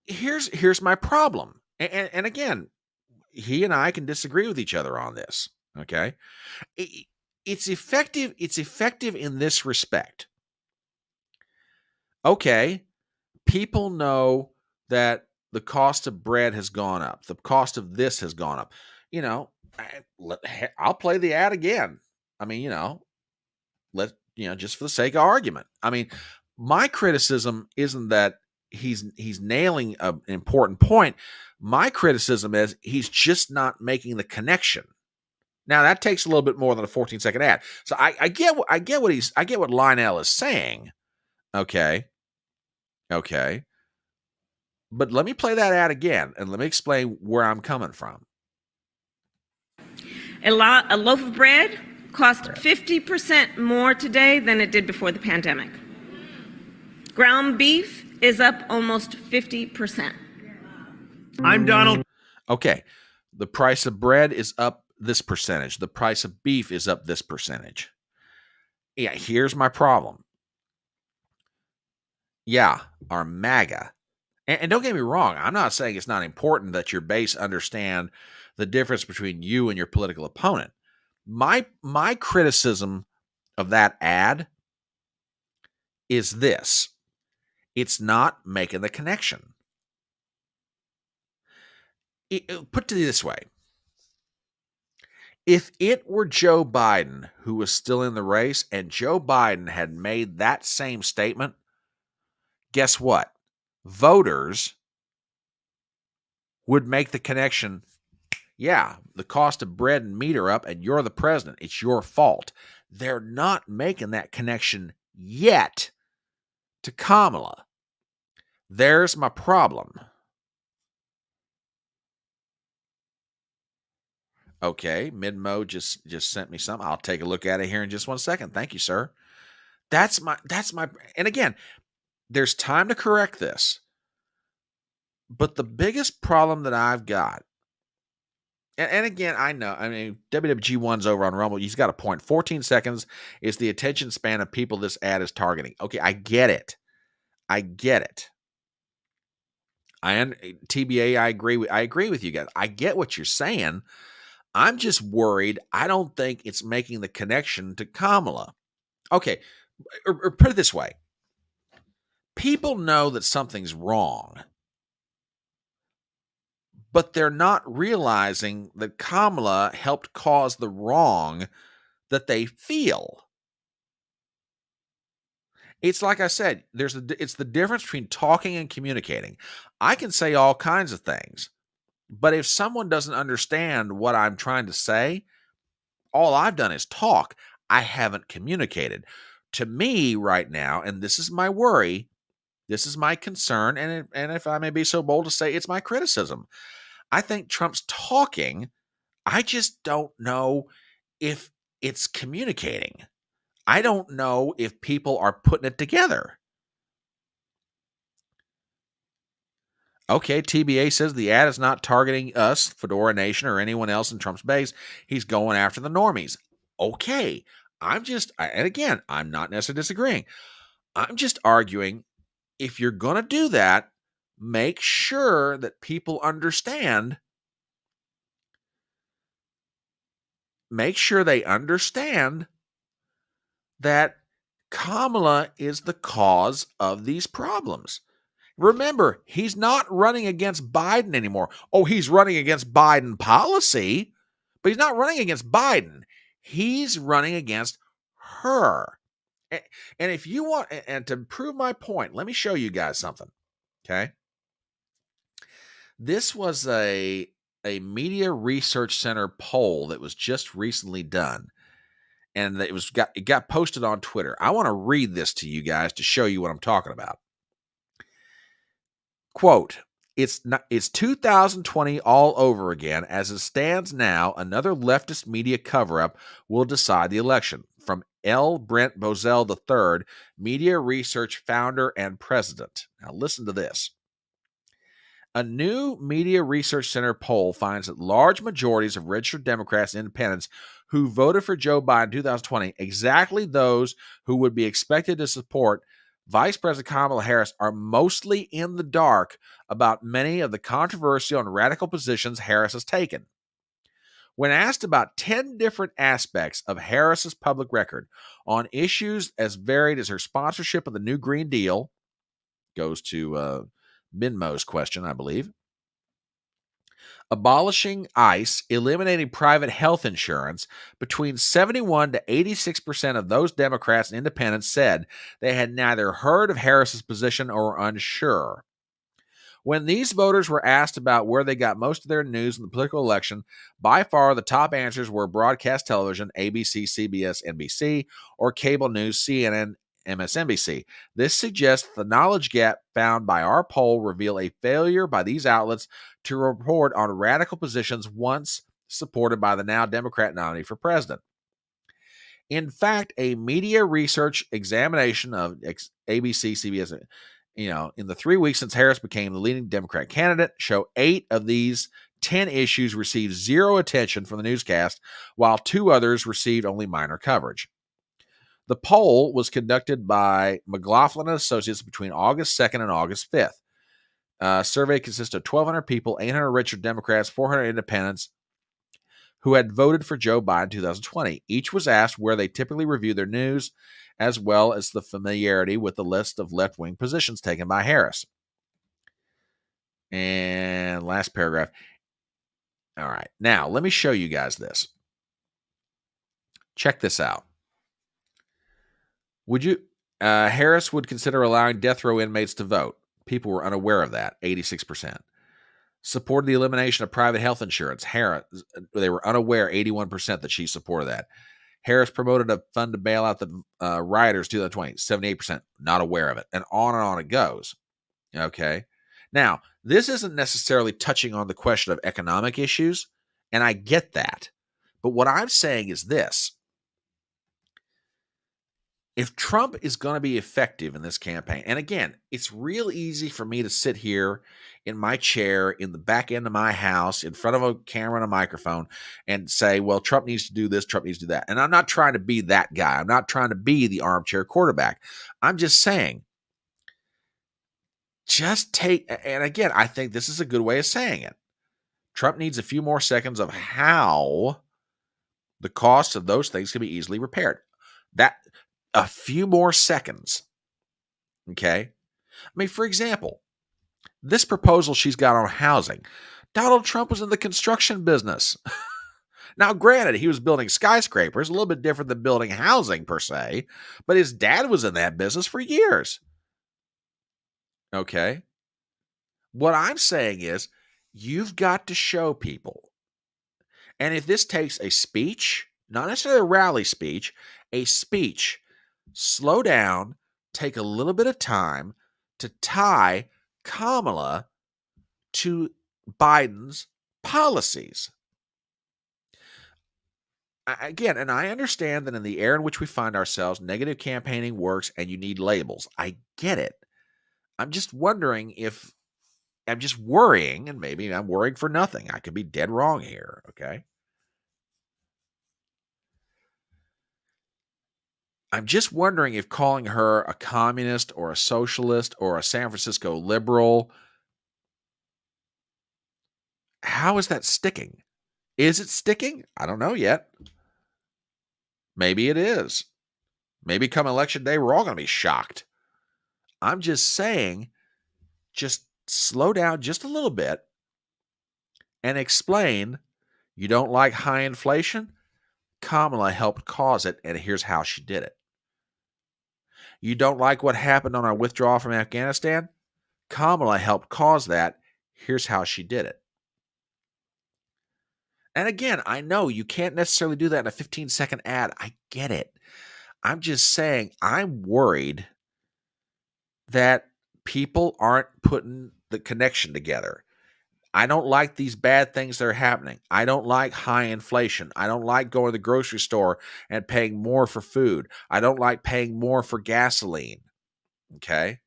here's my problem. And again, he and I can disagree with each other on this. Okay. It's effective. It's effective in this respect. Okay. People know that the cost of bread has gone up. The cost of this has gone up. I'll play the ad again. I mean, just for the sake of argument. I mean, my criticism isn't that he's nailing an important point. My criticism is he's just not making the connection. Now that takes a little bit more than a 14-second ad. So I get what Lionel is saying. Okay. But let me play that ad again, and let me explain where I'm coming from. A loaf of bread costs 50% more today than it did before the pandemic. Ground beef is up almost 50%. I'm Donald. Okay, the price of bread is up this percentage. The price of beef is up this percentage. Yeah, here's my problem. Yeah, our MAGA. And don't get me wrong, I'm not saying it's not important that your base understand the difference between you and your political opponent. My criticism of that ad is this. It's not making the connection. Put it this way. If it were Joe Biden who was still in the race and Joe Biden had made that same statement, guess what? Voters would make the connection. Yeah, the cost of bread and meat are up and you're the president. It's your fault. They're not making that connection yet to Kamala. There's my problem. Okay, Midmo just sent me something. I'll take a look at it here in just 1 second. Thank you, sir. That's my and again, there's time to correct this. But the biggest problem that I've got, and again, I know, I mean, WWG1's over on Rumble. He's got a point. 14 seconds is the attention span of people this ad is targeting. Okay, I get it. TBA, I agree with you guys. I get what you're saying. I'm just worried. I don't think it's making the connection to Kamala. Okay, or put it this way. People know that something's wrong, but they're not realizing that Kamala helped cause the wrong that they feel. It's like I said, it's the difference between talking and communicating. I can say all kinds of things, but if someone doesn't understand what I'm trying to say, all I've done is talk. I haven't communicated. To me right now, and this is my worry, this is my concern, and if I may be so bold to say, it's my criticism. I think Trump's talking. I just don't know if it's communicating. I don't know if people are putting it together. Okay, TBA says the ad is not targeting us, Fedora Nation, or anyone else in Trump's base. He's going after the normies. Okay, and again, I'm not necessarily disagreeing. I'm just arguing, if you're going to do that, make sure that people understand. Make sure they understand that Kamala is the cause of these problems. Remember, he's not running against Biden anymore. Oh, he's running against Biden policy, but he's not running against Biden. He's running against her. And if you want, and to prove my point, let me show you guys something. Okay. This was a Media Research Center poll that was just recently done. And it got posted on Twitter. I want to read this to you guys to show you what I'm talking about. Quote, it's 2020 all over again. As it stands now, another leftist media cover-up will decide the election. From L. Brent Bozell III, media research founder and president. Now listen to this. A new Media Research Center poll finds that large majorities of registered Democrats and independents who voted for Joe Biden in 2020, exactly those who would be expected to support Vice President Kamala Harris, are mostly in the dark about many of the controversial and radical positions Harris has taken. When asked about 10 different aspects of Harris's public record on issues as varied as her sponsorship of the new Green Deal, goes to Minmo's question, I believe, abolishing ICE, eliminating private health insurance, between 71 to 86% of those Democrats and independents said they had neither heard of Harris's position or were unsure. When these voters were asked about where they got most of their news in the political election, by far the top answers were broadcast television, ABC, CBS, NBC, or cable news, CNN, MSNBC. This suggests the knowledge gap found by our poll reveal a failure by these outlets to report on radical positions once supported by the now Democrat nominee for president. In fact, a media research examination of ABC, CBS, in the 3 weeks since Harris became the leading Democrat candidate, show 8 of these 10 issues received zero attention from the newscast, while 2 others received only minor coverage. The poll was conducted by McLaughlin and Associates between August 2nd and August 5th. Survey consisted of 1,200 people, 800 registered Democrats, 400 independents who had voted for Joe Biden in 2020. Each was asked where they typically review their news, as well as the familiarity with the list of left-wing positions taken by Harris. And last paragraph. All right. Now, let me show you guys this. Check this out. Harris would consider allowing death row inmates to vote. People were unaware of that, 86%. Supported the elimination of private health insurance. They were unaware, 81%, that she supported that. Harris promoted a fund to bail out the rioters 2020, 78%, not aware of it. And on it goes. Okay. Now, this isn't necessarily touching on the question of economic issues, and I get that. But what I'm saying is this. If Trump is going to be effective in this campaign, and again, it's real easy for me to sit here in my chair in the back end of my house in front of a camera and a microphone and say, well, Trump needs to do this, Trump needs to do that. And I'm not trying to be that guy. I'm not trying to be the armchair quarterback. I'm just saying, and again, I think this is a good way of saying it. Trump needs a few more seconds of how the cost of those things can be easily repaired. A few more seconds. Okay? I mean, for example, this proposal she's got on housing. Donald Trump was in the construction business. Now, granted, he was building skyscrapers, a little bit different than building housing per se, but his dad was in that business for years. Okay? What I'm saying is, you've got to show people. And if this takes a speech, not necessarily a rally speech, a speech, slow down, take a little bit of time to tie Kamala to Biden's policies. Again, and I understand that in the era in which we find ourselves, negative campaigning works and you need labels. I get it. I'm just worrying, and maybe I'm worrying for nothing. I could be dead wrong here, okay? I'm just wondering if calling her a communist or a socialist or a San Francisco liberal, how is that sticking? Is it sticking? I don't know yet. Maybe it is. Maybe come election day, we're all going to be shocked. I'm just saying, just slow down just a little bit and explain you don't like high inflation? Kamala helped cause it, and here's how she did it. You don't like what happened on our withdrawal from Afghanistan? Kamala helped cause that. Here's how she did it. And again, I know you can't necessarily do that in a 15-second ad. I get it. I'm just saying, I'm worried that people aren't putting the connection together. I don't like these bad things that are happening. I don't like high inflation. I don't like going to the grocery store and paying more for food. I don't like paying more for gasoline. Okay?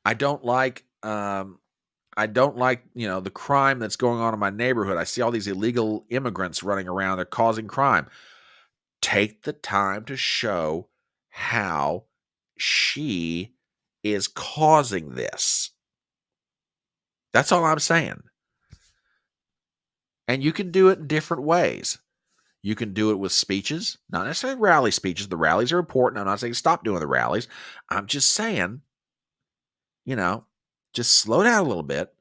I don't like the crime that's going on in my neighborhood. I see all these illegal immigrants running around. They're causing crime. Take the time to show how she is causing this. That's all I'm saying. And you can do it in different ways. You can do it with speeches, not necessarily rally speeches. The rallies are important. I'm not saying stop doing the rallies. I'm just saying, just slow down a little bit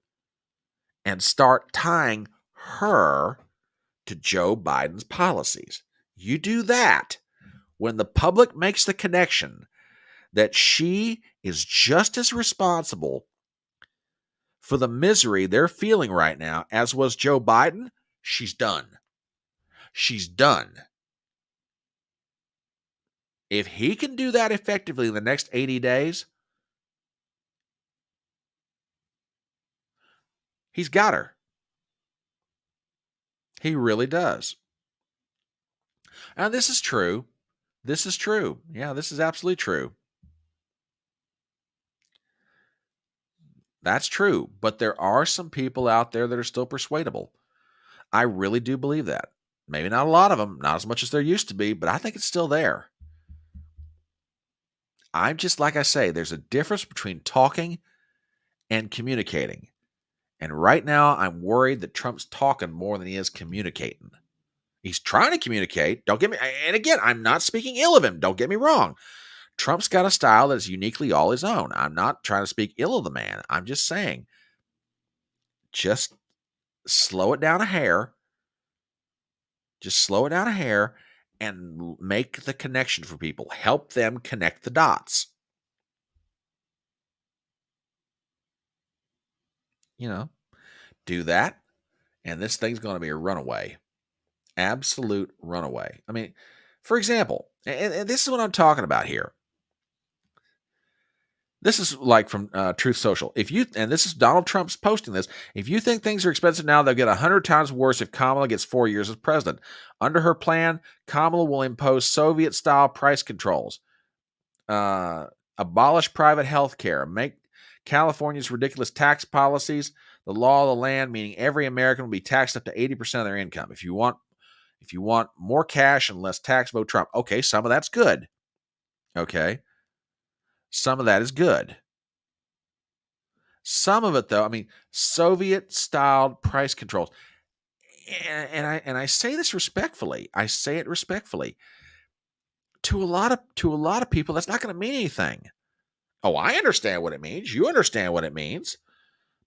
and start tying her to Joe Biden's policies. You do that. When the public makes the connection that she is just as responsible for the misery they're feeling right now as was Joe Biden, she's done. She's done. If he can do that effectively in the next 80 days, He's got her. He really does. And this is true. This is true. Yeah, this is absolutely true. That's true. But there are some people out there that are still persuadable. I really do believe that. Maybe not a lot of them, not as much as there used to be, but I think it's still there. I'm just, like I say, there's a difference between talking and communicating. And right now, I'm worried that Trump's talking more than he is communicating. He's trying to communicate. Don't get me, and again, I'm not speaking ill of him. Don't get me wrong. Trump's got a style that's uniquely all his own. I'm not trying to speak ill of the man. I'm just saying, just slow it down a hair. Just slow it down a hair and make the connection for people. Help them connect the dots. You know, do that, and this thing's going to be a runaway. Absolute runaway. I mean, for example, and this is what I'm talking about here. This is like from Truth Social. And this is Donald Trump's posting this. If you think things are expensive now, they'll get 100 times worse if Kamala gets 4 years as president. Under her plan, Kamala will impose Soviet-style price controls, abolish private health care, make California's ridiculous tax policies the law of the land, meaning every American will be taxed up to 80% of their income. If you want more cash and less tax, vote Trump. Okay, some of that's good. Okay. Some of that is good. Some of it, though, I mean, Soviet-style price controls. And I say this respectfully. I say it respectfully. To a lot of people, that's not going to mean anything. Oh, I understand what it means. You understand what it means.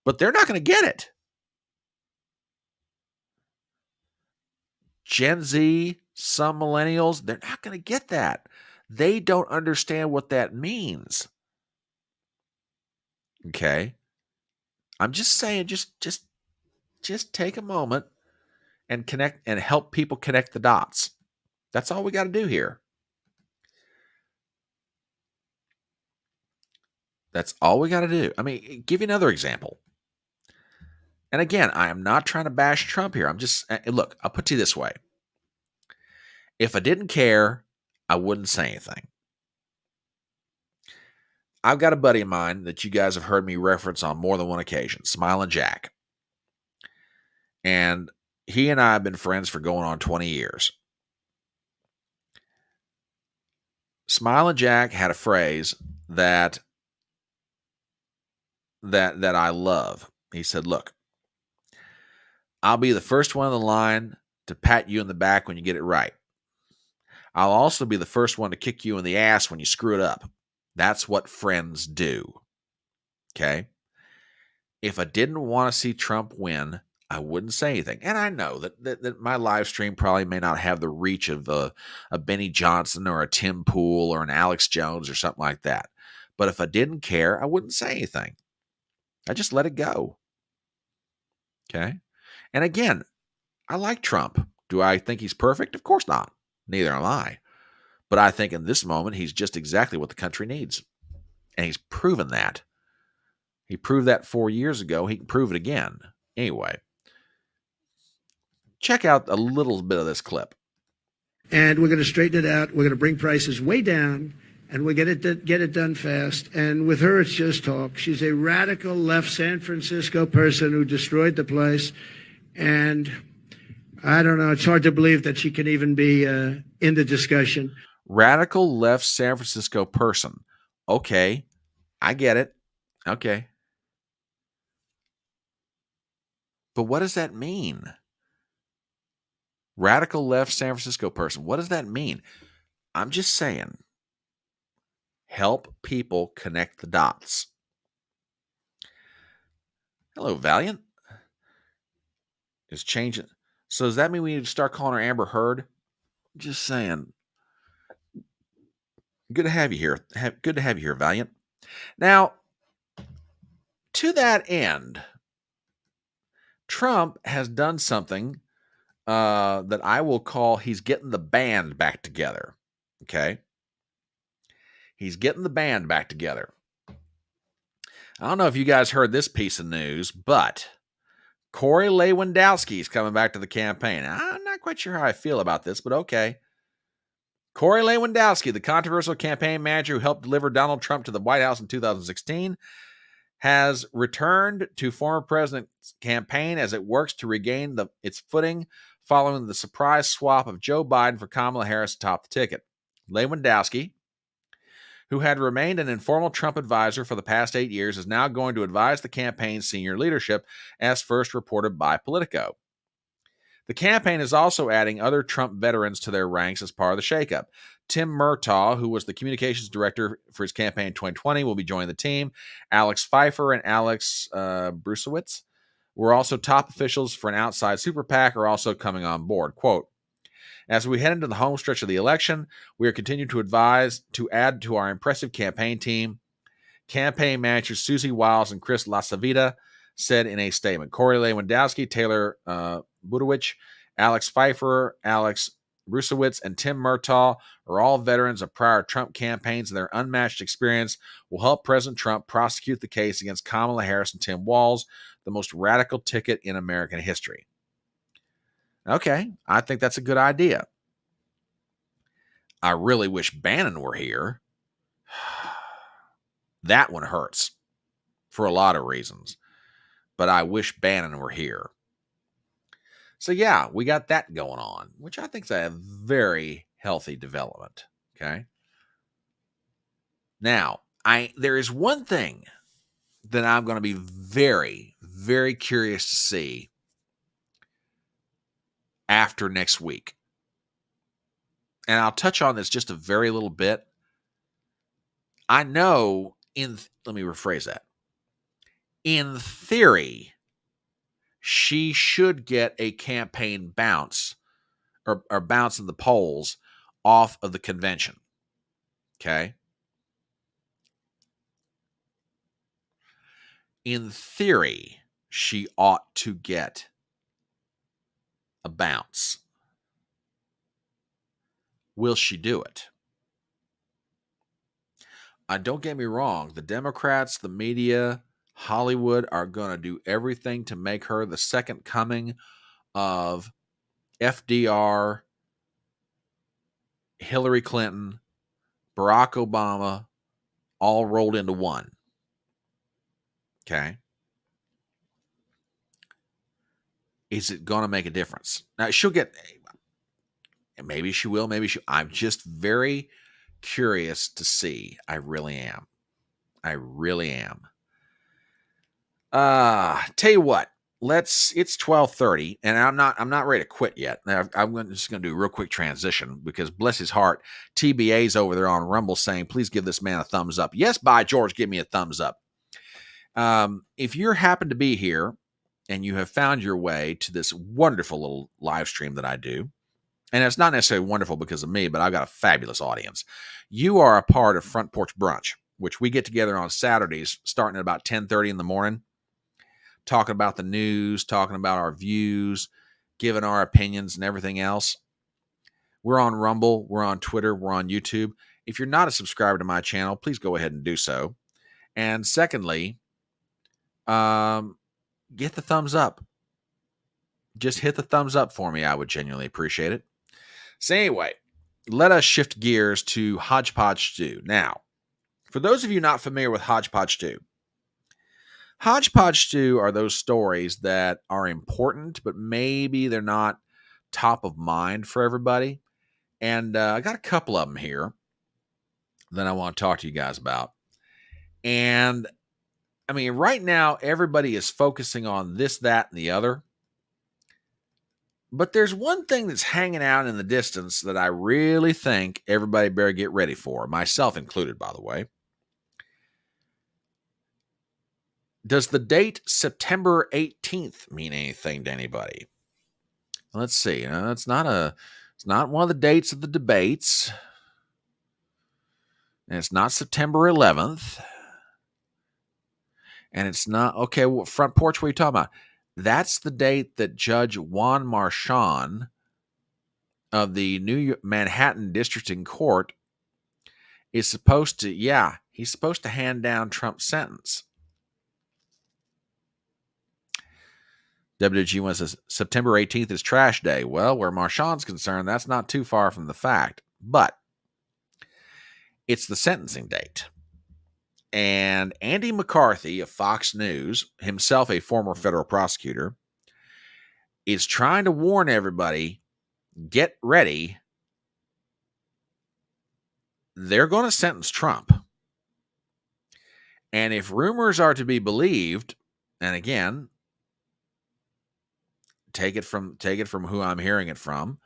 But they're not going to get it. Gen Z, some millennials, they're not going to get that. They don't understand what that means. Okay? I'm just saying, just take a moment and connect and help people connect the dots. That's all we got to do here. That's all we got to do. I mean, give you another example. And again, I am not trying to bash Trump here. I'm just, look, I'll put it to you this way. If I didn't care, I wouldn't say anything. I've got a buddy of mine that you guys have heard me reference on more than one occasion, Smiling Jack. And he and I have been friends for going on 20 years. Smiling Jack had a phrase that I love. He said, look, I'll be the first one in the line to pat you in the back when you get it right. I'll also be the first one to kick you in the ass when you screw it up. That's what friends do. Okay? If I didn't want to see Trump win, I wouldn't say anything. And I know that my live stream probably may not have the reach of a Benny Johnson or a Tim Pool or an Alex Jones or something like that. But if I didn't care, I wouldn't say anything. I just let it go. Okay? And again, I like Trump. Do I think he's perfect? Of course not. Neither am I. But I think in this moment, he's just exactly what the country needs. And he's proven that. He proved that 4 years ago. He can prove it again. Anyway, check out a little bit of this clip. And we're going to straighten it out. We're going to bring prices way down, and we'll get it done fast. And with her, it's just talk. She's a radical left San Francisco person who destroyed the place. And I don't know. It's hard to believe that she can even be in the discussion. Radical left San Francisco person. Okay. I get it. Okay. But what does that mean? Radical left San Francisco person. What does that mean? I'm just saying, help people connect the dots. Hello, Valiant. Is changing. So does that mean we need to start calling her Amber Heard? Just saying. Good to have you here. Good to have you here, Valiant. Now, to that end, Trump has done something that I will call he's getting the band back together. Okay? He's getting the band back together. I don't know if you guys heard this piece of news, but Corey Lewandowski is coming back to the campaign. I'm not quite sure how I feel about this, but okay. Corey Lewandowski, the controversial campaign manager who helped deliver Donald Trump to the White House in 2016, has returned to former president's campaign as it works to regain its footing following the surprise swap of Joe Biden for Kamala Harris to top the ticket. Lewandowski, who had remained an informal Trump advisor for the past 8 years, is now going to advise the campaign's senior leadership, as first reported by Politico. The campaign is also adding other Trump veterans to their ranks as part of the shakeup. Tim Murtaugh, who was the communications director for his campaign in 2020, will be joining the team. Alex Pfeiffer and Alex Brusewitz were also top officials for an outside super PAC, are also coming on board. Quote, as we head into the home stretch of the election, we are continuing to advise to add to our impressive campaign team. Campaign managers Susie Wiles and Chris LaSavita said in a statement. Corey Lewandowski, Taylor Budowich, Alex Pfeiffer, Alex Brusewitz, and Tim Murtaugh are all veterans of prior Trump campaigns, and their unmatched experience will help President Trump prosecute the case against Kamala Harris and Tim Walz, the most radical ticket in American history. Okay, I think that's a good idea. I really wish Bannon were here. That one hurts for a lot of reasons, but I wish Bannon were here. So yeah, we got that going on, which I think is a very healthy development. Okay. Now, there is one thing that I'm going to be very, very curious to see after next week. And I'll touch on this just a very little bit. I know let me rephrase that. In theory, she should get a campaign bounce or bounce in the polls off of the convention. Okay. In theory, she ought to get a bounce. Will she do it? Don't get me wrong. The Democrats, the media, Hollywood are going to do everything to make her the second coming of FDR, Hillary Clinton, Barack Obama, all rolled into one. Okay. Is it going to make a difference? Now, she'll get, maybe she will, I'm just very curious to see. I really am. Tell you what, it's 12:30 and I'm not ready to quit yet. I'm just going to do a real quick transition because bless his heart, TBA's over there on Rumble saying, please give this man a thumbs up. Yes, by George, give me a thumbs up. If you happen to be here and you have found your way to this wonderful little live stream that I do, and it's not necessarily wonderful because of me, but I've got a fabulous audience. You are a part of Front Porch Brunch, which we get together on Saturdays starting at about 10:30 in the morning, talking about the news, talking about our views, giving our opinions and everything else. We're on Rumble, we're on Twitter, we're on YouTube. If you're not a subscriber to my channel, please go ahead and do so. And secondly, get the thumbs up. Just hit the thumbs up for me. I would genuinely appreciate it. So anyway, let us shift gears to HodgePodge Stew. Now, for those of you not familiar with HodgePodge Stew, HodgePodge Stew are those stories that are important, but maybe they're not top of mind for everybody. And I got a couple of them here that I want to talk to you guys about. And I mean, right now, everybody is focusing on this, that, and the other. But there's one thing that's hanging out in the distance that I really think everybody better get ready for, myself included, by the way. Does the date September 18th mean anything to anybody? Let's see. It's not one of the dates of the debates. And it's not September 11th. And it's not, okay, well, Front Porch, what are you talking about? That's the date that Judge Juan Marchand of the New York Manhattan District Court is supposed to, he's supposed to hand down Trump's sentence. WG1 says September 18th is trash day. Well, where Marchand's concerned, that's not too far from the fact. But it's the sentencing date. And Andy McCarthy of Fox News, himself a former federal prosecutor, is trying to warn everybody, get ready. They're going to sentence Trump. And if rumors are to be believed, and again, take it from who I'm hearing it from,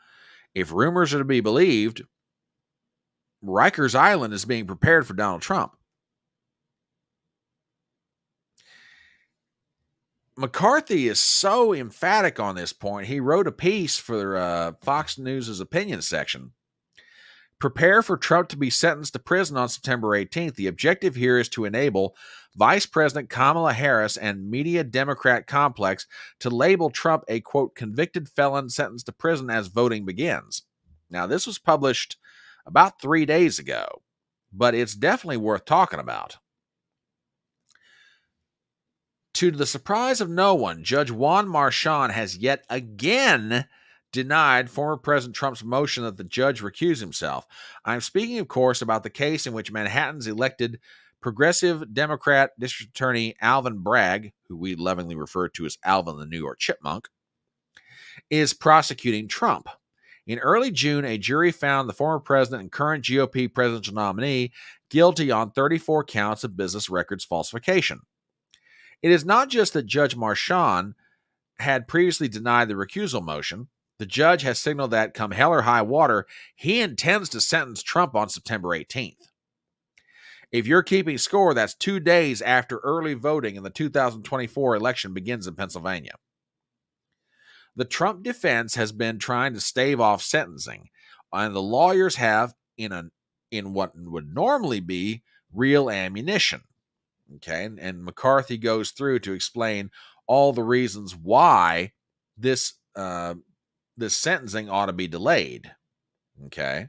if rumors are to be believed, Rikers Island is being prepared for Donald Trump. McCarthy is so emphatic on this point, he wrote a piece for Fox News' opinion section. Prepare for Trump to be sentenced to prison on September 18th. The objective here is to enable Vice President Kamala Harris and media Democrat complex to label Trump a, quote, convicted felon sentenced to prison as voting begins. Now, this was published about 3 days ago, but it's definitely worth talking about. To the surprise of no one, Judge Juan Marchand has yet again denied former President Trump's motion that the judge recuse himself. I'm speaking, of course, about the case in which Manhattan's elected progressive Democrat District Attorney Alvin Bragg, who we lovingly refer to as Alvin the New York Chipmunk, is prosecuting Trump. In early June, a jury found the former president and current GOP presidential nominee guilty on 34 counts of business records falsification. It is not just that Judge Marchand had previously denied the recusal motion. The judge has signaled that, come hell or high water, he intends to sentence Trump on September 18th. If you're keeping score, that's 2 days after early voting in the 2024 election begins in Pennsylvania. The Trump defense has been trying to stave off sentencing, and the lawyers have in what would normally be real ammunition. Okay, and McCarthy goes through to explain all the reasons why this sentencing ought to be delayed. Okay.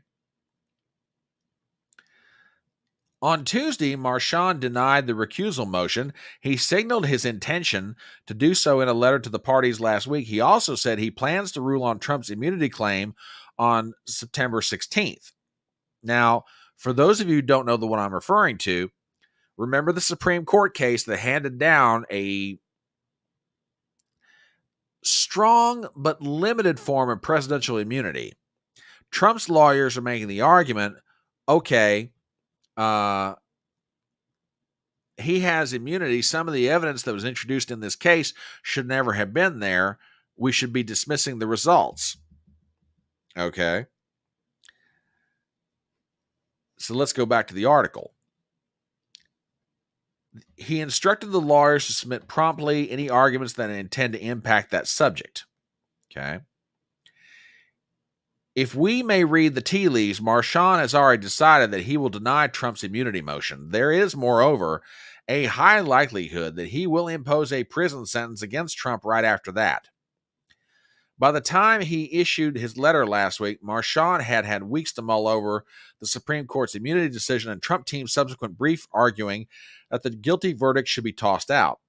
On Tuesday, Marchand denied the recusal motion. He signaled his intention to do so in a letter to the parties last week. He also said he plans to rule on Trump's immunity claim on September 16th. Now, for those of you who don't know the one I'm referring to, remember the Supreme Court case that handed down a strong but limited form of presidential immunity. Trump's lawyers are making the argument, okay, he has immunity. Some of the evidence that was introduced in this case should never have been there. We should be dismissing the results. Okay. So let's go back to the article. He instructed the lawyers to submit promptly any arguments that intend to impact that subject. Okay. If we may read the tea leaves, Marchand has already decided that he will deny Trump's immunity motion. There is, moreover, a high likelihood that he will impose a prison sentence against Trump right after that. By the time he issued his letter last week, Marchand had weeks to mull over the Supreme Court's immunity decision and Trump team's subsequent brief arguing that the guilty verdict should be tossed out.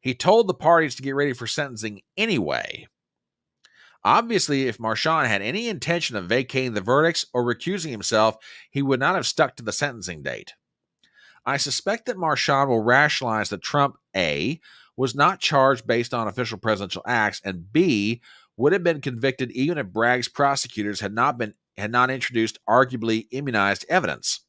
He told the parties to get ready for sentencing anyway. Obviously, if Marchand had any intention of vacating the verdicts or recusing himself, he would not have stuck to the sentencing date. I suspect that Marchand will rationalize that Trump, A, was not charged based on official presidential acts, and B, would have been convicted even if Bragg's prosecutors had not introduced arguably immunized evidence.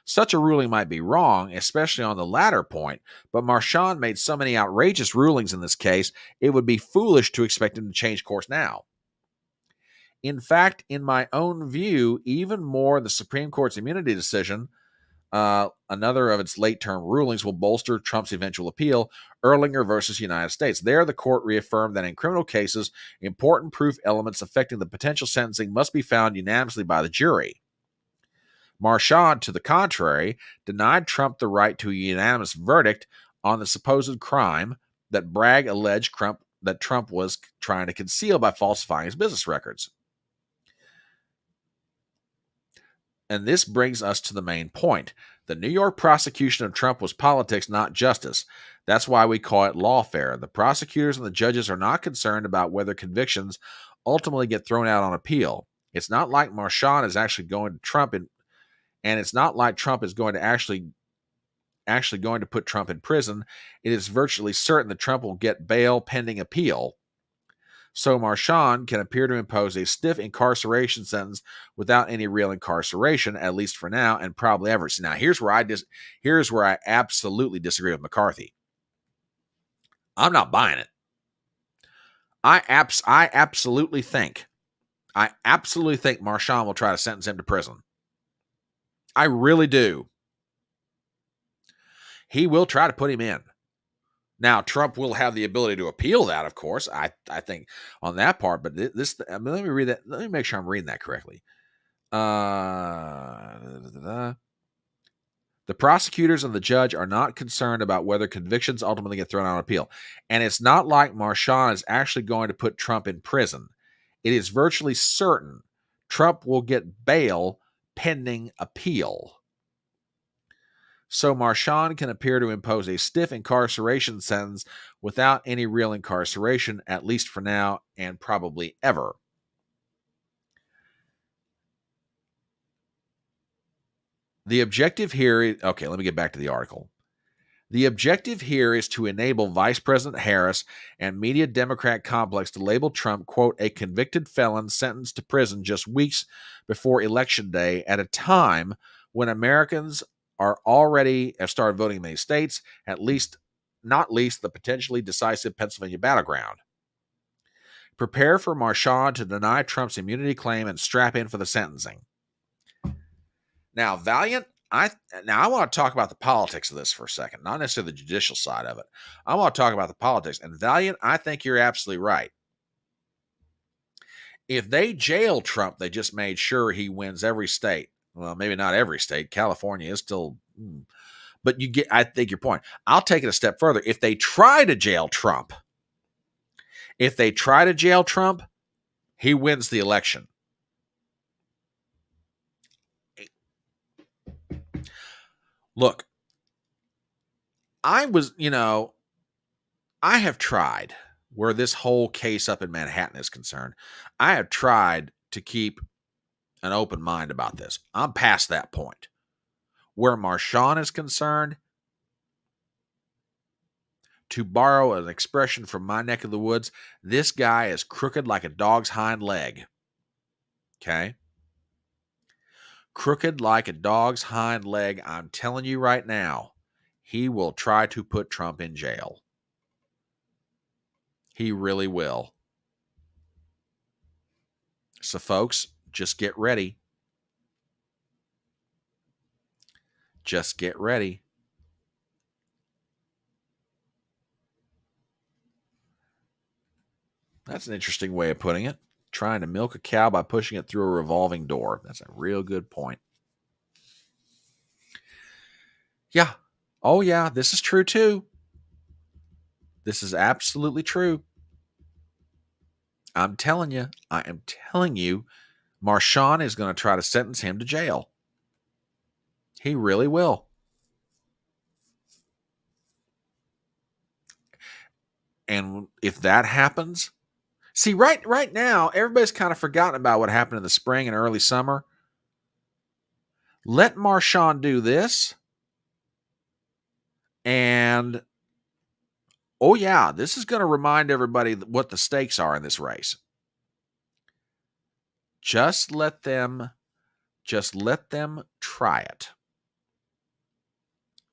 Such a ruling might be wrong, especially on the latter point, but Marchand made so many outrageous rulings in this case, it would be foolish to expect him to change course now. In fact, in my own view, even more the Supreme Court's immunity decision, another of its late-term rulings, will bolster Trump's eventual appeal, Erlinger versus United States. There, the court reaffirmed that in criminal cases, important proof elements affecting the potential sentencing must be found unanimously by the jury. Marchand, to the contrary, denied Trump the right to a unanimous verdict on the supposed crime that Bragg alleged that Trump was trying to conceal by falsifying his business records. And this brings us to the main point. The New York prosecution of Trump was politics, not justice. That's why we call it lawfare. The prosecutors and the judges are not concerned about whether convictions ultimately get thrown out on appeal. It's not like Marshawn is actually going to Trump, and it's not like Trump is going to actually going to put Trump in prison. It is virtually certain that Trump will get bail pending appeal. So Marshawn can appear to impose a stiff incarceration sentence without any real incarceration, at least for now, and probably ever. See, now here's where I absolutely disagree with McCarthy. I'm not buying it. I absolutely think Marshawn will try to sentence him to prison. I really do. He will try to put him in. Now, Trump will have the ability to appeal that, of course, I think, on that part. But let me read that. Let me make sure I'm reading that correctly. The prosecutors and the judge are not concerned about whether convictions ultimately get thrown out on appeal. And it's not like Marshawn is actually going to put Trump in prison. It is virtually certain Trump will get bail pending appeal. So Marshawn can appear to impose a stiff incarceration sentence without any real incarceration, at least for now and probably ever. The objective here, okay, let me get back to the article. The objective here is to enable Vice President Harris and media Democrat complex to label Trump, quote, a convicted felon sentenced to prison just weeks before Election Day at a time when Americans are already have started voting in many states, not least the potentially decisive Pennsylvania battleground. Prepare for Marshawn to deny Trump's immunity claim and strap in for the sentencing. Now, Valiant, I want to talk about the politics of this for a second, not necessarily the judicial side of it. I want to talk about the politics. And Valiant, I think you're absolutely right. If they jail Trump, they just made sure he wins every state. Well, maybe not every state. California is still, but I think your point. I'll take it a step further. If they try to jail Trump, he wins the election. Look, I have tried, where this whole case up in Manhattan is concerned, I have tried to keep an open mind about this. I'm past that point. Where Marshawn is concerned, to borrow an expression from my neck of the woods, this guy is crooked like a dog's hind leg. Okay? Crooked like a dog's hind leg. I'm telling you right now, he will try to put Trump in jail. He really will. So, folks, just get ready. Just get ready. That's an interesting way of putting it. Trying to milk a cow by pushing it through a revolving door. That's a real good point. Yeah. Oh, yeah. This is true, too. This is absolutely true. I am telling you, Marshawn is going to try to sentence him to jail. He really will. And if that happens, see, right now, everybody's kind of forgotten about what happened in the spring and early summer. Let Marshawn do this. And, oh yeah, this is going to remind everybody what the stakes are in this race. Just let them try it.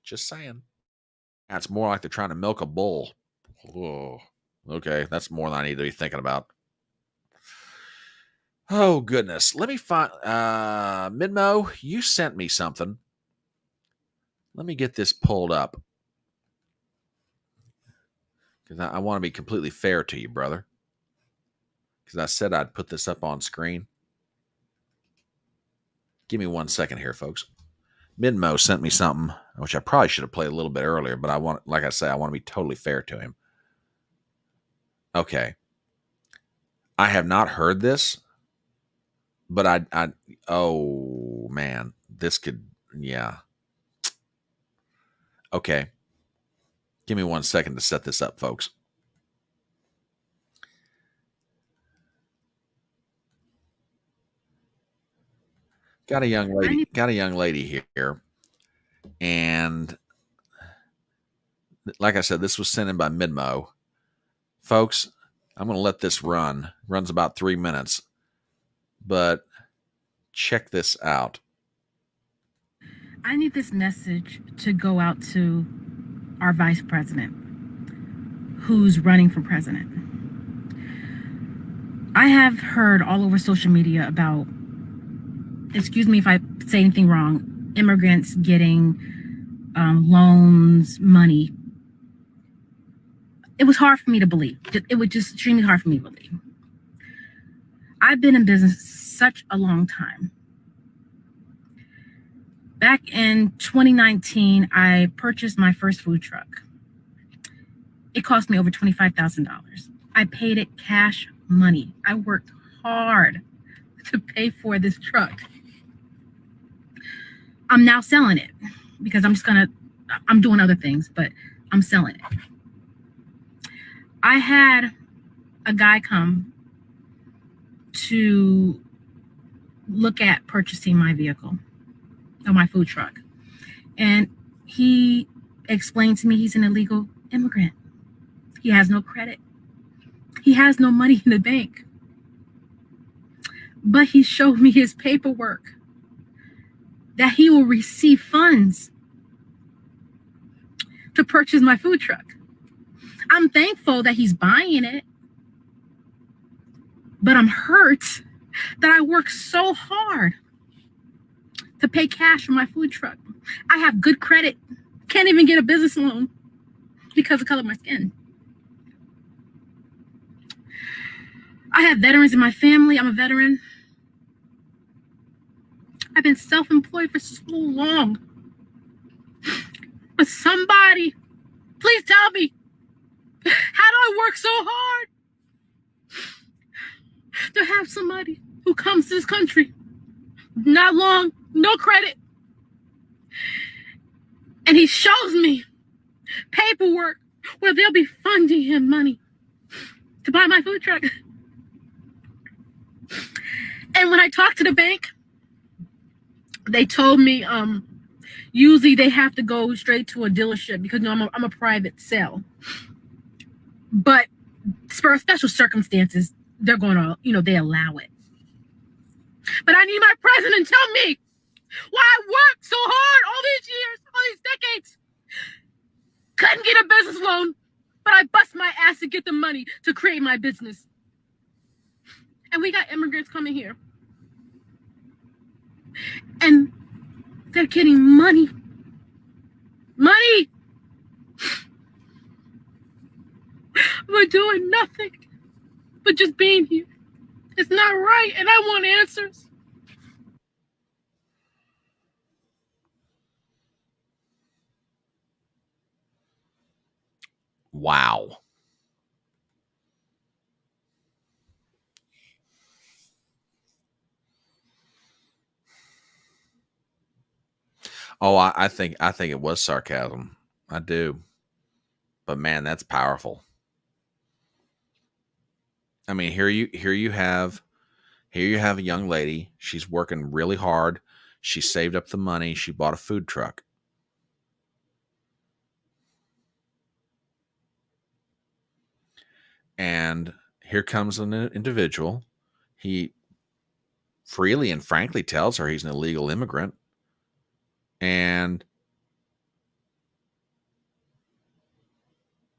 Just saying. That's more like they're trying to milk a bull. Oh, okay, that's more than I need to be thinking about. Oh, goodness. Let me find... Midmo, you sent me something. Let me get this pulled up. Because I want to be completely fair to you, brother. Because I said I'd put this up on screen. Give me 1 second here, folks. Midmo sent me something, which I probably should have played a little bit earlier, but I want to be totally fair to him. Okay. I have not heard this, but oh man, this could, yeah. Okay. Give me 1 second to set this up, folks. Got a young lady here. And like I said, this was sent in by Midmo. Folks, I'm going to let this run. It runs about 3 minutes. But check this out. I need this message to go out to our vice president who's running for president. I have heard all over social media about, excuse me if I say anything wrong, immigrants getting loans, money. It was hard for me to believe. It was just extremely hard for me to believe. I've been in business such a long time. Back in 2019, I purchased my first food truck. It cost me over $25,000. I paid it cash money. I worked hard to pay for this truck. I'm now selling it because I'm doing other things, but I'm selling it. I had a guy come to look at purchasing my vehicle or my food truck. And he explained to me he's an illegal immigrant. He has no credit. He has no money in the bank. But he showed me his paperwork that he will receive funds to purchase my food truck. I'm thankful that he's buying it, but I'm hurt that I worked so hard to pay cash for my food truck. I have good credit, can't even get a business loan because of the color of my skin. I have veterans in my family. I'm a veteran. I've been self-employed for so long. But somebody, please tell me, how do I work so hard to have somebody who comes to this country, not long, no credit, and he shows me paperwork where they'll be funding him money to buy my food truck. And when I talked to the bank, they told me usually they have to go straight to a dealership because I'm a private sale. But for special circumstances, they're going to, they allow it. But I need my president to tell me why I worked so hard all these years, all these decades. Couldn't get a business loan, but I bust my ass to get the money to create my business. And we got immigrants coming here. And they're getting money. Money! We're doing nothing but just being here. It's not right, and I want answers. Wow. Oh, I think it was sarcasm. I do. But man, that's powerful. I mean, here you have a young lady. She's working really hard. She saved up the money. She bought a food truck. And here comes an individual. He freely and frankly tells her he's an illegal immigrant. And,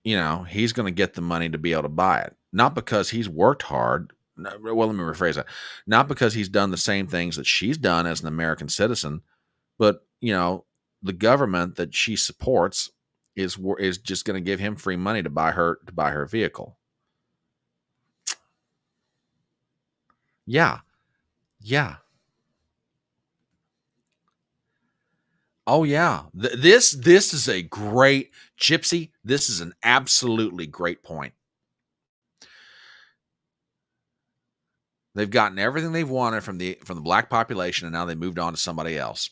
he's going to get the money to be able to buy it. Not because he's worked hard. Well, let me rephrase that. Not because he's done the same things that she's done as an American citizen, but, the government that she supports is just going to give him free money to buy her vehicle. Yeah. Yeah. Oh yeah. This is a great Gypsy. This is an absolutely great point. They've gotten everything they've wanted from the black population, and now they moved on to somebody else.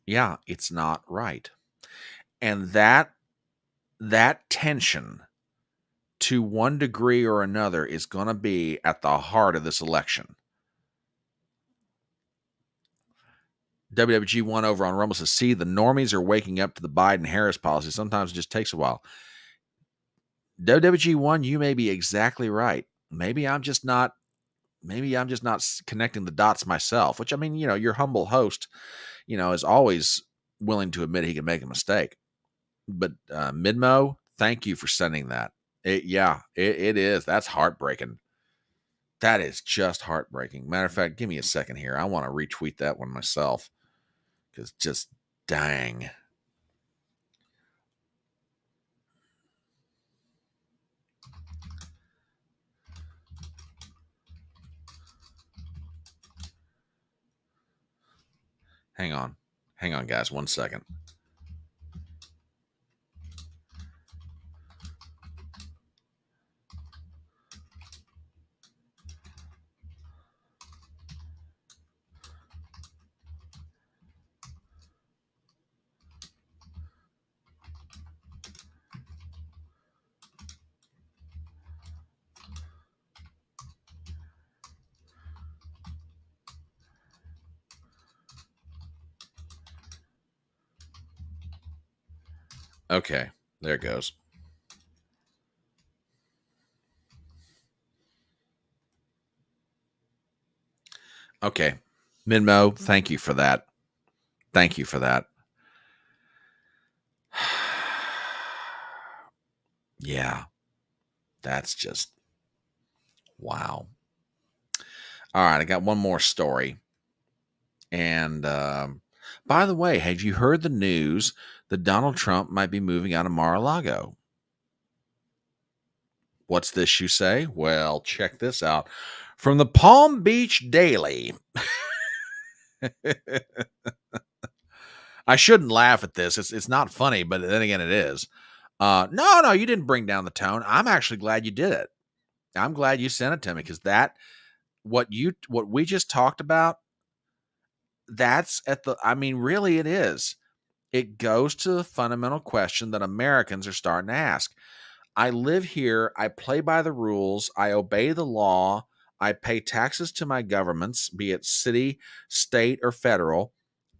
Yeah, it's not right. And that tension, to one degree or another, is going to be at the heart of this election. WWG1 over on Rumble says, see, the normies are waking up to the Biden-Harris policy. Sometimes it just takes a while. WWG1, you may be exactly right. Maybe I'm just not connecting the dots myself, which, I mean, your humble host, is always willing to admit he can make a mistake. But Midmo, thank you for sending that. It is. That's heartbreaking. That is just heartbreaking. Matter of fact, give me a second here. I want to retweet that one myself, because just dang. Hang on, guys, 1 second. Okay, there it goes. Okay, Minmo, thank you for that. Thank you for that. Yeah, that's just wow. All right, I got one more story. And by the way, had you heard the news that Donald Trump might be moving out of Mar-a-Lago? What's this, you say? Well, check this out. From the Palm Beach Daily. I shouldn't laugh at this. It's not funny, but then again, it is. No, you didn't bring down the tone. I'm actually glad you did it. I'm glad you sent it to me, because what we just talked about, that's really it is. It goes to the fundamental question that Americans are starting to ask. I live here. I play by the rules. I obey the law. I pay taxes to my governments, be it city, state, or federal,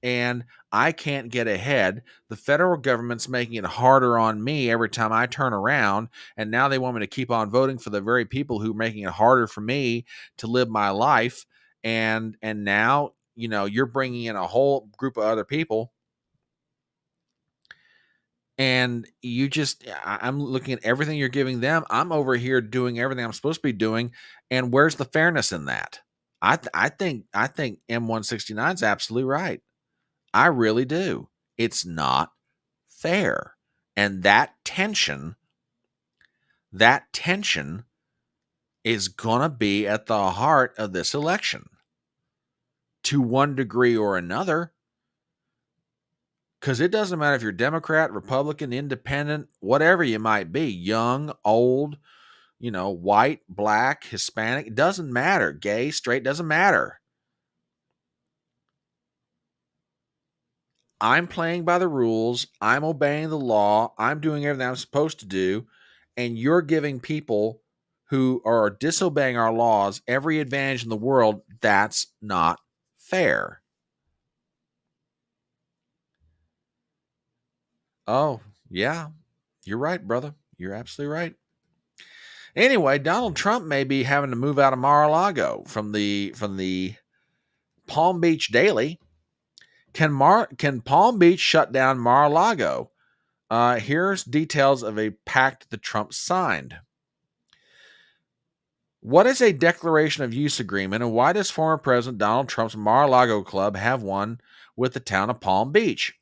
and I can't get ahead. The federal government's making it harder on me every time I turn around, and now they want me to keep on voting for the very people who are making it harder for me to live my life. And now, you're bringing in a whole group of other people, and I'm looking at everything you're giving them. I'm over here doing everything I'm supposed to be doing, and where's the fairness in that? I think M169 is absolutely right. I really do. It's not fair. And that tension is going to be at the heart of this election, to one degree or another. Because it doesn't matter if you're Democrat, Republican, Independent, whatever you might be, young, old, white, black, Hispanic, it doesn't matter. Gay, straight, doesn't matter. I'm playing by the rules. I'm obeying the law. I'm doing everything I'm supposed to do. And you're giving people who are disobeying our laws every advantage in the world. That's not fair. Oh, yeah. You're right, brother. You're absolutely right. Anyway, Donald Trump may be having to move out of Mar-a-Lago from the Palm Beach Daily. Can Palm Beach shut down Mar-a-Lago? Here's details of a pact that Trump signed. What is a declaration of use agreement, and why does former President Donald Trump's Mar-a-Lago club have one with the town of Palm Beach?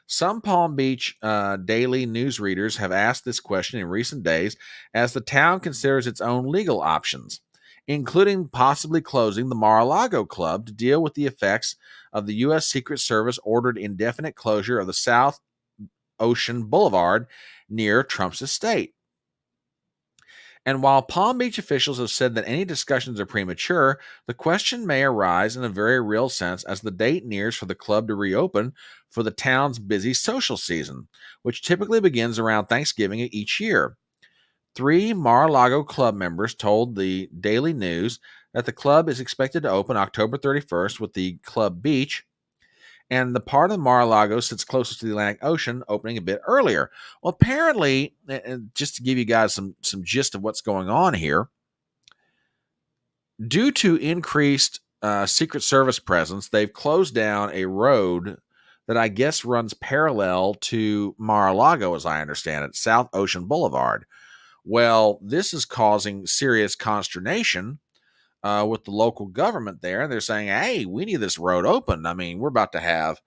Some Palm Beach daily news readers have asked this question in recent days, as the town considers its own legal options, including possibly closing the Mar-a-Lago club to deal with the effects of the U.S. Secret Service ordered indefinite closure of the South Ocean Boulevard near Trump's estate. And while Palm Beach officials have said that any discussions are premature, the question may arise in a very real sense as the date nears for the club to reopen for the town's busy social season, which typically begins around Thanksgiving each year. 3 Mar-a-Lago club members told the Daily News that the club is expected to open October 31st with the club beach, and the part of Mar-a-Lago sits closest to the Atlantic Ocean, opening a bit earlier. Well, apparently, and just to give you guys some gist of what's going on here, due to increased Secret Service presence, they've closed down a road that I guess runs parallel to Mar-a-Lago, as I understand it, South Ocean Boulevard. Well, this is causing serious consternation with the local government there. They're saying, "Hey, we need this road open. I mean, we're about to have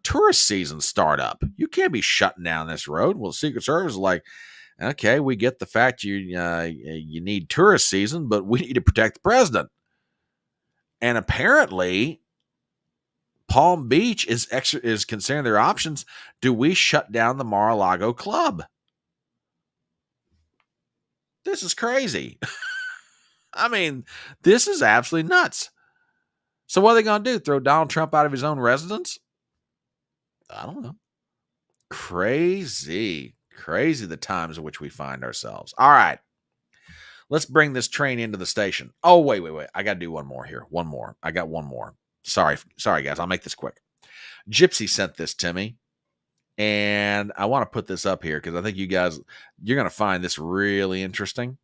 tourist season start up. You can't be shutting down this road." Well, the Secret Service is like, "Okay, we get the fact you need tourist season, but we need to protect the president." And apparently, Palm Beach is considering their options. Do we shut down the Mar-a-Lago club? This is crazy. I mean, this is absolutely nuts. So what are they going to do? Throw Donald Trump out of his own residence? I don't know. Crazy the times in which we find ourselves. All right. Let's bring this train into the station. Oh, wait. I got to do one more here. One more. I got one more. Sorry, guys. I'll make this quick. Gypsy sent this to me, and I want to put this up here because I think you're going to find this really interesting.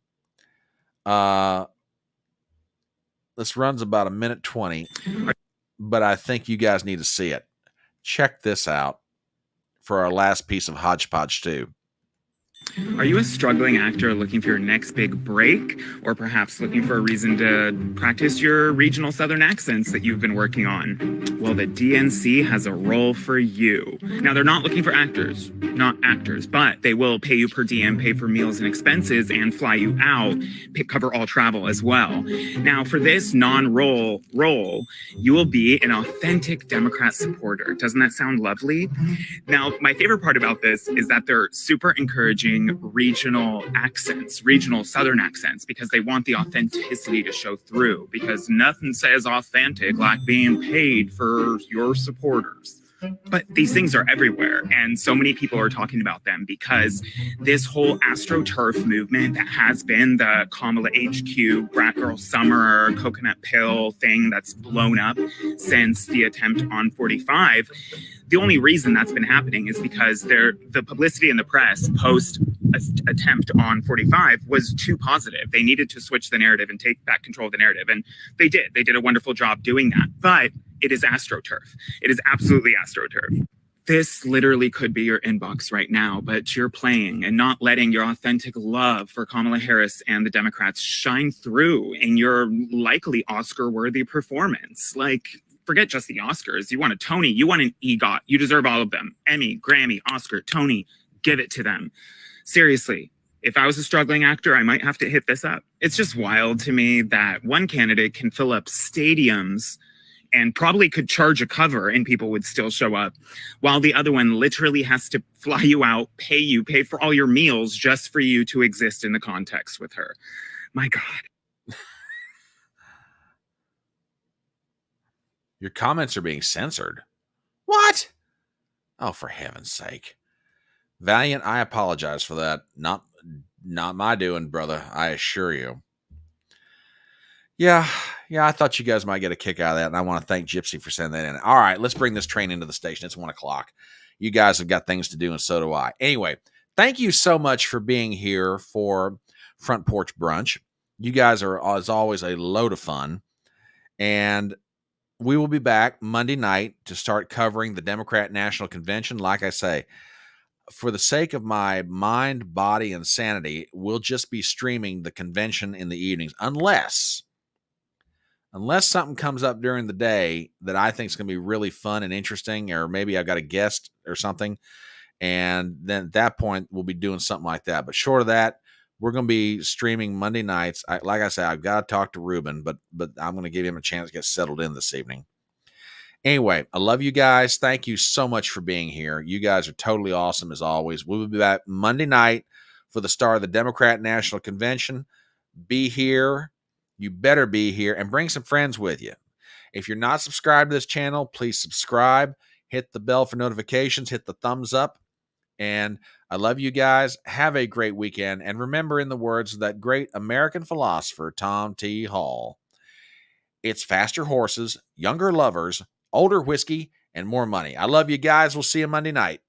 This runs about 1:20, but I think you guys need to see it. Check this out for our last piece of HodgePodge 2. Are you a struggling actor looking for your next big break, or perhaps looking for a reason to practice your regional Southern accents that you've been working on? Well, the DNC has a role for you. Now, they're not looking for actors, but they will pay you per diem, pay for meals and expenses, and fly you out, cover all travel as well. Now, for this non-role role, you will be an authentic Democrat supporter. Doesn't that sound lovely? Now, my favorite part about this is that they're super encouraging regional accents, regional Southern accents, because they want the authenticity to show through, because nothing says authentic like being paid for your supporters. But these things are everywhere, and so many people are talking about them because this whole AstroTurf movement that has been the Kamala HQ, Brat Girl Summer, Coconut Pill thing that's blown up since the attempt on 45, the only reason that's been happening is because the publicity in the press post attempt on 45 was too positive. They needed to switch the narrative and take back control of the narrative, and they did. They did a wonderful job doing that, but it is AstroTurf. It is absolutely AstroTurf. This literally could be your inbox right now, but you're playing and not letting your authentic love for Kamala Harris and the Democrats shine through in your likely Oscar-worthy performance. Like, forget just the Oscars. You want a Tony, you want an EGOT. You deserve all of them. Emmy, Grammy, Oscar, Tony, give it to them. Seriously, if I was a struggling actor, I might have to hit this up. It's just wild to me that one candidate can fill up stadiums and probably could charge a cover and people would still show up, while the other one literally has to fly you out, pay for all your meals just for you to exist in the context with her. My God. Your comments are being censored. What? Oh, for heaven's sake. Valiant, I apologize for that. Not my doing, brother, I assure you. Yeah, I thought you guys might get a kick out of that, and I want to thank Gypsy for sending that in. All right, let's bring this train into the station. It's 1 o'clock. You guys have got things to do, and so do I. Anyway, thank you so much for being here for Front Porch Brunch. You guys are, as always, a load of fun, and we will be back Monday night to start covering the Democrat National Convention. Like I say, for the sake of my mind, body, and sanity, we'll just be streaming the convention in the evenings, unless something comes up during the day that I think is going to be really fun and interesting, or maybe I've got a guest or something, and then at that point, we'll be doing something like that. But short of that, we're going to be streaming Monday nights. Like I said, I've got to talk to Ruben, but I'm going to give him a chance to get settled in this evening. Anyway, I love you guys. Thank you so much for being here. You guys are totally awesome as always. We'll be back Monday night for the start of the Democrat National Convention. Be here. You better be here, and bring some friends with you. If you're not subscribed to this channel, please subscribe. Hit the bell for notifications. Hit the thumbs up. And I love you guys. Have a great weekend. And remember, in the words of that great American philosopher, Tom T. Hall, it's faster horses, younger lovers, older whiskey, and more money. I love you guys. We'll see you Monday night.